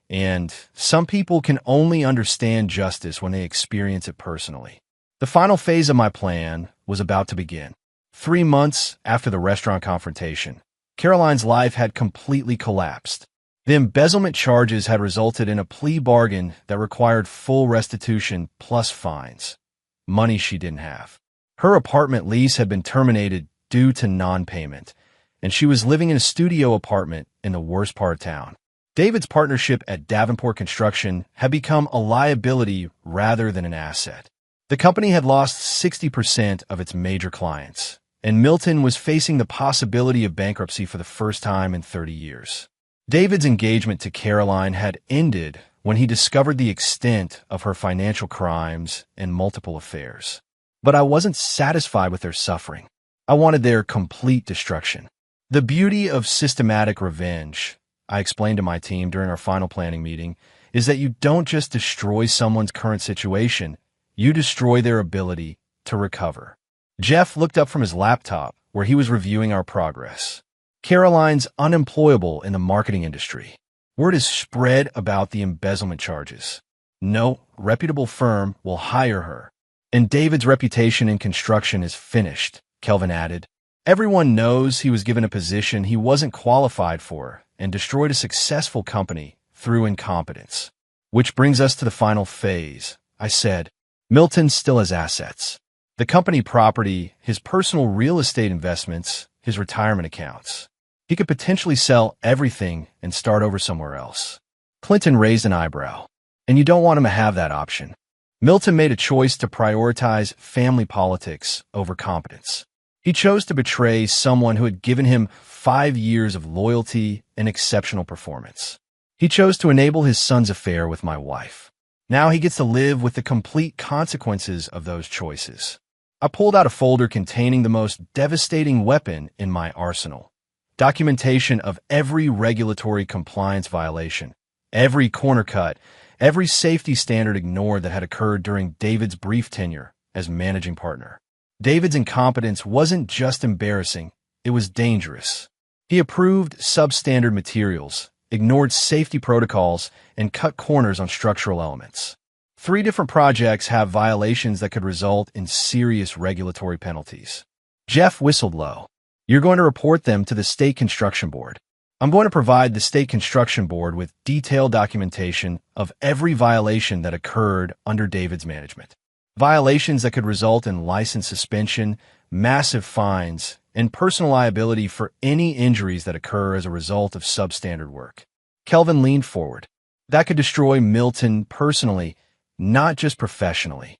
[SPEAKER 1] and some people can only understand justice when they experience it personally. The final phase of my plan was about to begin. 3 months after the restaurant confrontation, Caroline's life had completely collapsed. The embezzlement charges had resulted in a plea bargain that required full restitution plus fines, money she didn't have. Her apartment lease had been terminated due to non-payment, and she was living in a studio apartment in the worst part of town. David's partnership at Davenport Construction had become a liability rather than an asset. The company had lost 60% of its major clients, and Milton was facing the possibility of bankruptcy for the first time in 30 years. David's engagement to Caroline had ended when he discovered the extent of her financial crimes and multiple affairs. But I wasn't satisfied with their suffering. I wanted their complete destruction. The beauty of systematic revenge, I explained to my team during our final planning meeting, is that you don't just destroy someone's current situation, you destroy their ability to recover. Jeff looked up from his laptop where he was reviewing our progress. Caroline's unemployable in the marketing industry. Word is spread about the embezzlement charges. No reputable firm will hire her. And David's reputation in construction is finished, Kelvin added. Everyone knows he was given a position he wasn't qualified for and destroyed a successful company through incompetence. Which brings us to the final phase, I said. Milton still has assets. The company property, his personal real estate investments, his retirement accounts. He could potentially sell everything and start over somewhere else. Clinton raised an eyebrow. And you don't want him to have that option. Milton made a choice to prioritize family politics over competence. He chose to betray someone who had given him 5 years of loyalty and exceptional performance. He chose to enable his son's affair with my wife. Now he gets to live with the complete consequences of those choices. I pulled out a folder containing the most devastating weapon in my arsenal. Documentation of every regulatory compliance violation, every corner cut, every safety standard ignored that had occurred during David's brief tenure as managing partner. David's incompetence wasn't just embarrassing, it was dangerous. He approved substandard materials, ignored safety protocols, and cut corners on structural elements. 3 different projects have violations that could result in serious regulatory penalties. Jeff whistled low. You're going to report them to the State Construction Board. I'm going to provide the State Construction Board with detailed documentation of every violation that occurred under David's management. Violations that could result in license suspension, massive fines, and personal liability for any injuries that occur as a result of substandard work. Kelvin leaned forward. That could destroy Milton personally, not just professionally.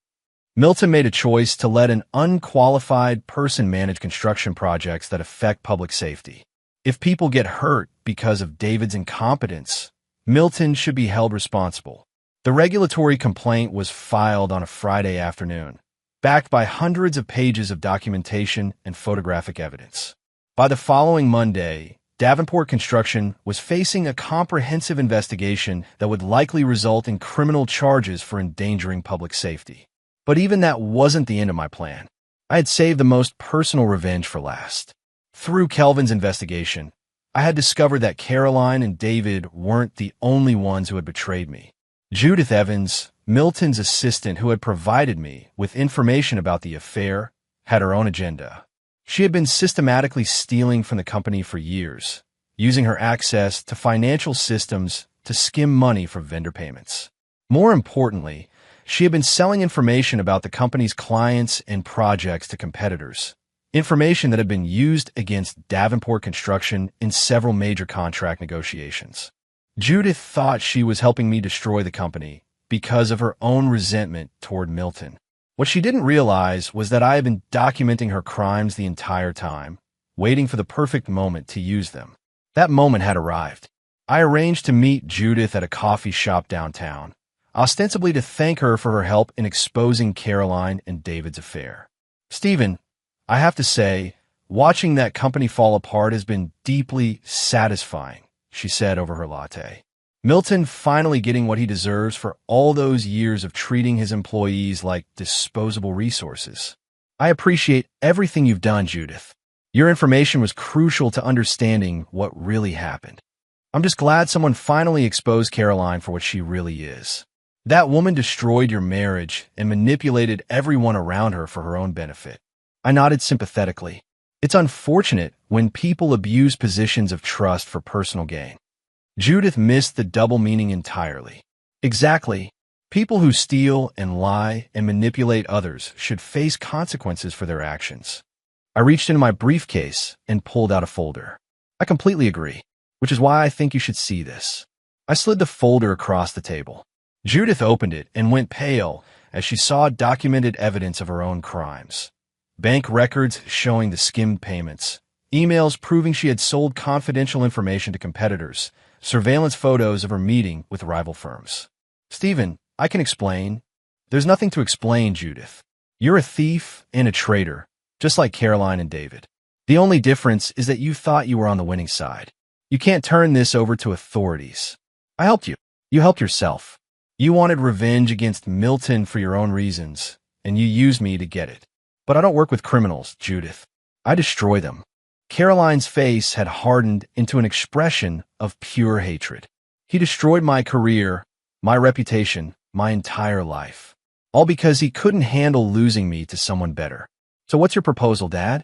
[SPEAKER 1] Milton made a choice to let an unqualified person manage construction projects that affect public safety. If people get hurt because of David's incompetence, Milton should be held responsible. The regulatory complaint was filed on a Friday afternoon, backed by hundreds of pages of documentation and photographic evidence. By the following Monday, Davenport Construction was facing a comprehensive investigation that would likely result in criminal charges for endangering public safety. But even that wasn't the end of my plan. I had saved the most personal revenge for last. Through Kelvin's investigation, I had discovered that Caroline and David weren't the only ones who had betrayed me. Judith Evans, Milton's assistant who had provided me with information about the affair, had her own agenda. She had been systematically stealing from the company for years, using her access to financial systems to skim money for vendor payments. More importantly, she had been selling information about the company's clients and projects to competitors, information that had been used against Davenport Construction in several major contract negotiations. Judith thought she was helping me destroy the company because of her own resentment toward Milton. What she didn't realize was that I had been documenting her crimes the entire time, waiting for the perfect moment to use them. That moment had arrived. I arranged to meet Judith at a coffee shop downtown, ostensibly to thank her for her help in exposing Caroline and David's affair. Stephen, I have to say, watching that company fall apart has been deeply satisfying, she said over her latte. Milton finally getting what he deserves for all those years of treating his employees like disposable resources. I appreciate everything you've done, Judith. Your information was crucial to understanding what really happened. I'm just glad someone finally exposed Caroline for what she really is. That woman destroyed your marriage and manipulated everyone around her for her own benefit. I nodded sympathetically. It's unfortunate when people abuse positions of trust for personal gain. Judith missed the double meaning entirely. Exactly. People who steal and lie and manipulate others should face consequences for their actions. I reached into my briefcase and pulled out a folder. I completely agree, which is why I think you should see this. I slid the folder across the table. Judith opened it and went pale as she saw documented evidence of her own crimes. Bank records showing the skimmed payments, emails proving she had sold confidential information to competitors, surveillance photos of her meeting with rival firms. Stephen, I can explain. There's nothing to explain, Judith. You're a thief and a traitor, just like Caroline and David. The only difference is that you thought you were on the winning side. You can't turn this over to authorities. I helped you. You helped yourself. You wanted revenge against Milton for your own reasons, and you used me to get it. But I don't work with criminals, Judith. I destroy them. Caroline's face had hardened into an expression of pure hatred. He destroyed my career, my reputation, my entire life. All because he couldn't handle losing me to someone better. So what's your proposal, Dad?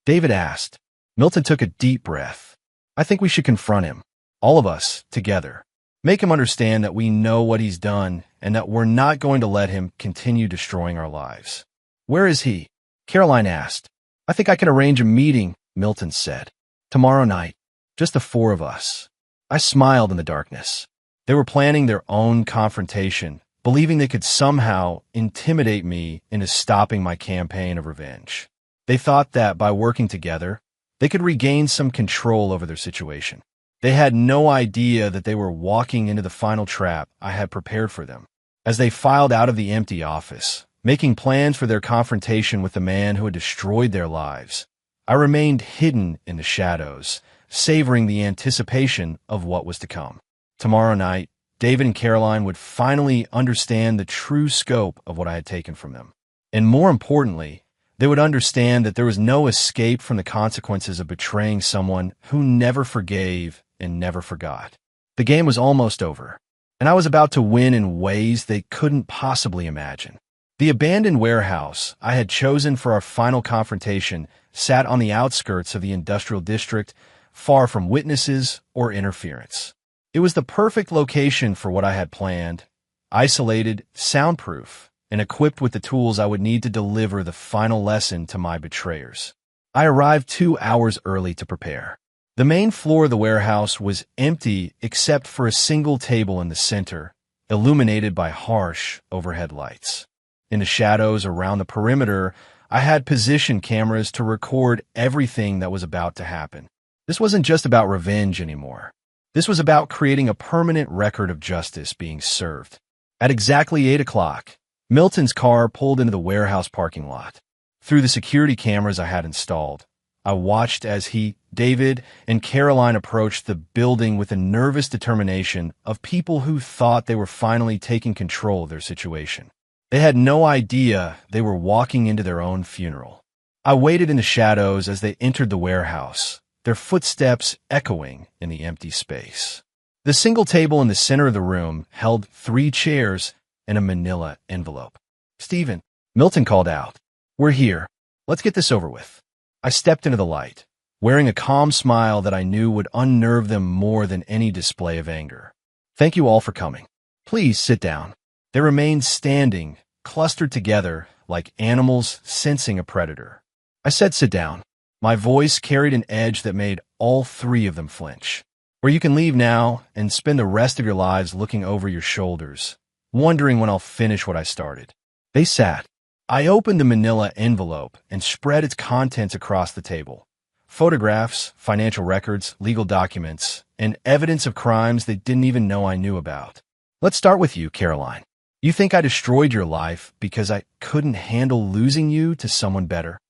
[SPEAKER 1] David asked. Milton took a deep breath. I think we should confront him. All of us, together. Make him understand that we know what he's done and that we're not going to let him continue destroying our lives. Where is he? Caroline asked. I think I can arrange a meeting, Milton said. Tomorrow night. Just the 4 of us. I smiled in the darkness. They were planning their own confrontation, believing they could somehow intimidate me into stopping my campaign of revenge. They thought that by working together, they could regain some control over their situation. They had no idea that they were walking into the final trap I had prepared for them. As they filed out of the empty office, making plans for their confrontation with the man who had destroyed their lives, I remained hidden in the shadows, savoring the anticipation of what was to come. Tomorrow night, David and Caroline would finally understand the true scope of what I had taken from them. And more importantly, they would understand that there was no escape from the consequences of betraying someone who never forgave and never forgot. The game was almost over, and I was about to win in ways they couldn't possibly imagine. The abandoned warehouse I had chosen for our final confrontation sat on the outskirts of the industrial district, far from witnesses or interference. It was the perfect location for what I had planned: isolated, soundproof, and equipped with the tools I would need to deliver the final lesson to my betrayers. I arrived 2 hours early to prepare. The main floor of the warehouse was empty except for a single table in the center, illuminated by harsh overhead lights. In the shadows around the perimeter, I had position cameras to record everything that was about to happen. This wasn't just about revenge anymore. This was about creating a permanent record of justice being served. At exactly 8 o'clock, Milton's car pulled into the warehouse parking lot. Through the security cameras I had installed, I watched as he, David, and Caroline approached the building with the nervous determination of people who thought they were finally taking control of their situation. They had no idea they were walking into their own funeral. I waited in the shadows as they entered the warehouse, their footsteps echoing in the empty space. The single table in the center of the room held 3 chairs and a manila envelope. "Stephen," Milton called out, "we're here. Let's get this over with." I stepped into the light, wearing a calm smile that I knew would unnerve them more than any display of anger. "Thank you all for coming. Please sit down." They remained standing, clustered together like animals sensing a predator. I said, "Sit down." My voice carried an edge that made all 3 of them flinch. "Or you can leave now and spend the rest of your lives looking over your shoulders, wondering when I'll finish what I started." They sat. I opened the manila envelope and spread its contents across the table. Photographs, financial records, legal documents, and evidence of crimes they didn't even know I knew about. "Let's start with you, Caroline. You think I destroyed your life because I couldn't handle losing you to someone better?"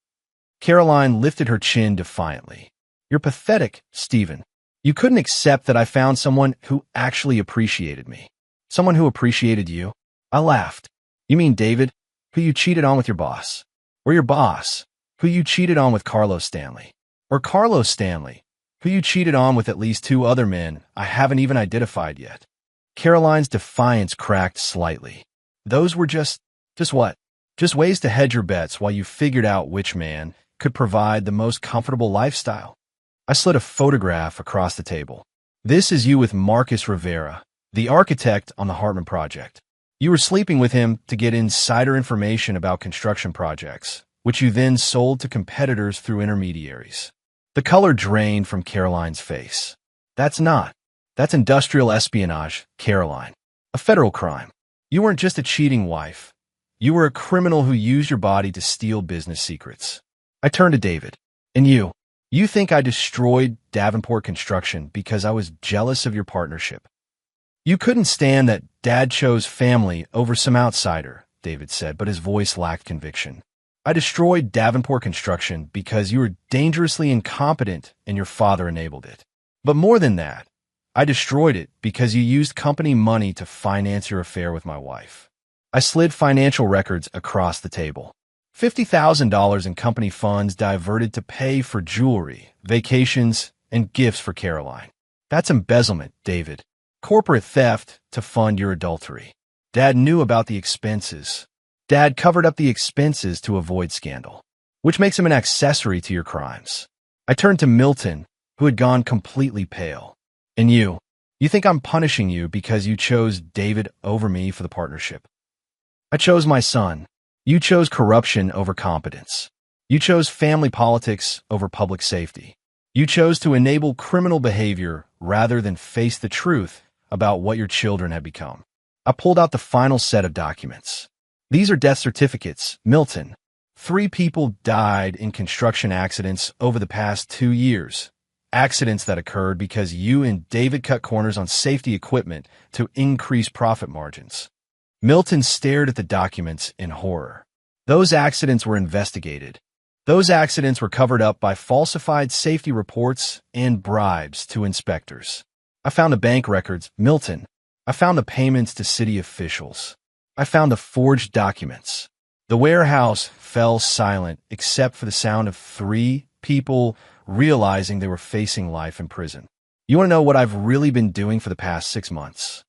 [SPEAKER 1] Caroline lifted her chin defiantly. "You're pathetic, Stephen. You couldn't accept that I found someone who actually appreciated me. Someone who appreciated you." I laughed. "You mean David, who you cheated on with your boss? Or your boss, who you cheated on with Carlos Stanley? Or Carlos Stanley, who you cheated on with at least 2 other men I haven't even identified yet?" Caroline's defiance cracked slightly. "Those were just what? Just ways to hedge your bets while you figured out which man could provide the most comfortable lifestyle." I slid a photograph across the table. "This is you with Marcus Rivera, the architect on the Hartman project. You were sleeping with him to get insider information about construction projects, which you then sold to competitors through intermediaries." The color drained from Caroline's face. That's industrial espionage, Caroline. A federal crime. You weren't just a cheating wife. You were a criminal who used your body to steal business secrets." I turned to David. "And you think I destroyed Davenport Construction because I was jealous of your partnership?" "You couldn't stand that Dad chose family over some outsider," David said, but his voice lacked conviction. "I destroyed Davenport Construction because you were dangerously incompetent and your father enabled it. But more than that, I destroyed it because you used company money to finance your affair with my wife." I slid financial records across the table. $50,000 in company funds diverted to pay for jewelry, vacations, and gifts for Caroline. That's embezzlement, David. Corporate theft to fund your adultery. Dad knew about the expenses. Dad covered up the expenses to avoid scandal, which makes him an accessory to your crimes. I turned to Milton, who had gone completely pale. "And you think I'm punishing you because you chose David over me for the partnership?" "I chose my son. You chose corruption over competence. You chose family politics over public safety. You chose to enable criminal behavior rather than face the truth about what your children had become." I pulled out the final set of documents. "These are death certificates, Milton. 3 people died in construction accidents over the past 2 years. Accidents that occurred because you and David cut corners on safety equipment to increase profit margins." Milton stared at the documents in horror. "Those accidents were investigated. Those accidents were covered up by falsified safety reports and bribes to inspectors. I found the bank records, Milton. I found the payments to city officials. I found the forged documents." The warehouse fell silent except for the sound of 3 people realizing they were facing life in prison. You want to know what I've really been doing for the past 6 months?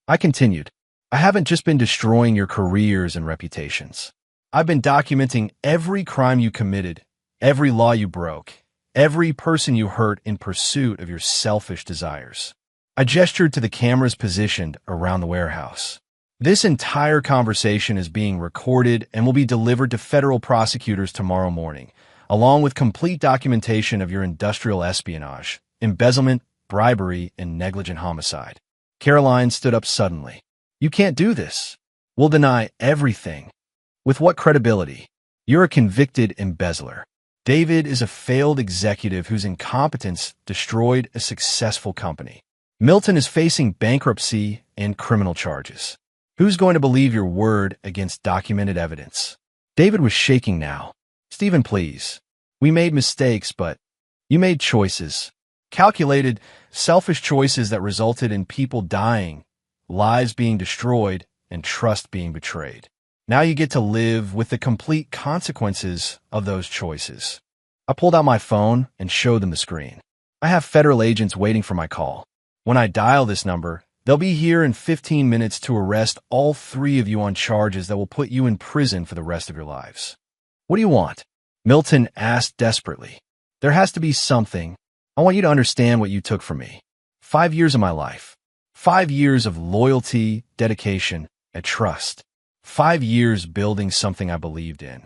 [SPEAKER 1] I continued. I haven't just been destroying your careers and reputations. I've been documenting every crime you committed, every law you broke, every person you hurt in pursuit of your selfish desires. I gestured to the cameras positioned around the warehouse. This entire conversation is being recorded and will be delivered to federal prosecutors tomorrow morning, along with complete documentation of your industrial espionage, embezzlement, bribery, and negligent homicide. Caroline stood up suddenly. You can't do this. We'll deny everything. With what credibility? You're a convicted embezzler. David is a failed executive whose incompetence destroyed a successful company. Milton is facing bankruptcy and criminal charges. Who's going to believe your word against documented evidence? David was shaking now. Stephen, please. We made mistakes, but you made choices. Calculated, selfish choices that resulted in people dying, lives being destroyed, and trust being betrayed. Now you get to live with the complete consequences of those choices. I pulled out my phone and showed them the screen. I have federal agents waiting for my call. When I dial this number, they'll be here in 15 minutes to arrest all 3 of you on charges that will put you in prison for the rest of your lives. What do you want? Milton asked desperately. There has to be something. I want you to understand what you took from me. 5 years of my life. 5 years of loyalty, dedication, and trust. 5 years building something I believed in,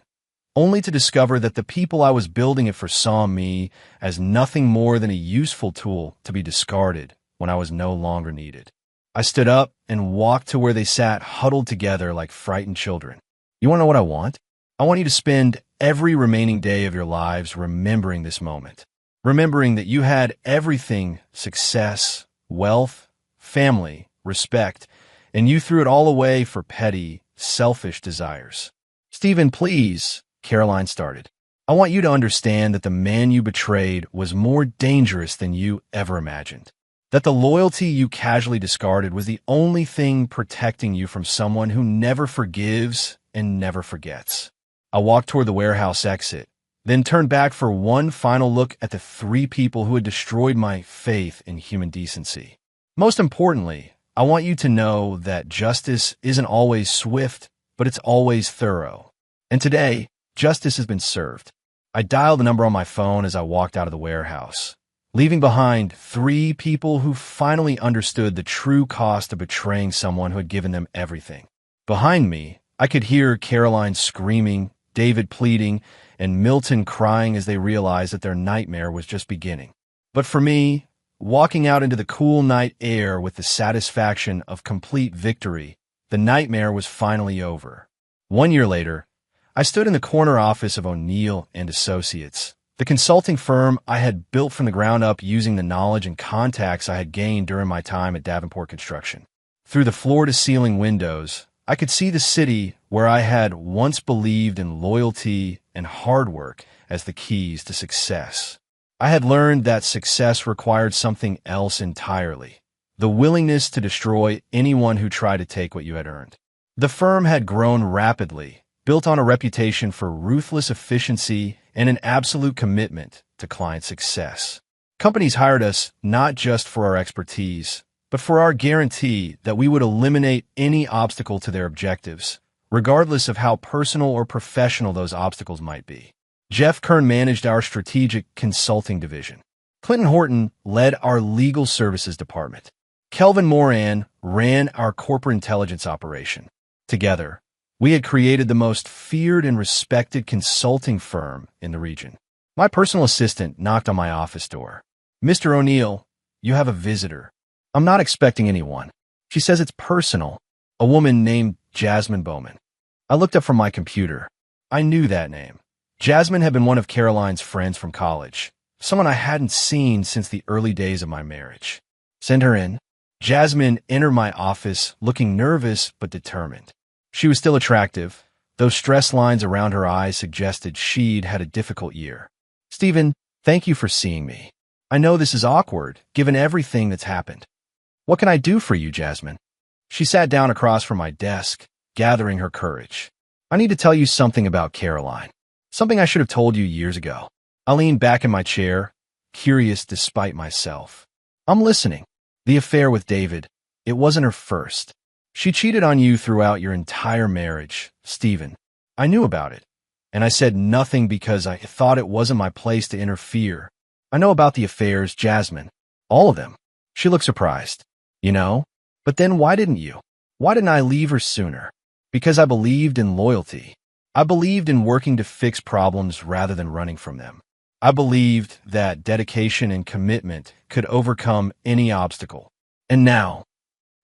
[SPEAKER 1] only to discover that the people I was building it for saw me as nothing more than a useful tool to be discarded when I was no longer needed. I stood up and walked to where they sat huddled together like frightened children. You want to know what I want? I want you to spend every remaining day of your lives remembering this moment. Remembering that you had everything: success, wealth, family, respect, and you threw it all away for petty, selfish desires. Stephen, please, Caroline started. I want you to understand that the man you betrayed was more dangerous than you ever imagined. That the loyalty you casually discarded was the only thing protecting you from someone who never forgives and never forgets. I walked toward the warehouse exit, then turned back for one final look at the 3 people who had destroyed my faith in human decency. Most importantly, I want you to know that justice isn't always swift, but it's always thorough. And today, justice has been served. I dialed the number on my phone as I walked out of the warehouse, leaving behind 3 people who finally understood the true cost of betraying someone who had given them everything. Behind me, I could hear Caroline screaming, David pleading, and Milton crying as they realized that their nightmare was just beginning. But for me, walking out into the cool night air with the satisfaction of complete victory, the nightmare was finally over. 1 year later, I stood in the corner office of O'Neill and Associates, the consulting firm I had built from the ground up using the knowledge and contacts I had gained during my time at Davenport Construction. Through the floor-to-ceiling windows, I could see the city where I had once believed in loyalty and hard work as the keys to success. I had learned that success required something else entirely: the willingness to destroy anyone who tried to take what you had earned. The firm had grown rapidly, built on a reputation for ruthless efficiency and an absolute commitment to client success. Companies hired us not just for our expertise, but for our guarantee that we would eliminate any obstacle to their objectives, regardless of how personal or professional those obstacles might be. Jeff Kern managed our strategic consulting division. Clinton Horton led our legal services department. Kelvin Moran ran our corporate intelligence operation. Together, we had created the most feared and respected consulting firm in the region. My personal assistant knocked on my office door. Mr. O'Neill, you have a visitor. I'm not expecting anyone. She says it's personal. A woman named Jasmine Bowman. I looked up from my computer. I knew that name. Jasmine had been one of Caroline's friends from college, someone I hadn't seen since the early days of my marriage. Send her in. Jasmine entered my office looking nervous but determined. She was still attractive, though stress lines around her eyes suggested she'd had a difficult year. Stephen, thank you for seeing me. I know this is awkward, given everything that's happened. What can I do for you, Jasmine? She sat down across from my desk, gathering her courage. I need to tell you something about Caroline. Something I should have told you years ago. I leaned back in my chair, curious despite myself. I'm listening. The affair with David, it wasn't her first. She cheated on you throughout your entire marriage, Stephen. I knew about it, and I said nothing because I thought it wasn't my place to interfere. I know about the affairs, Jasmine. All of them. She looked surprised. You know? But then why didn't you? Why didn't I leave her sooner? Because I believed in loyalty. I believed in working to fix problems rather than running from them. I believed that dedication and commitment could overcome any obstacle. And now,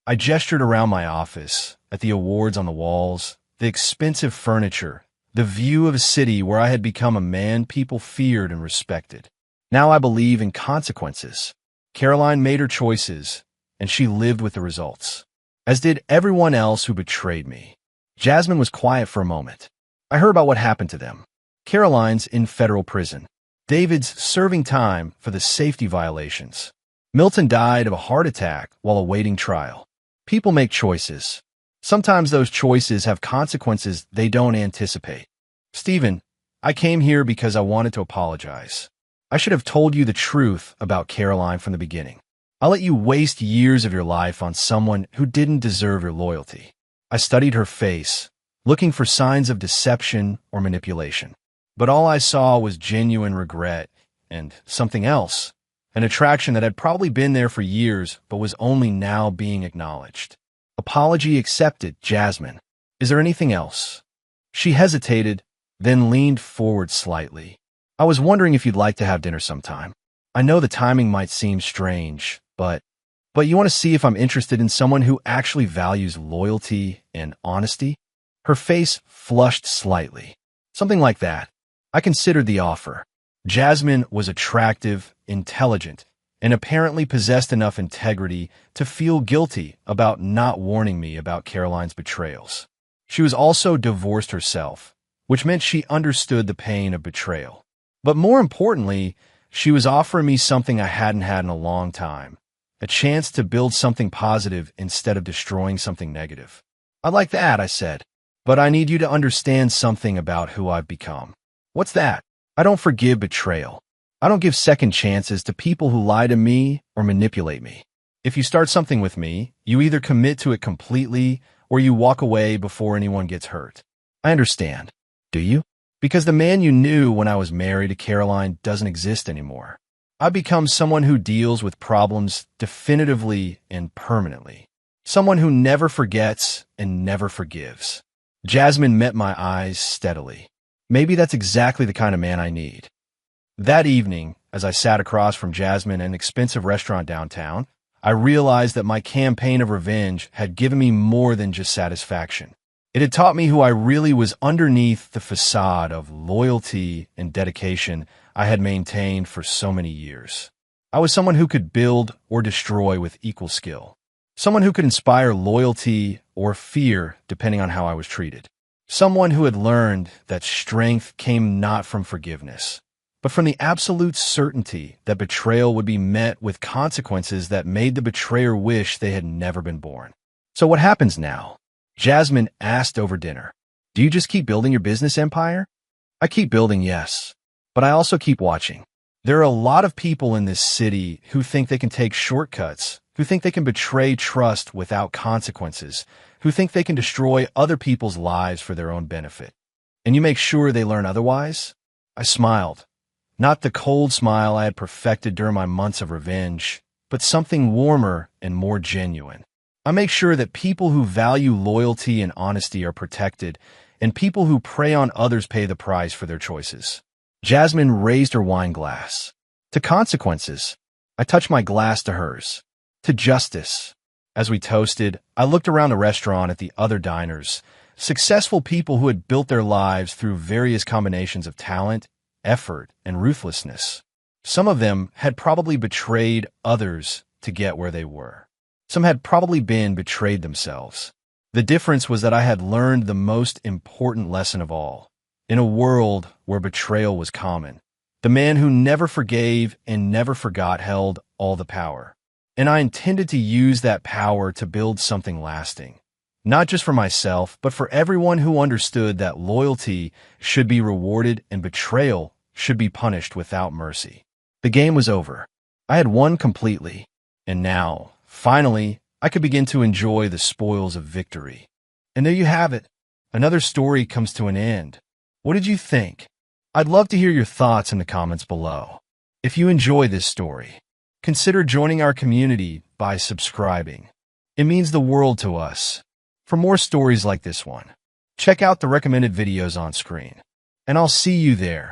[SPEAKER 1] I gestured around my office, at the awards on the walls, the expensive furniture, the view of a city where I had become a man people feared and respected. Now I believe in consequences. Caroline made her choices, and she lived with the results, as did everyone else who betrayed me. Jasmine was quiet for a moment. I heard about what happened to them. Caroline's in federal prison. David's serving time for the safety violations. Milton died of a heart attack while awaiting trial. People make choices. Sometimes those choices have consequences they don't anticipate. Stephen, I came here because I wanted to apologize. I should have told you the truth about Caroline from the beginning. I let you waste years of your life on someone who didn't deserve your loyalty. I studied her face, looking for signs of deception or manipulation. But all I saw was genuine regret and something else, an attraction that had probably been there for years but was only now being acknowledged. Apology accepted, Jasmine. Is there anything else? She hesitated, then leaned forward slightly. I was wondering if you'd like to have dinner sometime. I know the timing might seem strange, but you want to see if I'm interested in someone who actually values loyalty and honesty? Her face flushed slightly. Something like that. I considered the offer. Jasmine was attractive, intelligent, and apparently possessed enough integrity to feel guilty about not warning me about Caroline's betrayals. She was also divorced herself, which meant she understood the pain of betrayal. But more importantly, she was offering me something I hadn't had in a long time, a chance to build something positive instead of destroying something negative. I like that, I said, but I need you to understand something about who I've become. What's that? I don't forgive betrayal. I don't give second chances to people who lie to me or manipulate me. If you start something with me, you either commit to it completely or you walk away before anyone gets hurt. I understand. Do you? Because the man you knew when I was married to Caroline doesn't exist anymore. I've become someone who deals with problems definitively and permanently. Someone who never forgets and never forgives. Jasmine met my eyes steadily. Maybe that's exactly the kind of man I need. That evening, as I sat across from Jasmine in an expensive restaurant downtown, I realized that my campaign of revenge had given me more than just satisfaction. It had taught me who I really was underneath the facade of loyalty and dedication I had maintained for so many years. I was someone who could build or destroy with equal skill. Someone who could inspire loyalty or fear depending on how I was treated. Someone who had learned that strength came not from forgiveness, but from the absolute certainty that betrayal would be met with consequences that made the betrayer wish they had never been born. So what happens now? Jasmine asked over dinner. Do you just keep building your business empire? I keep building, yes, but I also keep watching. There are a lot of people in this city who think they can take shortcuts, who think they can betray trust without consequences, who think they can destroy other people's lives for their own benefit. And you make sure they learn otherwise? I smiled. Not the cold smile I had perfected during my months of revenge, but something warmer and more genuine. I make sure that people who value loyalty and honesty are protected, and people who prey on others pay the price for their choices. Jasmine raised her wine glass. To consequences. I touched my glass to hers. To justice. As we toasted, I looked around the restaurant at the other diners, successful people who had built their lives through various combinations of talent, effort, and ruthlessness. Some of them had probably betrayed others to get where they were. Some had probably been betrayed themselves. The difference was that I had learned the most important lesson of all. In a world where betrayal was common, the man who never forgave and never forgot held all the power. And I intended to use that power to build something lasting. Not just for myself, but for everyone who understood that loyalty should be rewarded and betrayal should be punished without mercy. The game was over. I had won completely. And now, finally, I could begin to enjoy the spoils of victory. And there you have it. Another story comes to an end. What did you think? I'd love to hear your thoughts in the comments below. If you enjoy this story, consider joining our community by subscribing. It means the world to us. For more stories like this one, check out the recommended videos on screen. And I'll see you there.